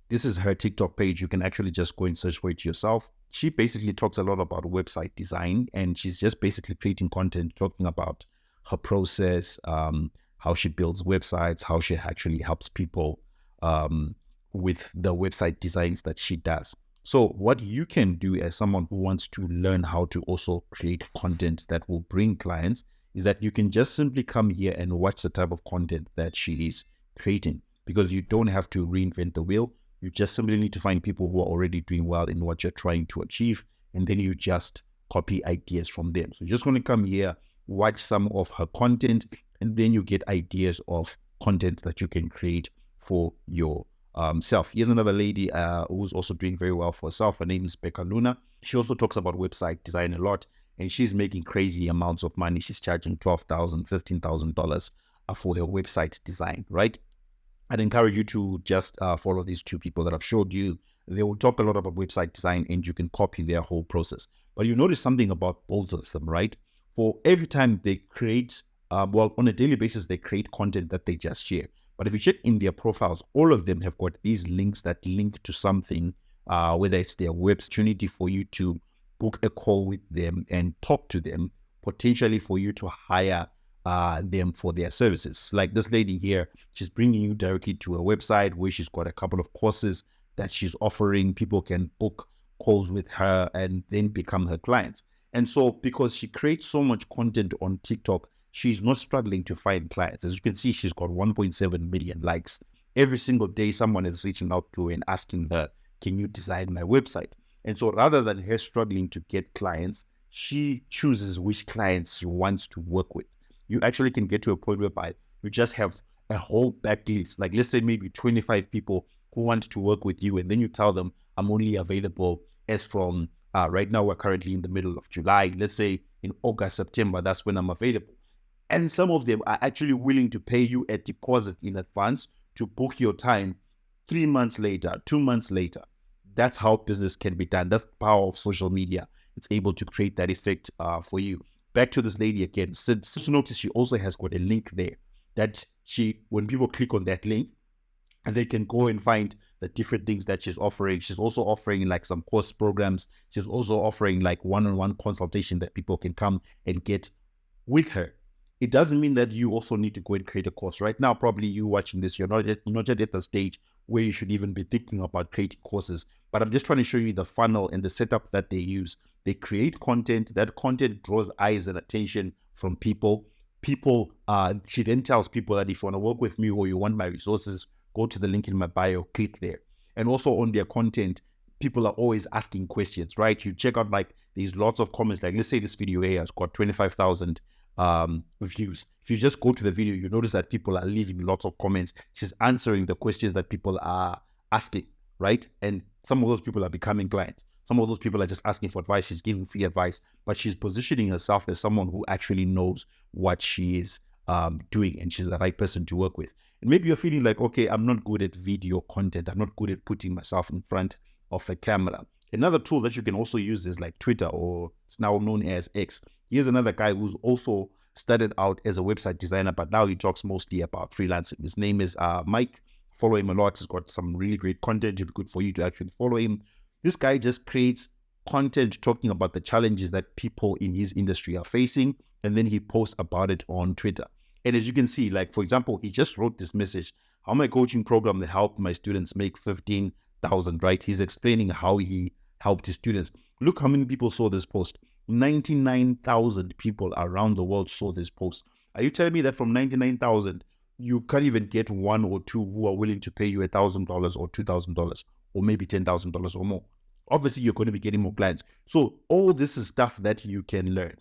this is her TikTok page. You can actually just go and search for it yourself. She basically talks a lot about website design, and she's just basically creating content talking about her process, how she builds websites, how she actually helps people who with the website designs that she does. So what you can do as someone who wants to learn how to also create content that will bring clients is that you can just simply come here and watch the type of content that she is creating, because you don't have to reinvent the wheel. You just simply need to find people who are already doing well in what you're trying to achieve, and then you just copy ideas from them. So you're just going to come here, watch some of her content, and then you get ideas of content that you can create for your self. Here's another lady who's also doing very well for herself. Her name is Becca Luna. She also talks about website design a lot, and she's making crazy amounts of money. She's charging $12,000, $15,000 for her website design, right? I'd encourage you to just follow these two people that I've showed you. They will talk a lot about website design, and you can copy their whole process. But you notice something about both of them, right? For every time they create, well, on a daily basis, they create content that they just share. But if you check in their profiles, all of them have got these links that link to something, whether it's their web opportunity for you to book a call with them and talk to them, potentially for you to hire them for their services. Like this lady here, she's bringing you directly to a website where she's got a couple of courses that she's offering. People can book calls with her and then become her clients. And so because she creates so much content on TikTok, she's not struggling to find clients. As you can see, she's got 1.7 million likes. Every single day, someone is reaching out to her and asking her, can you design my website? And so rather than her struggling to get clients, she chooses which clients she wants to work with. You actually can get to a point whereby you just have a whole backlist. Like let's say maybe 25 people who want to work with you, and then you tell them, I'm only available as from, right now we're currently in the middle of July. Let's say in August, September, that's when I'm available. And some of them are actually willing to pay you a deposit in advance to book your time 3 months later, 2 months later. That's how business can be done. That's the power of social media. It's able to create that effect for you. Back to this lady again. So notice she also has got a link there that when people click on that link, and they can go and find the different things that she's offering. She's also offering like some course programs. She's also offering like one-on-one consultation that people can come and get with her. It doesn't mean that you also need to go and create a course. Right now, probably you watching this, you're not yet at the stage where you should even be thinking about creating courses. But I'm just trying to show you the funnel and the setup that they use. They create content. That content draws eyes and attention from people. She then tells people that if you want to work with me or you want my resources, go to the link in my bio, click there. And also on their content, people are always asking questions, right? You check out like there's lots of comments. Like let's say this video here has got 25,000 views. If you just go to the video, you notice that people are leaving lots of comments. She's answering the questions that people are asking, right? And some of those people are becoming clients. Some of those people are just asking for advice. She's giving free advice, but she's positioning herself as someone who actually knows what she is doing, and she's the right person to work with. And maybe you're feeling like, okay, I'm not good at video content. I'm not good at putting myself in front of a camera. Another tool that you can also use is like Twitter, or it's now known as X. Here's another guy who's also started out as a website designer, but now he talks mostly about freelancing. His name is Mike. Follow him a lot. He's got some really great content. It'd be good for you to actually follow him. This guy just creates content talking about the challenges that people in his industry are facing, and then he posts about it on Twitter. And as you can see, like for example, he just wrote this message, how my coaching program will help my students make 15,000, right? He's explaining how he helped his students. Look how many people saw this post. 99,000 people around the world saw this post. Are you telling me that from 99,000, you can't even get one or two who are willing to pay you $1,000 or $2,000 or maybe $10,000 or more? Obviously, you're going to be getting more clients. So all this is stuff that you can learn.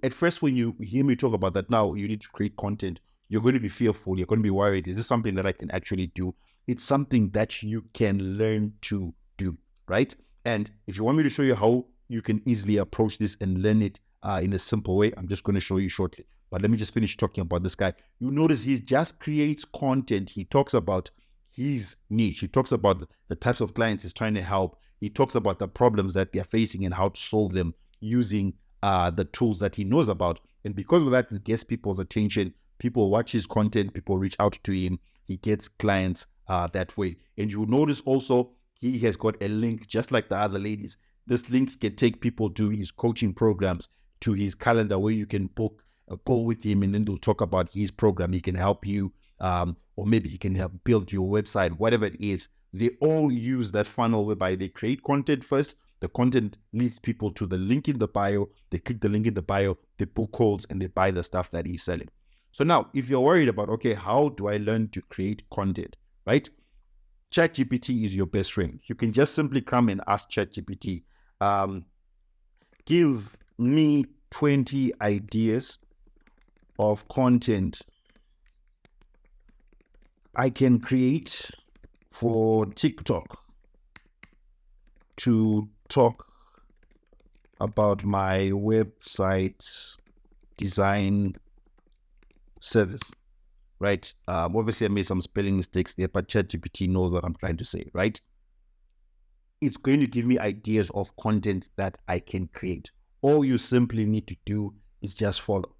At first, when you hear me talk about that, now you need to create content, you're going to be fearful. You're going to be worried. Is this something that I can actually do? It's something that you can learn to do, right? And if you want me to show you how you can easily approach this and learn it in a simple way, I'm just going to show you shortly. But let me just finish talking about this guy. You notice he just creates content. He talks about his niche. He talks about the types of clients he's trying to help. He talks about the problems that they're facing and how to solve them using the tools that he knows about. And because of that, he gets people's attention. People watch his content. People reach out to him. He gets clients that way. And you notice also he has got a link just like the other ladies. This link can take people to his coaching programs, to his calendar, where you can book a call with him, and then they'll talk about his program. He can help you, or maybe he can help build your website, whatever it is they all use that funnel whereby they create content first. The content leads people to the link in the bio. They click the link in the bio, they book calls, and they buy the stuff that he's selling. So now, if you're worried about, okay, how do I learn to create content, right? ChatGPT is your best friend. You can just simply come and ask ChatGPT, give me 20 ideas of content I can create for TikTok to talk about my website design service, right? Obviously, I made some spelling mistakes there, but ChatGPT knows what I'm trying to say, right? It's going to give me ideas of content that I can create. All you simply need to do is just follow,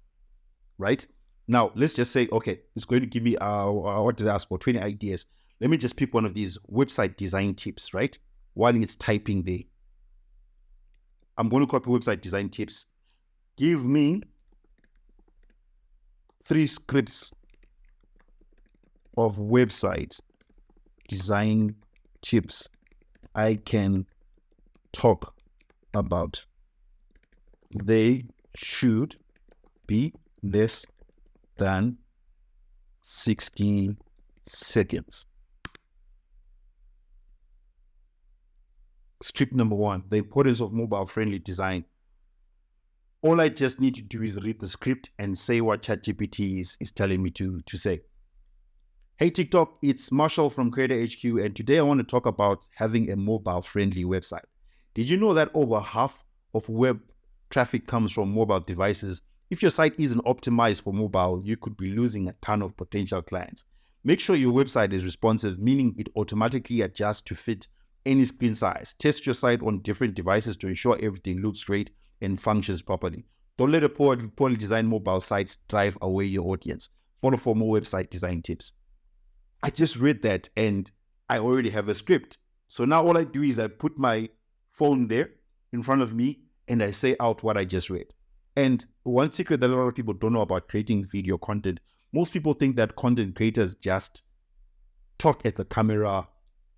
right? Now, let's just say, okay, it's going to give me, what did I ask for? 20 ideas. Let me just pick one of these website design tips, right? While it's typing there, I'm going to copy website design tips. Give me 3 scripts of website design tips I can talk about. They should be less than 60 seconds. Script number 1, the importance of mobile-friendly design. All I just need to do is read the script and say what ChatGPT is telling me to say. Hey TikTok, it's Marshall from Creator HQ, and today I want to talk about having a mobile-friendly website. Did you know that over half of web traffic comes from mobile devices? If your site isn't optimized for mobile, you could be losing a ton of potential clients. Make sure your website is responsive, meaning it automatically adjusts to fit any screen size. Test your site on different devices to ensure everything looks great and functions properly. Don't let a poorly designed mobile sites drive away your audience. Follow for more website design tips. I just read that and I already have a script. So now all I do is I put my phone there in front of me and I say out what I just read. And one secret that a lot of people don't know about creating video content, most people think that content creators just talk at the camera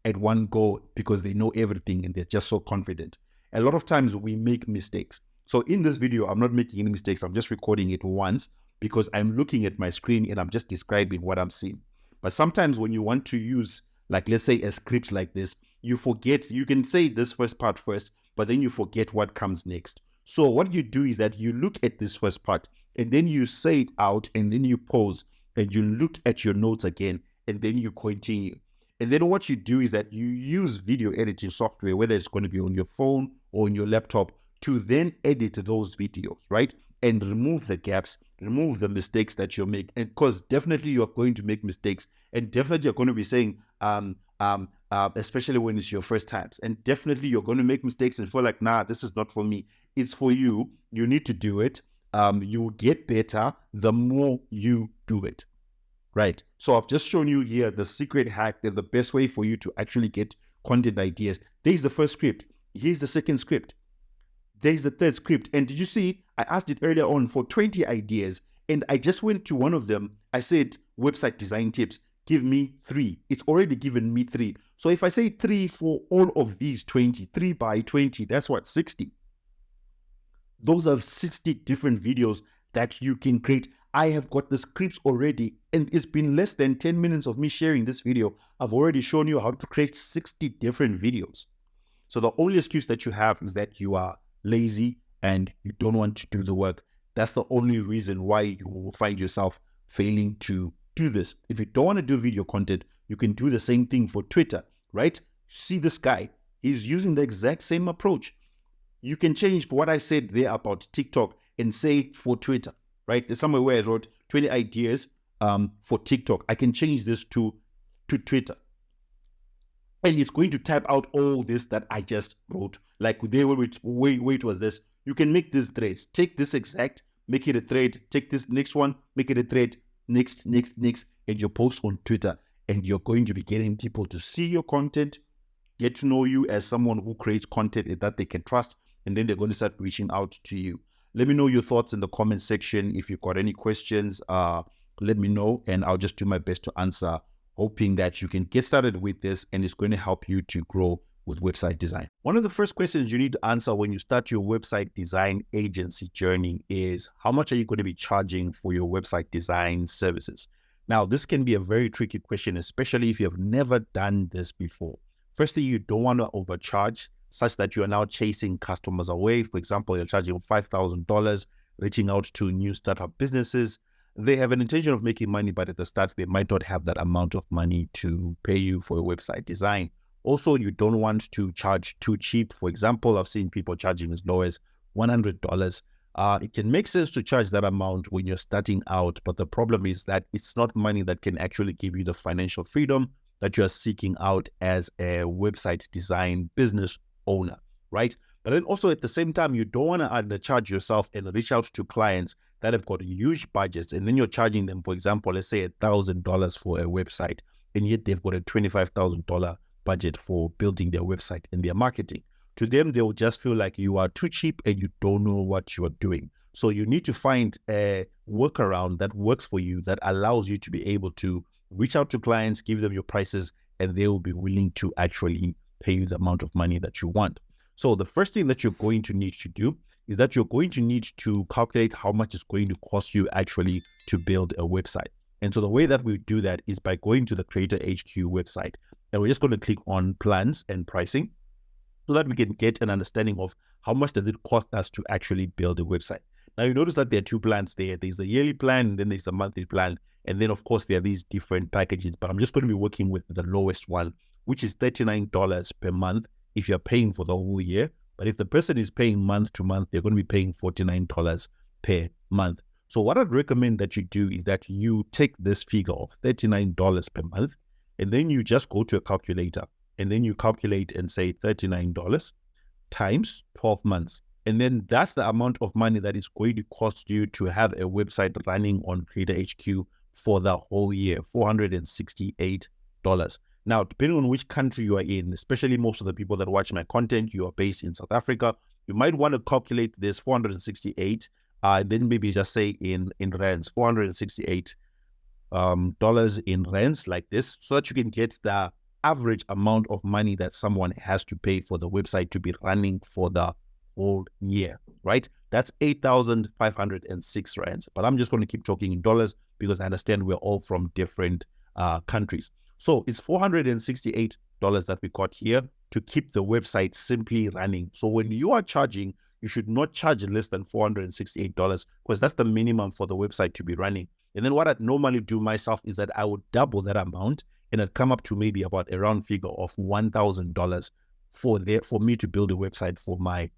at one go because they know everything and they're just so confident. A lot of times we make mistakes. So in this video, I'm not making any mistakes. I'm just recording it once because I'm looking at my screen and I'm just describing what I'm seeing. But sometimes when you want to use, like, let's say a script like this, you forget, you can say this first part first, but then you forget what comes next. So what you do is that you look at this first part and then you say it out and then you pause and you look at your notes again and then you continue. And then what you do is that you use video editing software, whether it's going to be on your phone or on your laptop, to then edit those videos, right? And remove the gaps, remove the mistakes that you make. And because definitely you're going to make mistakes, and definitely you're going to be saying, especially when it's your first times, and definitely you're going to make mistakes and feel like, nah, this is not for me. It's for you. You need to do it. You get better the more you do it. Right. So I've just shown you here the secret hack, that the best way for you to actually get content ideas. There's the first script. Here's the second script. There's the third script. And did you see, I asked it earlier on for 20 ideas and I just went to one of them. I said, website design tips, give me 3. It's already given me 3. So if I say 3 for all of these 20, 3 by 20, that's what, 60. Those are 60 different videos that you can create. I have got the scripts already and it's been less than 10 minutes of me sharing this video. I've already shown you how to create 60 different videos. So the only excuse that you have is that you are lazy and you don't want to do the work. That's the only reason why you will find yourself failing to do this. If you don't want to do video content, you can do the same thing for Twitter, right? See this guy, he's using the exact same approach. You can change what I said there about TikTok and say for Twitter, right? There's somewhere where I wrote 20 ideas for TikTok. I can change this to Twitter. And it's going to type out all this that I just wrote. Like there, wait was this. You can make these threads. Take this exact, make it a thread. Take this next one, make it a thread. Next, and you post on Twitter. And you're going to be getting people to see your content, get to know you as someone who creates content that they can trust. And then they're going to start reaching out to you. Let me know your thoughts in the comment section. If you've got any questions, let me know. And I'll just do my best to answer hoping that you can get started with this and it's going to help you to grow with website design. One of the first questions you need to answer when you start your website design agency journey is, how much are you going to be charging for your website design services? Now, this can be a very tricky question, especially if you have never done this before. Firstly, you don't want to overcharge such that you are now chasing customers away. For example, you're charging $5,000, reaching out to new startup businesses. They have an intention of making money, but at the start, they might not have that amount of money to pay you for your website design. Also, you don't want to charge too cheap. For example, I've seen people charging as low as $100. It can make sense to charge that amount when you're starting out, but the problem is that it's not money that can actually give you the financial freedom that you're seeking out as a website design business owner, right? But then also at the same time, you don't want to undercharge yourself and reach out to clients that have got huge budgets, and then you're charging them, for example, let's say $1,000 for a website, and yet they've got a $25,000 budget for building their website and their marketing. To them, they will just feel like you are too cheap and you don't know what you are doing. So you need to find a workaround that works for you, that allows you to be able to reach out to clients, give them your prices, and they will be willing to actually pay you the amount of money that you want. So the first thing that you're going to need to do is that you're going to need to calculate how much it's going to cost you actually to build a website. And so the way that we do that is by going to the Creator HQ website, and we're just going to click on plans and pricing so that we can get an understanding of how much does it cost us to actually build a website. Now you notice that there are two plans there. There's a yearly plan, and then there's a monthly plan. And then of course there are these different packages, but I'm just going to be working with the lowest one, which is $39 per month if you're paying for the whole year. But if the person is paying month to month, they're going to be paying $49 per month. So what I'd recommend that you do is that you take this figure of $39 per month, and then you just go to a calculator, and then you calculate and say $39 times 12 months. And then that's the amount of money that is going to cost you to have a website running on Creator HQ for the whole year, $468. Now, depending on which country you are in, especially most of the people that watch my content, you are based in South Africa, you might want to calculate this 468, then maybe just say in rands, $468 in rands like this, so that you can get the average amount of money that someone has to pay for the website to be running for the whole year, right? That's 8,506 rands. But I'm just going to keep talking in dollars because I understand we're all from different countries. So it's $468 that we got here to keep the website simply running. So when you are charging, you should not charge less than $468 because that's the minimum for the website to be running. And then what I'd normally do myself is that I would double that amount, and I'd come up to maybe about a round figure of $1,000 for me to build a website for my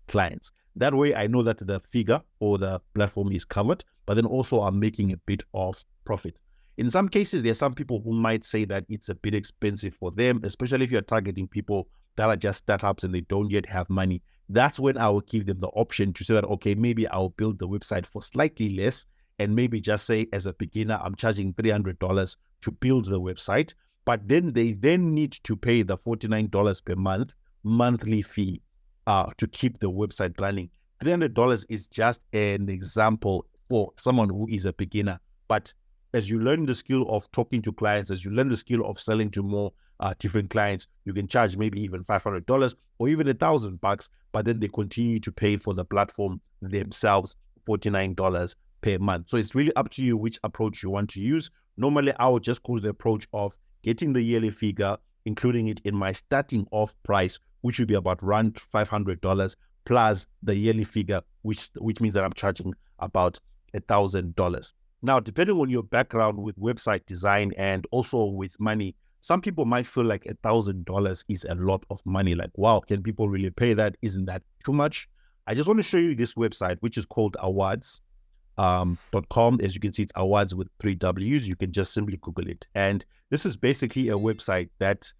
clients. That way I know that the figure or the platform is covered, but then also I'm making a bit of profit. In some cases, there are some people who might say that it's a bit expensive for them, especially if you're targeting people that are just startups and they don't yet have money. That's when I will give them the option to say that, okay, maybe I'll build the website for slightly less, and maybe just say as a beginner, I'm charging $300 to build the website, but then they need to pay the $49 per month monthly fee to keep the website running. $300 is just an example for someone who is a beginner, but as you learn the skill of talking to clients, as you learn the skill of selling to more different clients, you can charge maybe even $500 or even $1,000, but then they continue to pay for the platform themselves, $49 per month. So it's really up to you which approach you want to use. Normally, I would just go to the approach of getting the yearly figure, including it in my starting off price, which would be about around $500 plus the yearly figure, which means that I'm charging about $1,000. Now, depending on your background with website design and also with money, some people might feel like $1,000 is a lot of money. Like, wow, can people really pay that? Isn't that too much? I just want to show you this website, which is called awards.com. As you can see, it's awards with 3 W's. You can just simply Google it. And this is basically a website that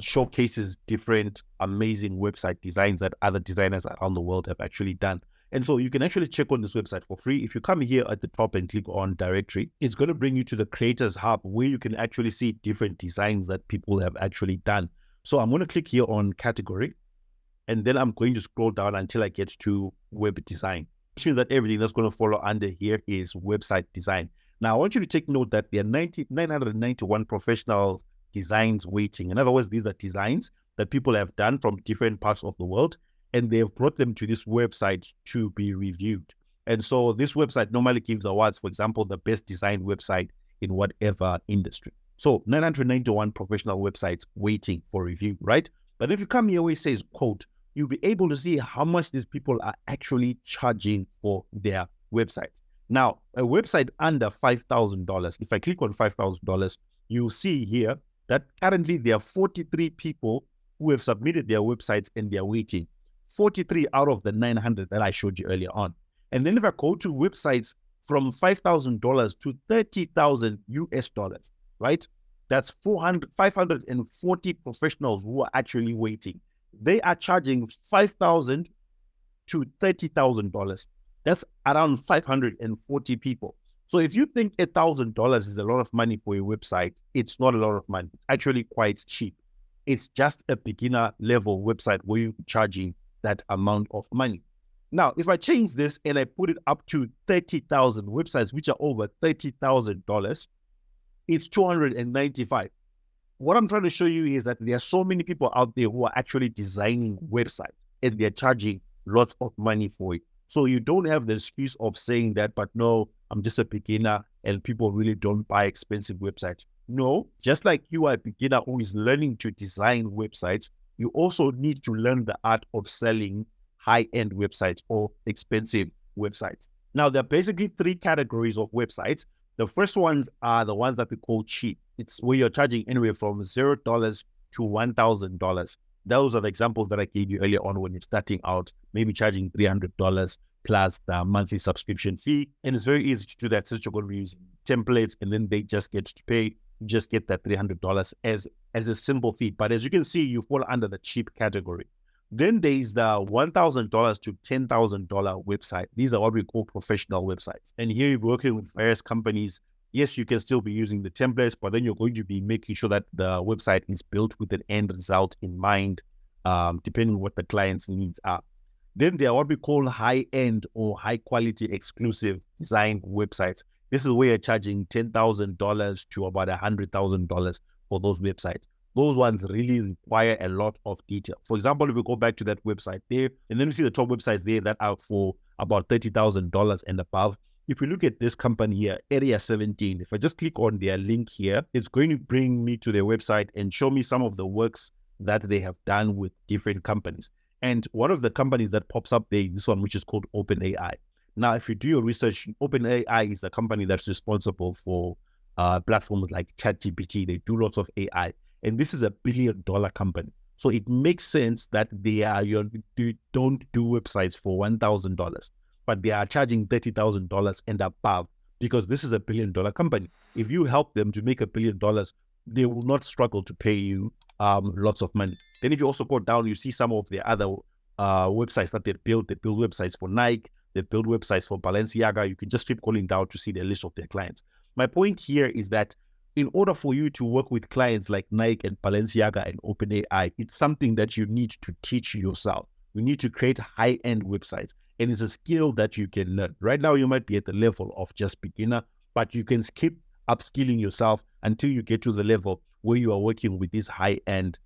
showcases different amazing website designs that other designers around the world have actually done. And so you can actually check on this website for free. If you come here at the top and click on directory, it's going to bring you to the Creators Hub where you can actually see different designs that people have actually done. So I'm going to click here on category, and then I'm going to scroll down until I get to web design, which means that everything that's going to follow under here is website design. Now, I want you to take note that there are 991 professional designs waiting. In other words, these are designs that people have done from different parts of the world, and they've brought them to this website to be reviewed. And so this website normally gives awards, for example, the best designed website in whatever industry. So 991 professional websites waiting for review, right? But if you come here where it says quote, you'll be able to see how much these people are actually charging for their websites. Now, a website under $5,000, if I click on $5,000, you'll see here that currently there are 43 people who have submitted their websites and they're waiting. 43 out of the 900 that I showed you earlier on. And then if I go to websites from $5,000 to 30,000 US dollars, right? That's 540 professionals who are actually waiting. They are charging $5,000 to $30,000. That's around 540 people. So if you think $1,000 is a lot of money for your website, it's not a lot of money. It's actually quite cheap. It's just a beginner level website where you're charging that amount of money. Now, if I change this and I put it up to 30,000 websites, which are over $30,000, it's 295. What I'm trying to show you is that there are so many people out there who are actually designing websites and they're charging lots of money for it. So you don't have the excuse of saying that, but no, I'm just a beginner and people really don't buy expensive websites. No, just like you are a beginner who is learning to design websites, you also need to learn the art of selling high-end websites or expensive websites. Now, there are basically three categories of websites. The first ones are the ones that we call cheap. It's where you're charging anywhere from $0 to $1,000. Those are the examples that I gave you earlier on when you're starting out, maybe charging $300 plus the monthly subscription fee. And it's very easy to do that since you're going to be using templates and then they just get to pay. You just get that $300 as a simple fee. But as you can see, you fall under the cheap category. Then there's the $1,000 to $10,000 website. These are what we call professional websites. And here you're working with various companies. Yes, you can still be using the templates, but then you're going to be making sure that the website is built with an end result in mind, depending on what the client's needs are. Then there are what we call high-end or high-quality exclusive design websites. This is where you're charging $10,000 to about $100,000 for those websites. Those ones really require a lot of detail. For example, if we go back to that website there, and then we see the top websites there that are for about $30,000 and above. If we look at this company here, Area 17, if I just click on their link here, it's going to bring me to their website and show me some of the works that they have done with different companies. And one of the companies that pops up there is this one, which is called OpenAI. Now, if you do your research, OpenAI is a company that's responsible for platforms like ChatGPT. They do lots of AI. And this is a $1 billion company. So it makes sense that they don't do websites for $1,000, but they are charging $30,000 and above because this is a $1 billion company. If you help them to make $1 billion, they will not struggle to pay you lots of money. Then if you also go down, you see some of the other websites that they build. They build websites for Nike. They build websites for Balenciaga. You can just keep calling down to see the list of their clients. My point here is that in order for you to work with clients like Nike and Balenciaga and OpenAI, it's something that you need to teach yourself. You need to create high-end websites, and it's a skill that you can learn. Right now, you might be at the level of just beginner, but you can keep upskilling yourself until you get to the level where you are working with these high-end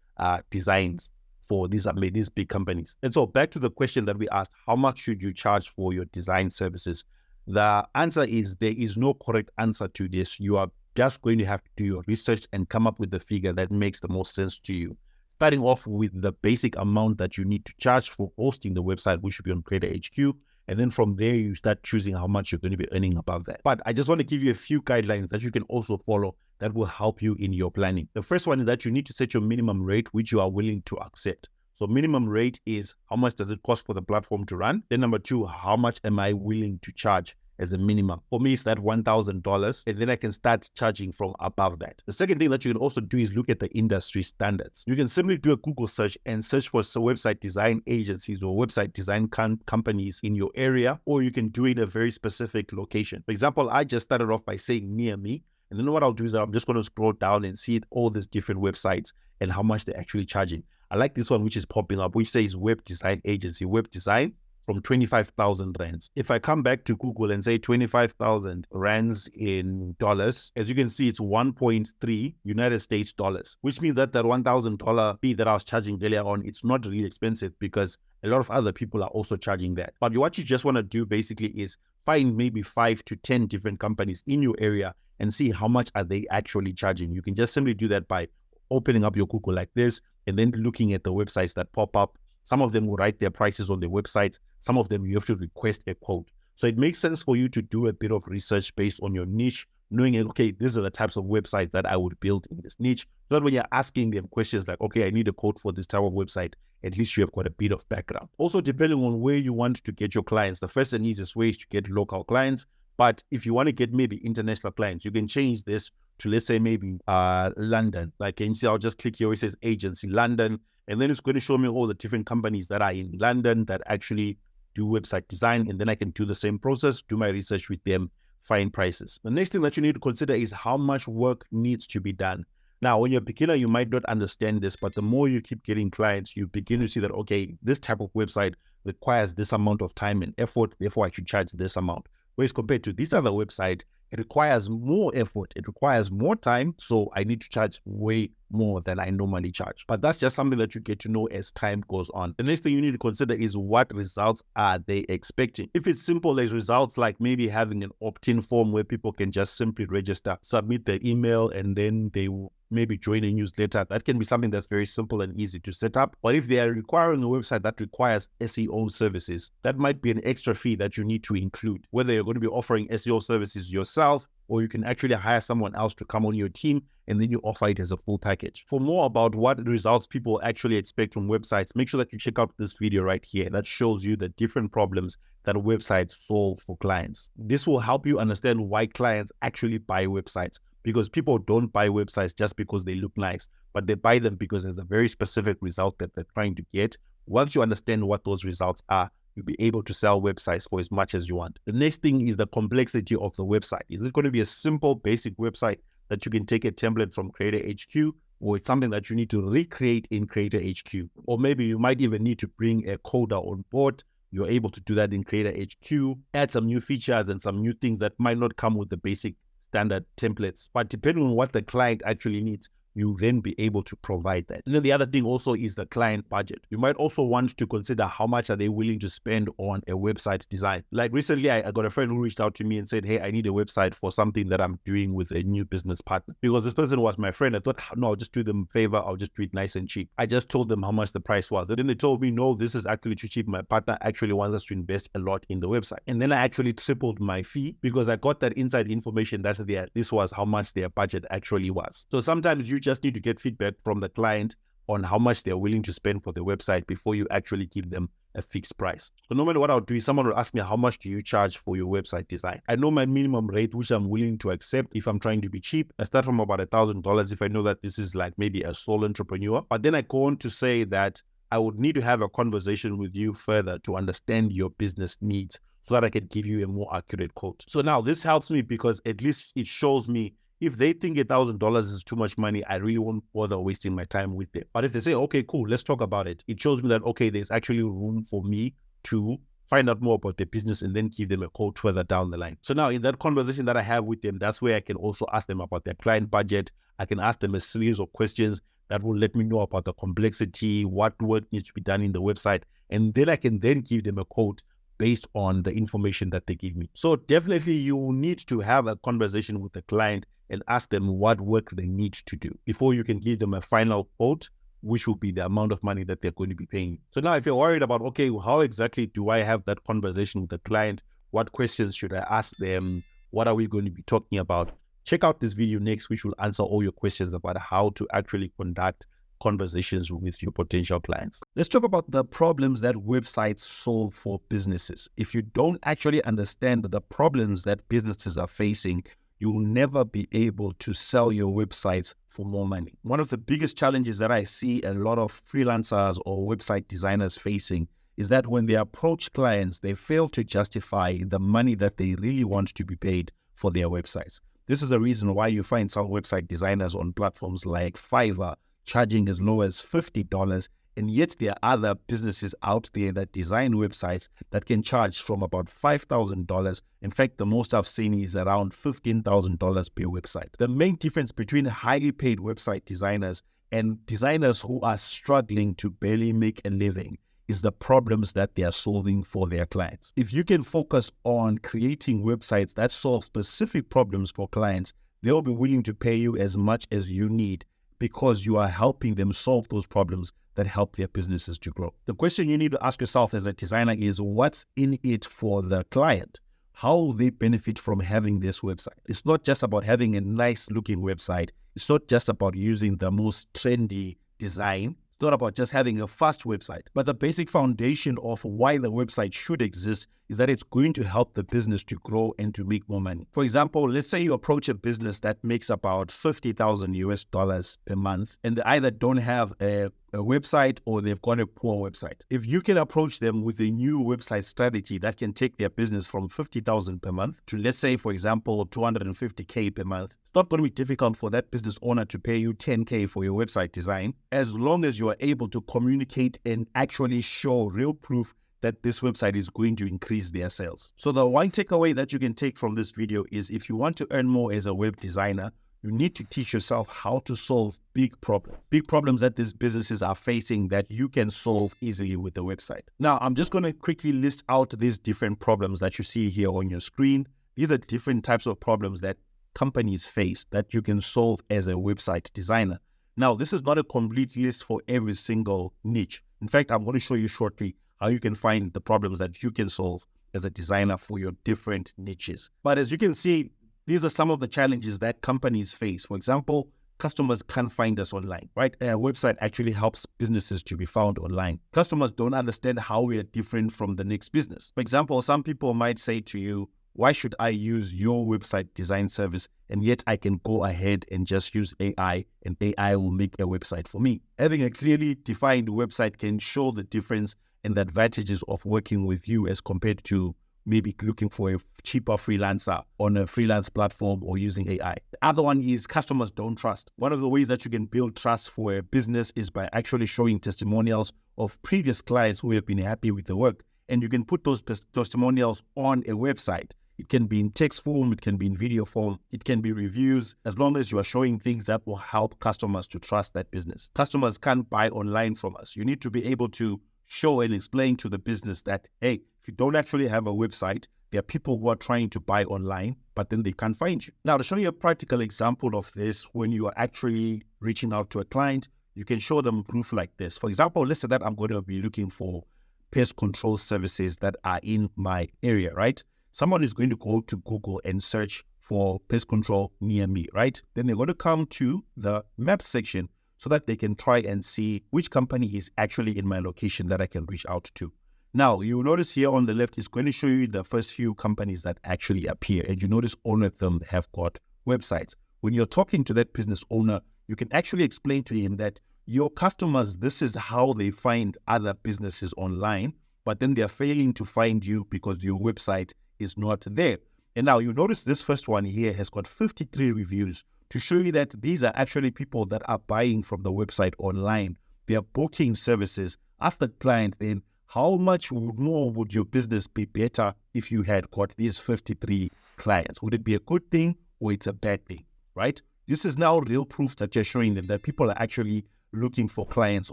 designs for these big companies. And so back to the question that we asked, how much should you charge for your design services? The answer is there is no correct answer to this. You are just going to have to do your research and come up with the figure that makes the most sense to you. Starting off with the basic amount that you need to charge for hosting the website, which should be on Creator HQ. And then from there, you start choosing how much you're going to be earning above that. But I just want to give you a few guidelines that you can also follow that will help you in your planning. The first one is that you need to set your minimum rate, which you are willing to accept. So minimum rate is how much does it cost for the platform to run? Then number two, how much am I willing to charge as a minimum? For me, it's that $1,000, and then I can start charging from above that. The second thing that you can also do is look at the industry standards. You can simply do a Google search and search for website design agencies or website design companies in your area, or you can do it in a very specific location. For example, I just started off by saying near me, and then what I'll do is I'm just going to scroll down and see all these different websites and how much they're actually charging. I like this one, which is popping up, which says web design agency, web design from 25,000 rands. If I come back to Google and say 25,000 rands in dollars, as you can see, it's 1.3 United States dollars, which means that $1,000 fee that I was charging earlier on, it's not really expensive because a lot of other people are also charging that. But what you just want to do basically is find maybe 5 to 10 different companies in your area and see how much are they actually charging. You can just simply do that by opening up your Google like this and then looking at the websites that pop up. Some of them will write their prices on their websites. Some of them you have to request a quote. So it makes sense for you to do a bit of research based on your niche, knowing, okay, these are the types of websites that I would build in this niche. So that when you're asking them questions like, okay, I need a quote for this type of website, at least you have got a bit of background. Also, depending on where you want to get your clients, the first and easiest way is to get local clients. But if you want to get maybe international clients, you can change this to, let's say, maybe London. Like, can you see, I'll just click here where it says agency London, and then it's going to show me all the different companies that are in London that actually do website design. And then I can do the same process, do my research with them, find prices. The next thing that you need to consider is how much work needs to be done. Now, when you're a beginner, you might not understand this, but the more you keep getting clients, you begin to see that, okay, this type of website requires this amount of time and effort, therefore I should charge this amount. Whereas compared to this other website, it requires more effort, it requires more time, so I need to charge way more than I normally charge. But that's just something that you get to know as time goes on. The next thing you need to consider is what results are they expecting. If it's simple as results like maybe having an opt-in form where people can just simply register, submit their email, and then they will maybe join a newsletter, that can be something that's very simple and easy to set up. But if they are requiring a website that requires SEO services, that might be an extra fee that you need to include, whether you're going to be offering SEO services yourself, or you can actually hire someone else to come on your team and then you offer it as a full package. For more about what results people actually expect from websites, make sure that you check out this video right here that shows you the different problems that websites solve for clients. This will help you understand why clients actually buy websites, because people don't buy websites just because they look nice, but they buy them because there's a very specific result that they're trying to get. Once you understand what those results are, you'll be able to sell websites for as much as you want. The next thing is the complexity of the website. Is it going to be a simple, basic website that you can take a template from Creator HQ, or it's something that you need to recreate in Creator HQ? Or maybe you might even need to bring a coder on board. You're able to do that in Creator HQ, add some new features and some new things that might not come with the basic standard templates. But depending on what the client actually needs, you then be able to provide that. And then the other thing also is the client budget. You might also want to consider how much are they willing to spend on a website design. Like recently, I got a friend who reached out to me and said, hey, I need a website for something that I'm doing with a new business partner. Because this person was my friend, I thought, no, I'll just do them a favor. I'll just do it nice and cheap. I just told them how much the price was. And then they told me, no, this is actually too cheap. My partner actually wants us to invest a lot in the website. And then I actually tripled my fee because I got that inside information that this was how much their budget actually was. So sometimes you just need to get feedback from the client on how much they're willing to spend for the website before you actually give them a fixed price. So normally what I'll do is someone will ask me, how much do you charge for your website design? I know my minimum rate, which I'm willing to accept if I'm trying to be cheap. I start from about $1,000 if I know that this is like maybe a sole entrepreneur. But then I go on to say that I would need to have a conversation with you further to understand your business needs so that I can give you a more accurate quote. So now this helps me because at least it shows me if they think $1,000 is too much money, I really won't bother wasting my time with them. But if they say, okay, cool, let's talk about it, it shows me that, okay, there's actually room for me to find out more about their business and then give them a quote further down the line. So now in that conversation that I have with them, that's where I can also ask them about their client budget. I can ask them a series of questions that will let me know about the complexity, what work needs to be done in the website. And then I can then give them a quote based on the information that they give me. So definitely you need to have a conversation with the client and ask them what work they need to do before you can give them a final quote, which will be the amount of money that they're going to be paying. So now if you're worried about, okay, how exactly do I have that conversation with the client? What questions should I ask them? What are we going to be talking about? Check out this video next, which will answer all your questions about how to actually conduct conversations with your potential clients. Let's talk about the problems that websites solve for businesses. If you don't actually understand the problems that businesses are facing, you will never be able to sell your websites for more money. One of the biggest challenges that I see a lot of freelancers or website designers facing is that when they approach clients, they fail to justify the money that they really want to be paid for their websites. This is the reason why you find some website designers on platforms like Fiverr charging as low as $50 And yet there are other businesses out there that design websites that can charge from about $5,000. In fact, the most I've seen is around $15,000 per website. The main difference between highly paid website designers and designers who are struggling to barely make a living is the problems that they are solving for their clients. If you can focus on creating websites that solve specific problems for clients, they'll be willing to pay you as much as you need because you are helping them solve those problems that help their businesses to grow. The question you need to ask yourself as a designer is, what's in it for the client? How will they benefit from having this website? It's not just about having a nice looking website. It's not just about using the most trendy design. It's not about just having a fast website, but the basic foundation of why the website should exist is that it's going to help the business to grow and to make more money. For example, let's say you approach a business that makes about $50,000 per month, and they either don't have a website or they've got a poor website. If you can approach them with a new website strategy that can take their business from $50,000 per month to, let's say, for example, $250K per month, it's not going to be difficult for that business owner to pay you $10K for your website design, as long as you are able to communicate and actually show real proof that this website is going to increase their sales. So the one takeaway that you can take from this video is, if you want to earn more as a web designer, you need to teach yourself how to solve big problems that these businesses are facing that you can solve easily with the website. Now, I'm just going to quickly list out these different problems that you see here on your screen. These are different types of problems that companies face that you can solve as a website designer. Now, this is not a complete list for every single niche. In fact, I'm going to show you shortly how you can find the problems that you can solve as a designer for your different niches. But as you can see, these are some of the challenges that companies face. For example, customers can't find us online, right? A website actually helps businesses to be found online. Customers don't understand how we are different from the next business. For example, some people might say to you, why should I use your website design service, and yet I can go ahead and just use AI and AI will make a website for me? Having a clearly defined website can show the difference and the advantages of working with you as compared to maybe looking for a cheaper freelancer on a freelance platform or using AI. The other one is customers don't trust. One of the ways that you can build trust for a business is by actually showing testimonials of previous clients who have been happy with the work. And you can put those testimonials on a website. It can be in text form, it can be in video form, it can be reviews, as long as you are showing things that will help customers to trust that business. Customers can't buy online from us. You need to be able to show and explain to the business that, hey, if you don't actually have a website, there are people who are trying to buy online, but then they can't find you. Now, to show you a practical example of this, when you are actually reaching out to a client, you can show them proof like this. For example, let's say that I'm going to be looking for pest control services that are in my area, right? Someone is going to go to Google and search for pest control near me, right? Then they're going to come to the map section so that they can try and see which company is actually in my location that I can reach out to. Now, you'll notice here on the left, it's going to show you the first few companies that actually appear. And you notice all of them have got websites. When you're talking to that business owner, you can actually explain to him that your customers, this is how they find other businesses online, but then they're failing to find you because your website is not there. And now you notice this first one here has got 53 reviews to show you that these are actually people that are buying from the website online. They are booking services. Ask the client then, how much more would your business be better if you had got these 53 clients? Would it be a good thing or it's a bad thing, right? This is now real proof that you're showing them that people are actually looking for clients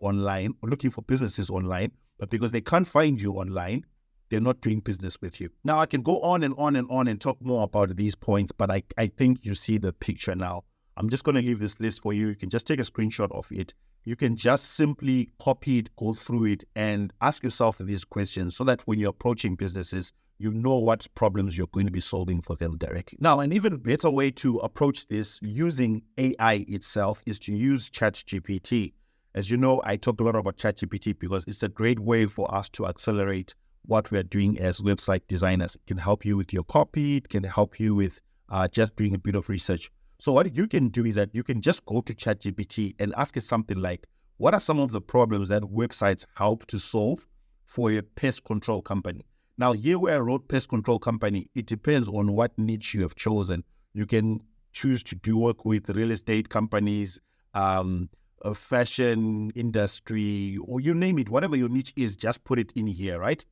online or looking for businesses online, but because they can't find you online, they're not doing business with you. Now, I can go on and on and on and talk more about these points, but I think you see the picture now. I'm just going to leave this list for you. You can just take a screenshot of it. You can just simply copy it, go through it, and ask yourself these questions so that when you're approaching businesses, you know what problems you're going to be solving for them directly. Now, an even better way to approach this using AI itself is to use ChatGPT. As you know, I talk a lot about ChatGPT because it's a great way for us to accelerate what we're doing as website designers. It can help you with your copy. It can help you with just doing a bit of research. So what you can do is that you can just go to ChatGPT and ask it something like, what are some of the problems that websites help to solve for a pest control company? Now, here where I wrote pest control company, it depends on what niche you have chosen. You can choose to do work with real estate companies, a fashion industry, or you name it, whatever your niche is, just put it in here, right?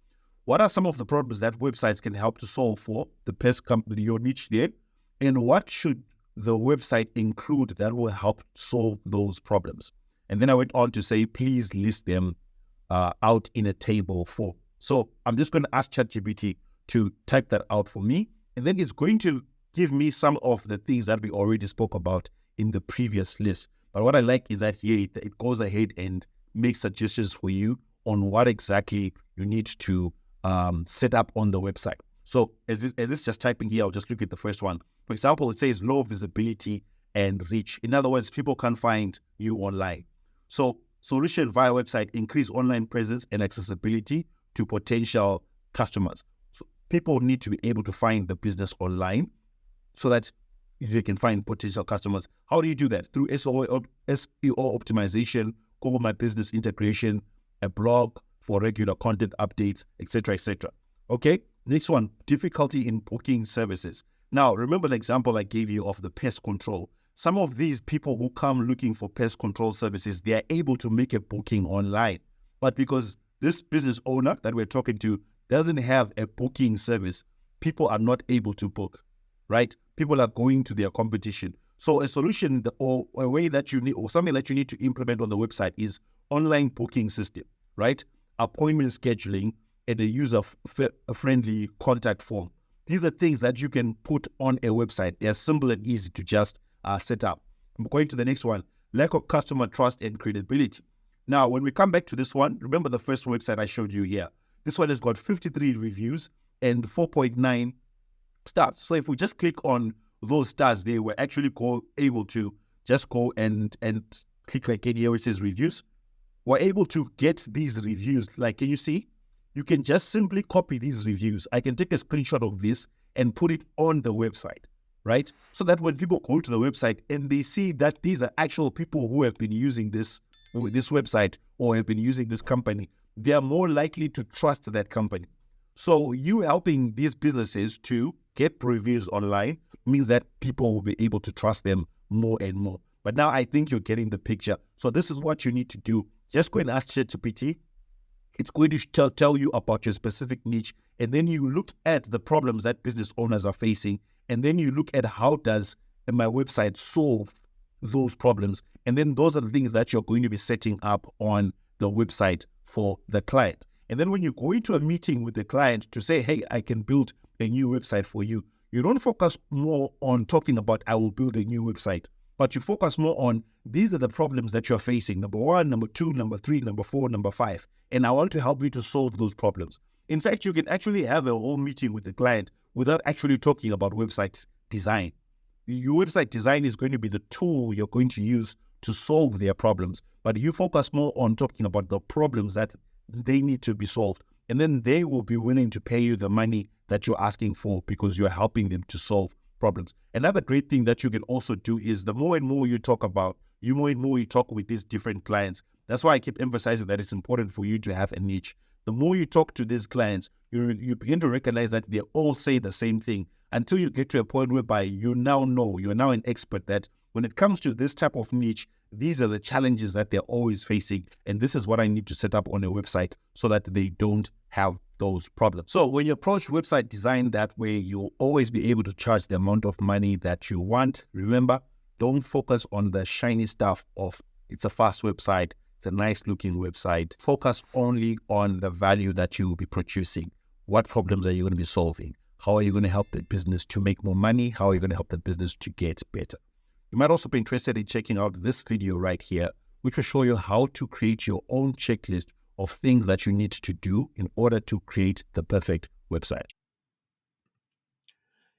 What are some of the problems that websites can help to solve for the pest company, your niche there? And what should the website include that will help solve those problems? And then I went on to say, please list them out in a table form. So I'm just going to ask ChatGPT to type that out for me. And then it's going to give me some of the things that we already spoke about in the previous list. But what I like is that here it goes ahead and makes suggestions for you on what exactly you need to set up on the website. So as it's just typing here, I'll just look at the first one. For example, it says low visibility and reach. In other words, people can't find you online. So solution via website, increase online presence and accessibility to potential customers. So people need to be able to find the business online so that they can find potential customers. How do you do that? Through SEO optimization, Google My Business integration, a blog for regular content updates, etc., etc. Okay, next one, difficulty in booking services. Now, remember the example I gave you of the pest control. Some of these people who come looking for pest control services, they are able to make a booking online. But because this business owner that we're talking to doesn't have a booking service, people are not able to book, right? People are going to their competition. So a solution or a way that you need, or something that you need to implement on the website is online booking system, right? Appointment scheduling and a user-friendly contact form. These are things that you can put on a website. They're simple and easy to just set up. I'm going to the next one, lack of customer trust and credibility. Now, when we come back to this one, remember the first website I showed you here. This one has got 53 reviews and 4.9 stars. So if we just click on those stars, they were actually able to just go and click like here where it says reviews. We're able to get these reviews. Like, can you see? You can just simply copy these reviews. I can take a screenshot of this and put it on the website, right? So that when people go to the website and they see that these are actual people who have been using this website or have been using this company, they are more likely to trust that company. So you helping these businesses to get reviews online means that people will be able to trust them more and more. But now I think you're getting the picture. So this is what you need to do. Just go and ask ChatGPT. It's going to tell you about your specific niche, and then you look at the problems that business owners are facing, and then you look at how does my website solve those problems, and then those are the things that you're going to be setting up on the website for the client. And then when you go into a meeting with the client to say, hey, I can build a new website for you, you don't focus more on talking about I will build a new website, but you focus more on these are the problems that you're facing. Number 1, number 2, number 3, number 4, number 5. And I want to help you to solve those problems. In fact, you can actually have a whole meeting with the client without actually talking about website design. Your website design is going to be the tool you're going to use to solve their problems. But you focus more on talking about the problems that they need to be solved. And then they will be willing to pay you the money that you're asking for because you're helping them to solve problems. Another great thing that you can also do is the more and more you talk about, the more and more you talk with these different clients. That's why I keep emphasizing that it's important for you to have a niche. The more you talk to these clients, you begin to recognize that they all say the same thing until you get to a point whereby you now know, you're now an expert that when it comes to this type of niche, these are the challenges that they're always facing. And this is what I need to set up on a website so that they don't have those problems. So when you approach website design that way, you'll always be able to charge the amount of money that you want. Remember, don't focus on the shiny stuff of it's a fast website, it's a nice looking website. Focus only on the value that you will be producing. What problems are you going to be solving? How are you going to help the business to make more money? How are you going to help the business to get better? You might also be interested in checking out this video right here, which will show you how to create your own checklist of things that you need to do in order to create the perfect website.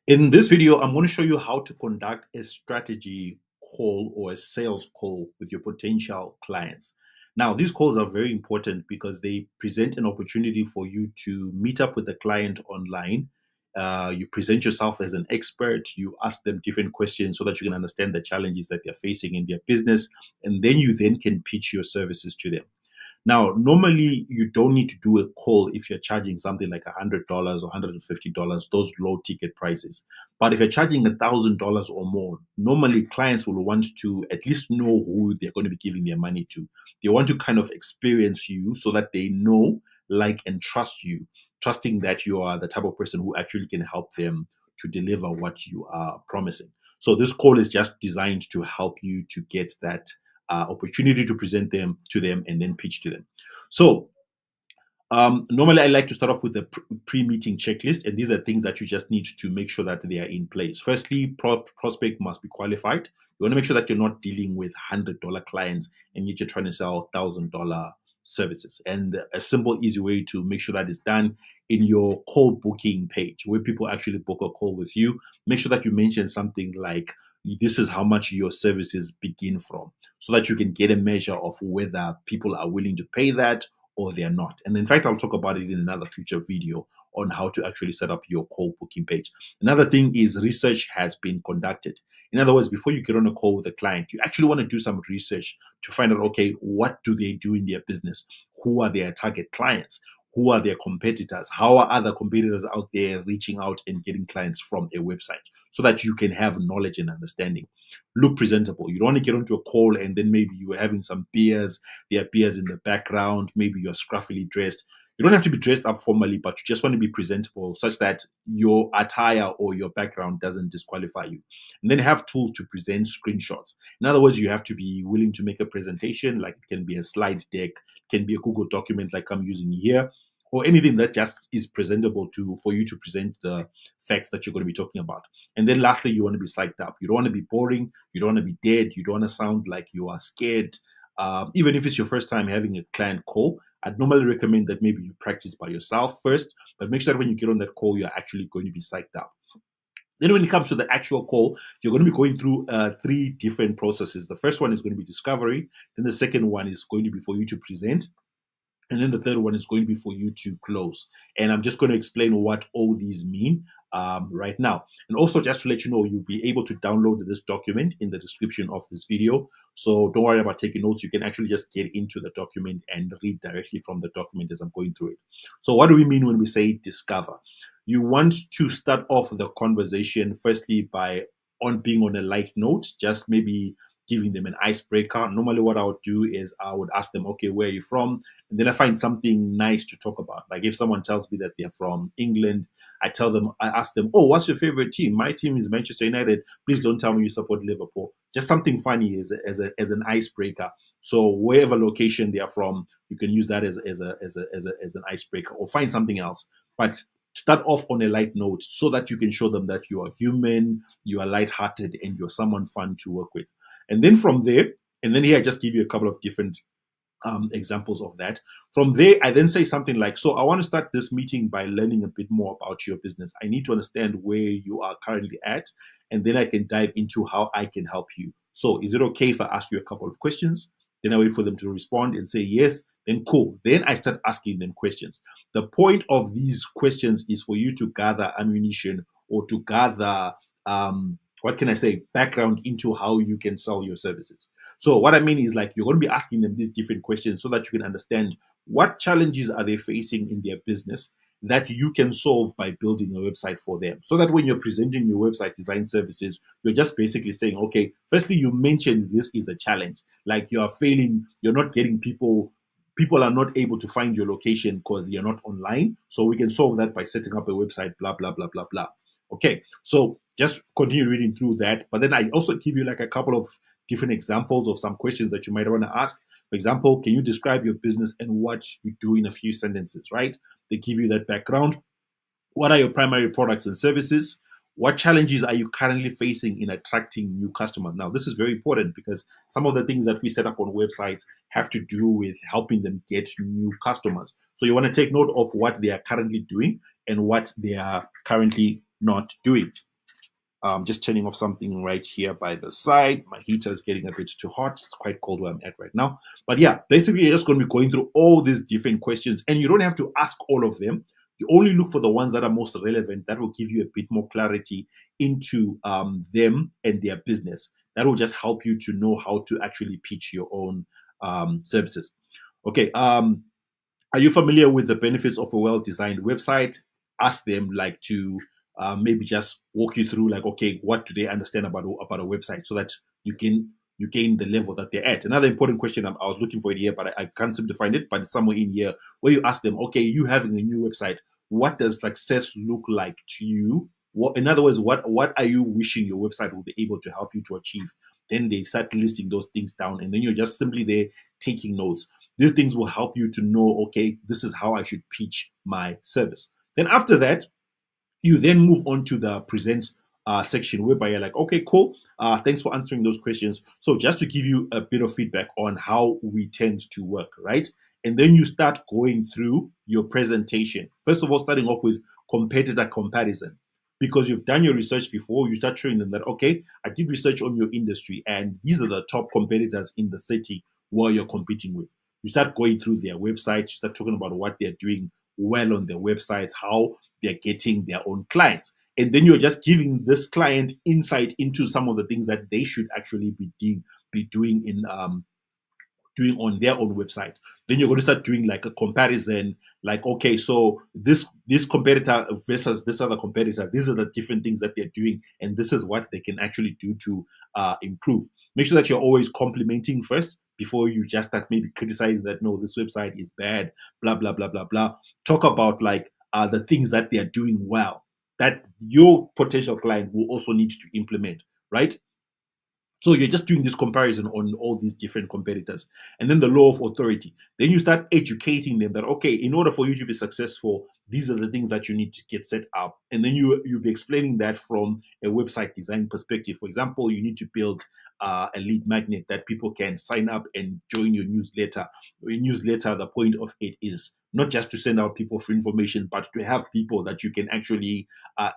In this video, I'm going to show you how to conduct a strategy call or a sales call with your potential clients. Now, these calls are very important because they present an opportunity for you to meet up with the client online. You present yourself as an expert, you ask them different questions so that you can understand the challenges that they're facing in their business, and then you can pitch your services to them. Now, normally you don't need to do a call if you're charging something like $100 or $150, those low ticket prices. But if you're charging $1,000 or more, normally clients will want to at least know who they're going to be giving their money to. They want to kind of experience you so that they know, like, and trust you, trusting that you are the type of person who actually can help them to deliver what you are promising. So this call is just designed to help you to get that opportunity to present them to them and then pitch to them. So normally I like to start off with the pre-meeting checklist, and these are things that you just need to make sure that they are in place. Firstly, prospect must be qualified. You want to make sure that you're not dealing with $100 clients and yet you're trying to sell $1,000 services. And a simple, easy way to make sure that is done in your call booking page, where people actually book a call with you. Make sure that you mention something like, this is how much your services begin from, so that you can get a measure of whether people are willing to pay that or they're not. And in fact, I'll talk about it in another future video on how to actually set up your call booking page. Another thing is research has been conducted. In other words, before you get on a call with a client, you actually want to do some research to find out, okay, what do they do in their business? Who are their target clients? Who are their competitors? How are other competitors out there reaching out and getting clients from a website, so that you can have knowledge and understanding? Look presentable. You don't want to get onto a call and then maybe you are having some beers, there are beers in the background, maybe you're scruffily dressed. You don't have to be dressed up formally, but you just want to be presentable such that your attire or your background doesn't disqualify you. And then have tools to present screenshots. In other words, you have to be willing to make a presentation, like it can be a slide deck, can be a Google document like I'm using here, or anything that just is presentable for you to present the facts that you're going to be talking about. And then lastly, you want to be psyched up. You don't want to be boring. You don't want to be dead. You don't want to sound like you are scared. Even if it's your first time having a client call, I'd normally recommend that maybe you practice by yourself first, but make sure that when you get on that call, you're actually going to be psyched up. Then when it comes to the actual call, you're going to be going through 3 different processes. The first one is going to be discovery. Then the second one is going to be for you to present. And then the third one is going to be for you to close. And I'm just going to explain what all these mean right now. And also, just to let you know, you'll be able to download this document in the description of this video. So don't worry about taking notes. You can actually just get into the document and read directly from the document as I'm going through it. So what do we mean when we say discover? You want to start off the conversation firstly by being on a light note, just maybe giving them an icebreaker. Normally what I would do is I would ask them, okay, where are you from? And then I find something nice to talk about. Like if someone tells me that they're from England, I ask them, oh, what's your favorite team? My team is Manchester United. Please don't tell me you support Liverpool. Just something funny as an icebreaker. So wherever location they are from, you can use that as an icebreaker, or find something else. But start off on a light note so that you can show them that you are human, you are lighthearted, and you're someone fun to work with. And then from there, and then here I just give you a couple of different examples of that. From there, I then say something like, so I want to start this meeting by learning a bit more about your business. I need to understand where you are currently at, and then I can dive into how I can help you. So is it okay if I ask you a couple of questions? Then I wait for them to respond and say yes, then cool. Then I start asking them questions. The point of these questions is for you to gather ammunition, or to gather background into how you can sell your services. So what I mean is, like, you're going to be asking them these different questions so that you can understand what challenges are they facing in their business that you can solve by building a website for them. So that when you're presenting your website design services, you're just basically saying, okay, firstly, you mentioned this is the challenge. Like, you are failing, you're not getting people are not able to find your location because you're not online. So we can solve that by setting up a website, blah, blah, blah, blah, blah. Okay, so just continue reading through that. But then I also give you like a couple of different examples of some questions that you might want to ask. For example, can you describe your business and what you do in a few sentences, right? They give you that background. What are your primary products and services? What challenges are you currently facing in attracting new customers? Now, this is very important because some of the things that we set up on websites have to do with helping them get new customers. So you want to take note of what they are currently doing and what they are currently not doing. Just turning off something right here by the side. My heater is getting a bit too hot. It's quite cold where I'm at right now. But yeah, basically you're just going to be going through all these different questions, and you don't have to ask all of them. You only look for the ones that are most relevant, that will give you a bit more clarity into them and their business. That will just help you to know how to actually pitch your own services. Okay. Are you familiar with the benefits of a well-designed website? Ask them like to maybe just walk you through like, okay, what do they understand about a website, so that you gain the level that they're at. Another important question, I was looking for it here, but I can't seem to find it, but it's somewhere in here where you ask them, okay, you having a new website, what does success look like to you? What, in other words, what are you wishing your website will be able to help you to achieve? Then they start listing those things down, and then you're just simply there taking notes. These things will help you to know, okay, this is how I should pitch my service. Then after that, you then move on to the present section, whereby you're like, okay, cool. Thanks for answering those questions. So just to give you a bit of feedback on how we tend to work, right? And then you start going through your presentation. First of all, starting off with competitor comparison. Because you've done your research before, you start showing them that, okay, I did research on your industry, and these are the top competitors in the city where you're competing with. You start going through their websites, you start talking about what they're doing well on their websites, how they're getting their own clients. And then you're just giving this client insight into some of the things that they should actually be doing in doing on their own website. Then you're going to start doing like a comparison, like, okay, so this competitor versus this other competitor, these are the different things that they're doing, and this is what they can actually do to improve. Make sure that you're always complimenting first before you just start maybe criticizing that, no, this website is bad, blah, blah, blah, blah, blah. Talk about like the things that they're doing well that your potential client will also need to implement, right? So you're just doing this comparison on all these different competitors. And then the law of authority. Then you start educating them that, okay, in order for you to be successful, these are the things that you need to get set up. And then you'll be explaining that from a website design perspective. For example, you need to build a lead magnet that people can sign up and join your newsletter. Your newsletter, the point of it is not just to send out people free information, but to have people that you can actually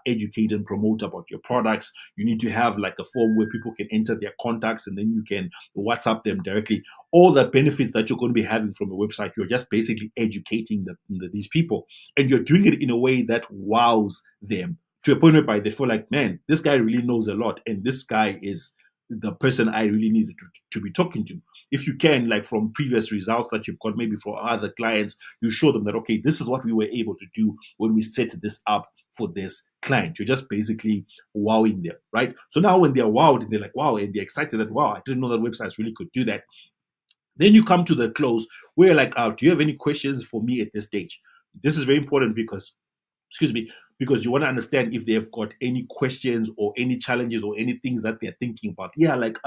educate and promote about your products. You need to have like a form where people can enter their contacts, and then you can WhatsApp them directly. All the benefits that you're going to be having from a website, you're just basically educating these people, and you're doing it in a way that wows them to a point whereby they feel like, man, this guy really knows a lot, and this guy is the person I really needed to be talking to. If you can, like from previous results that you've got, maybe from other clients, you show them that, okay, this is what we were able to do when we set this up for this client. You're just basically wowing them, right? So now when they're wowed, and they're like, wow, and they're excited that, wow, I didn't know that websites really could do that. Then you come to the close where you're like, do you have any questions for me at this stage? This is very important because you want to understand if they've got any questions or any challenges or any things that they're thinking about. Yeah, like,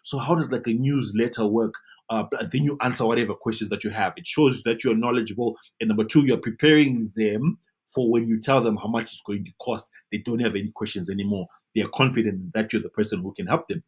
so how does like a newsletter work? Then you answer whatever questions that you have. It shows that you're knowledgeable. And number two, you're preparing them for when you tell them how much it's going to cost. They don't have any questions anymore. They're confident that you're the person who can help them.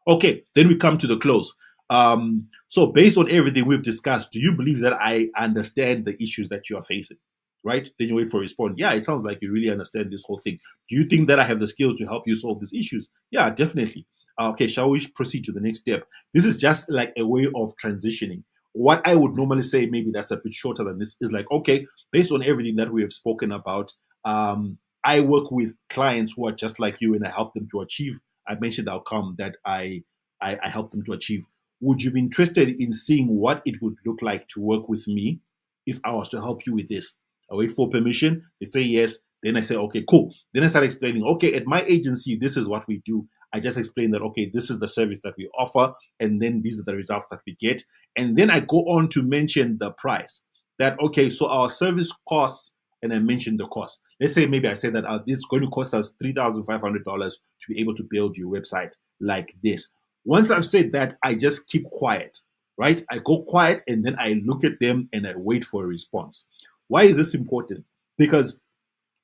Okay, then we come to the close. So based on everything we've discussed, do you believe that I understand the issues that you are facing? Right? Then you wait for a response. Yeah, it sounds like you really understand this whole thing. Do you think that I have the skills to help you solve these issues? Yeah, definitely. Okay, shall we proceed to the next step? This is just like a way of transitioning. What I would normally say, maybe that's a bit shorter than this, is like, okay, based on everything that we have spoken about, I work with clients who are just like you, and I help them to achieve. I mentioned the outcome that I help them to achieve. Would you be interested in seeing what it would look like to work with me if I was to help you with this? I wait for permission. They say yes. Then I say, okay, cool. Then I start explaining, okay, at my agency, this is what we do. I just explain that, okay, this is the service that we offer, and then these are the results that we get. And then I go on to mention the price. That, okay, so our service costs, and I mention the cost. Let's say maybe I say that this is going to cost us $3,500 to be able to build your website like this. Once I've said that, I just keep quiet, right? I go quiet, and then I look at them and I wait for a response. Why is this important? Because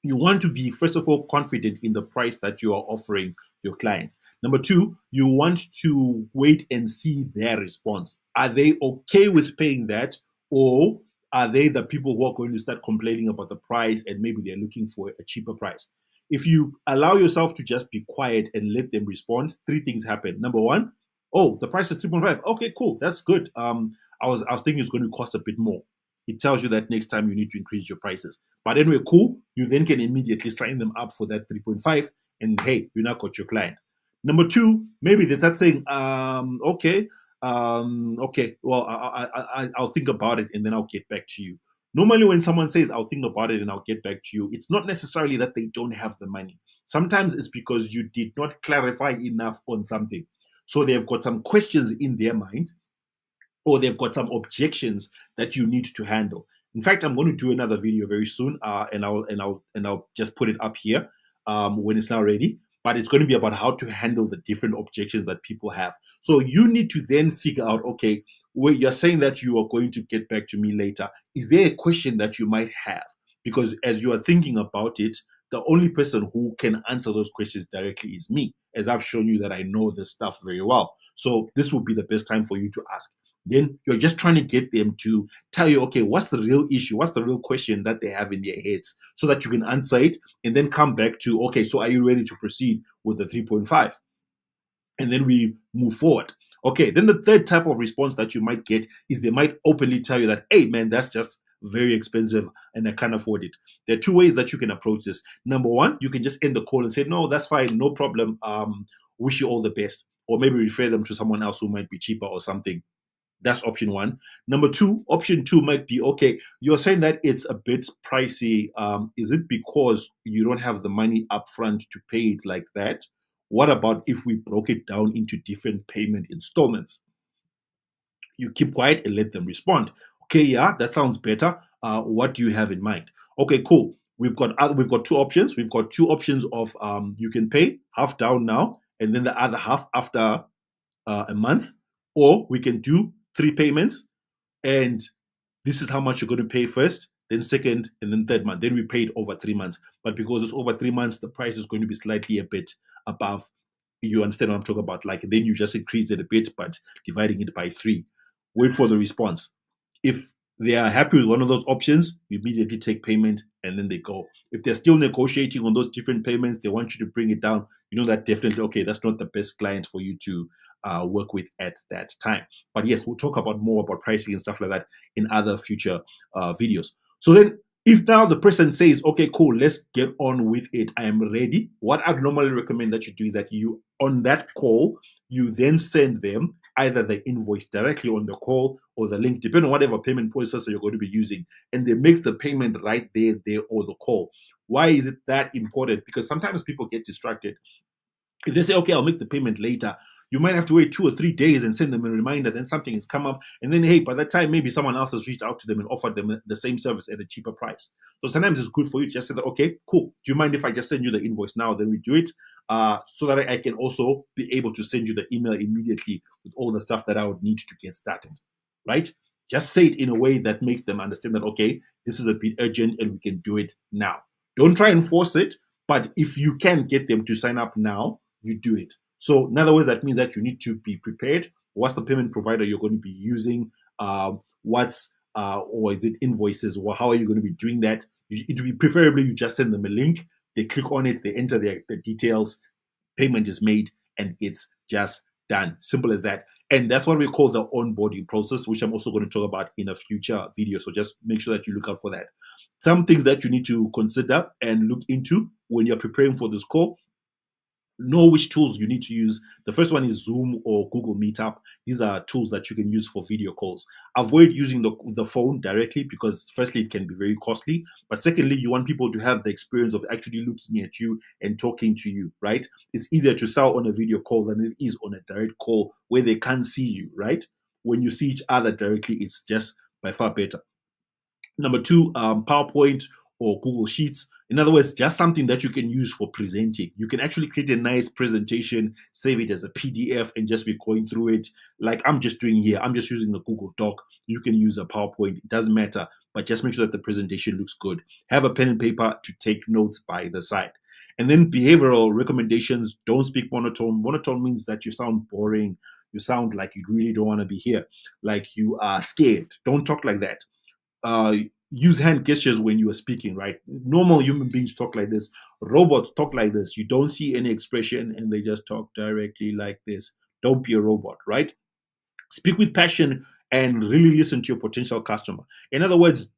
you want to be, first of all, confident in the price that you are offering your clients. Number two, you want to wait and see their response. Are they okay with paying that, or are they the people who are going to start complaining about the price and maybe they're looking for a cheaper price? If you allow yourself to just be quiet and let them respond, three things happen. Number one, oh, the price is 3.5. Okay, cool. That's good. I was thinking it's going to cost a bit more. It tells you that next time you need to increase your prices. But anyway, cool. You then can immediately sign them up for that 3.5, and hey, you now got your client. Number two, maybe they start saying, okay, Okay, well, I'll think about it and then I'll get back to you. Normally, when someone says, I'll think about it and I'll get back to you, it's not necessarily that they don't have the money. Sometimes it's because you did not clarify enough on something. So they've got some questions in their mind, or they've got some objections that you need to handle. In fact, I'm going to do another video very soon, and I'll just put it up here when it's now ready. But it's going to be about how to handle the different objections that people have. So you need to then figure out, okay, where you're saying that you are going to get back to me later. Is there a question that you might have? Because as you are thinking about it, the only person who can answer those questions directly is me, as I've shown you that I know this stuff very well. So this will be the best time for you to ask. Then you're just trying to get them to tell you, okay, what's the real issue? What's the real question that they have in their heads, so that you can answer it and then come back to, okay, so are you ready to proceed with the 3.5? And then we move forward. Okay, then the third type of response that you might get is they might openly tell you that, hey, man, that's just very expensive and I can't afford it. There are two ways that you can approach this. Number one, you can just end the call and say, no, that's fine, no problem. Wish you all the best. Or maybe refer them to someone else who might be cheaper or something. That's option one. Number two, option two might be, okay, you're saying that it's a bit pricey. Is it because you don't have the money upfront to pay it like that? What about if we broke it down into different payment installments? You keep quiet and let them respond. Okay, yeah, that sounds better. What do you have in mind? Okay, cool. We've got two options. We've got two options of you can pay half down now and then the other half after a month, or we can do 3 payments, and this is how much you're going to pay first, then second, and then third month. Then we pay it over 3 months. But because it's over 3 months, the price is going to be slightly a bit above. You understand what I'm talking about? Like, then you just increase it a bit, but dividing it by 3. Wait for the response. If they are happy with one of those options, you immediately take payment and then they go. If they're still negotiating on those different payments, they want you to bring it down, you know that definitely, okay, that's not the best client for you to work with at that time. But yes, we'll talk about more about pricing and stuff like that in other future videos. So then, if now the person says, okay, cool, let's get on with it, I am ready, what I'd normally recommend that you do is that you, on that call, you then send them either the invoice directly on the call or the link, depending on whatever payment processor you're going to be using, and they make the payment right there or the call. Why is it that important? Because sometimes people get distracted. If they say, okay, I'll make the payment later, you might have to wait 2 or 3 days and send them a reminder. Then something has come up. And then, hey, by that time, maybe someone else has reached out to them and offered them the same service at a cheaper price. So sometimes it's good for you to just say, that, okay, cool. Do you mind if I just send you the invoice now? Then we do it so that I can also be able to send you the email immediately with all the stuff that I would need to get started, right? Just say it in a way that makes them understand that, okay, this is a bit urgent and we can do it now. Don't try and force it. But if you can get them to sign up now, you do it. So in other words, that means that you need to be prepared. What's the payment provider you're going to be using? Or is it invoices? Or how are you going to be doing that? It would be preferably you just send them a link. They click on it. They enter their details. Payment is made and it's just done. Simple as that. And that's what we call the onboarding process, which I'm also going to talk about in a future video. So just make sure that you look out for that. Some things that you need to consider and look into when you're preparing for this call. Know which tools you need to use. The first one is Zoom or Google Meetup. These are tools that you can use for video calls. Avoid using the phone directly because firstly, it can be very costly. But secondly, you want people to have the experience of actually looking at you and talking to you, right? It's easier to sell on a video call than it is on a direct call where they can't see you, right? When you see each other directly, it's just by far better. Number 2, PowerPoint or Google Sheets. In other words, just something that you can use for presenting. You can actually create a nice presentation, save it as a PDF, and just be going through it like I'm just doing here. I'm just using the Google Doc. You can use a PowerPoint. It doesn't matter, but just make sure that the presentation looks good. Have a pen and paper to take notes by the side. And then behavioral recommendations, don't speak monotone. Monotone means that you sound boring. You sound like you really don't want to be here, like you are scared. Don't talk like that. Use hand gestures when you are speaking, right? Normal human beings talk like this. Robots talk like this. You don't see any expression and they just talk directly like this. Don't be a robot, right? Speak with passion and really listen to your potential customer. In other words,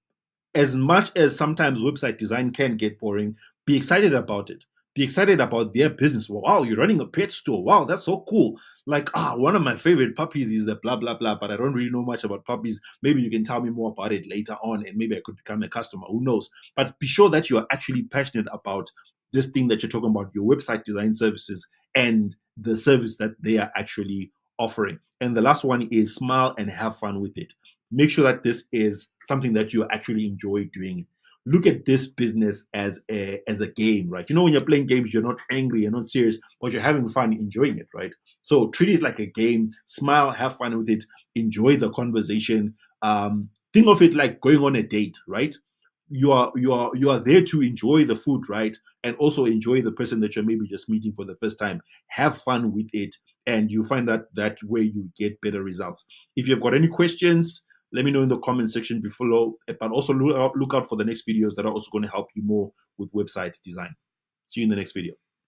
as much as sometimes website design can get boring, be excited about it. be excited about their business. Wow, you're running a pet store. Wow, that's so cool. Like, one of my favorite puppies is the blah, blah, blah, but I don't really know much about puppies. Maybe you can tell me more about it later on, and maybe I could become a customer. Who knows? But be sure that you are actually passionate about this thing that you're talking about, your website design services and the service that they are actually offering. And the last one is smile and have fun with it. Make sure that this is something that you actually enjoy doing. Look at this business as a game, right? When you're playing games, you're not angry, you're not serious, but you're having fun, enjoying it, right? So treat it like a game, smile, have fun with it, enjoy the conversation. Think of it like going on a date, right? You are there to enjoy the food, right? And also enjoy the person that you're maybe just meeting for the first time. Have fun with it, and you find that way you get better results. If you've got any questions, let me know in the comment section below. But also look out for the next videos that are also going to help you more with website design. See you in the next video.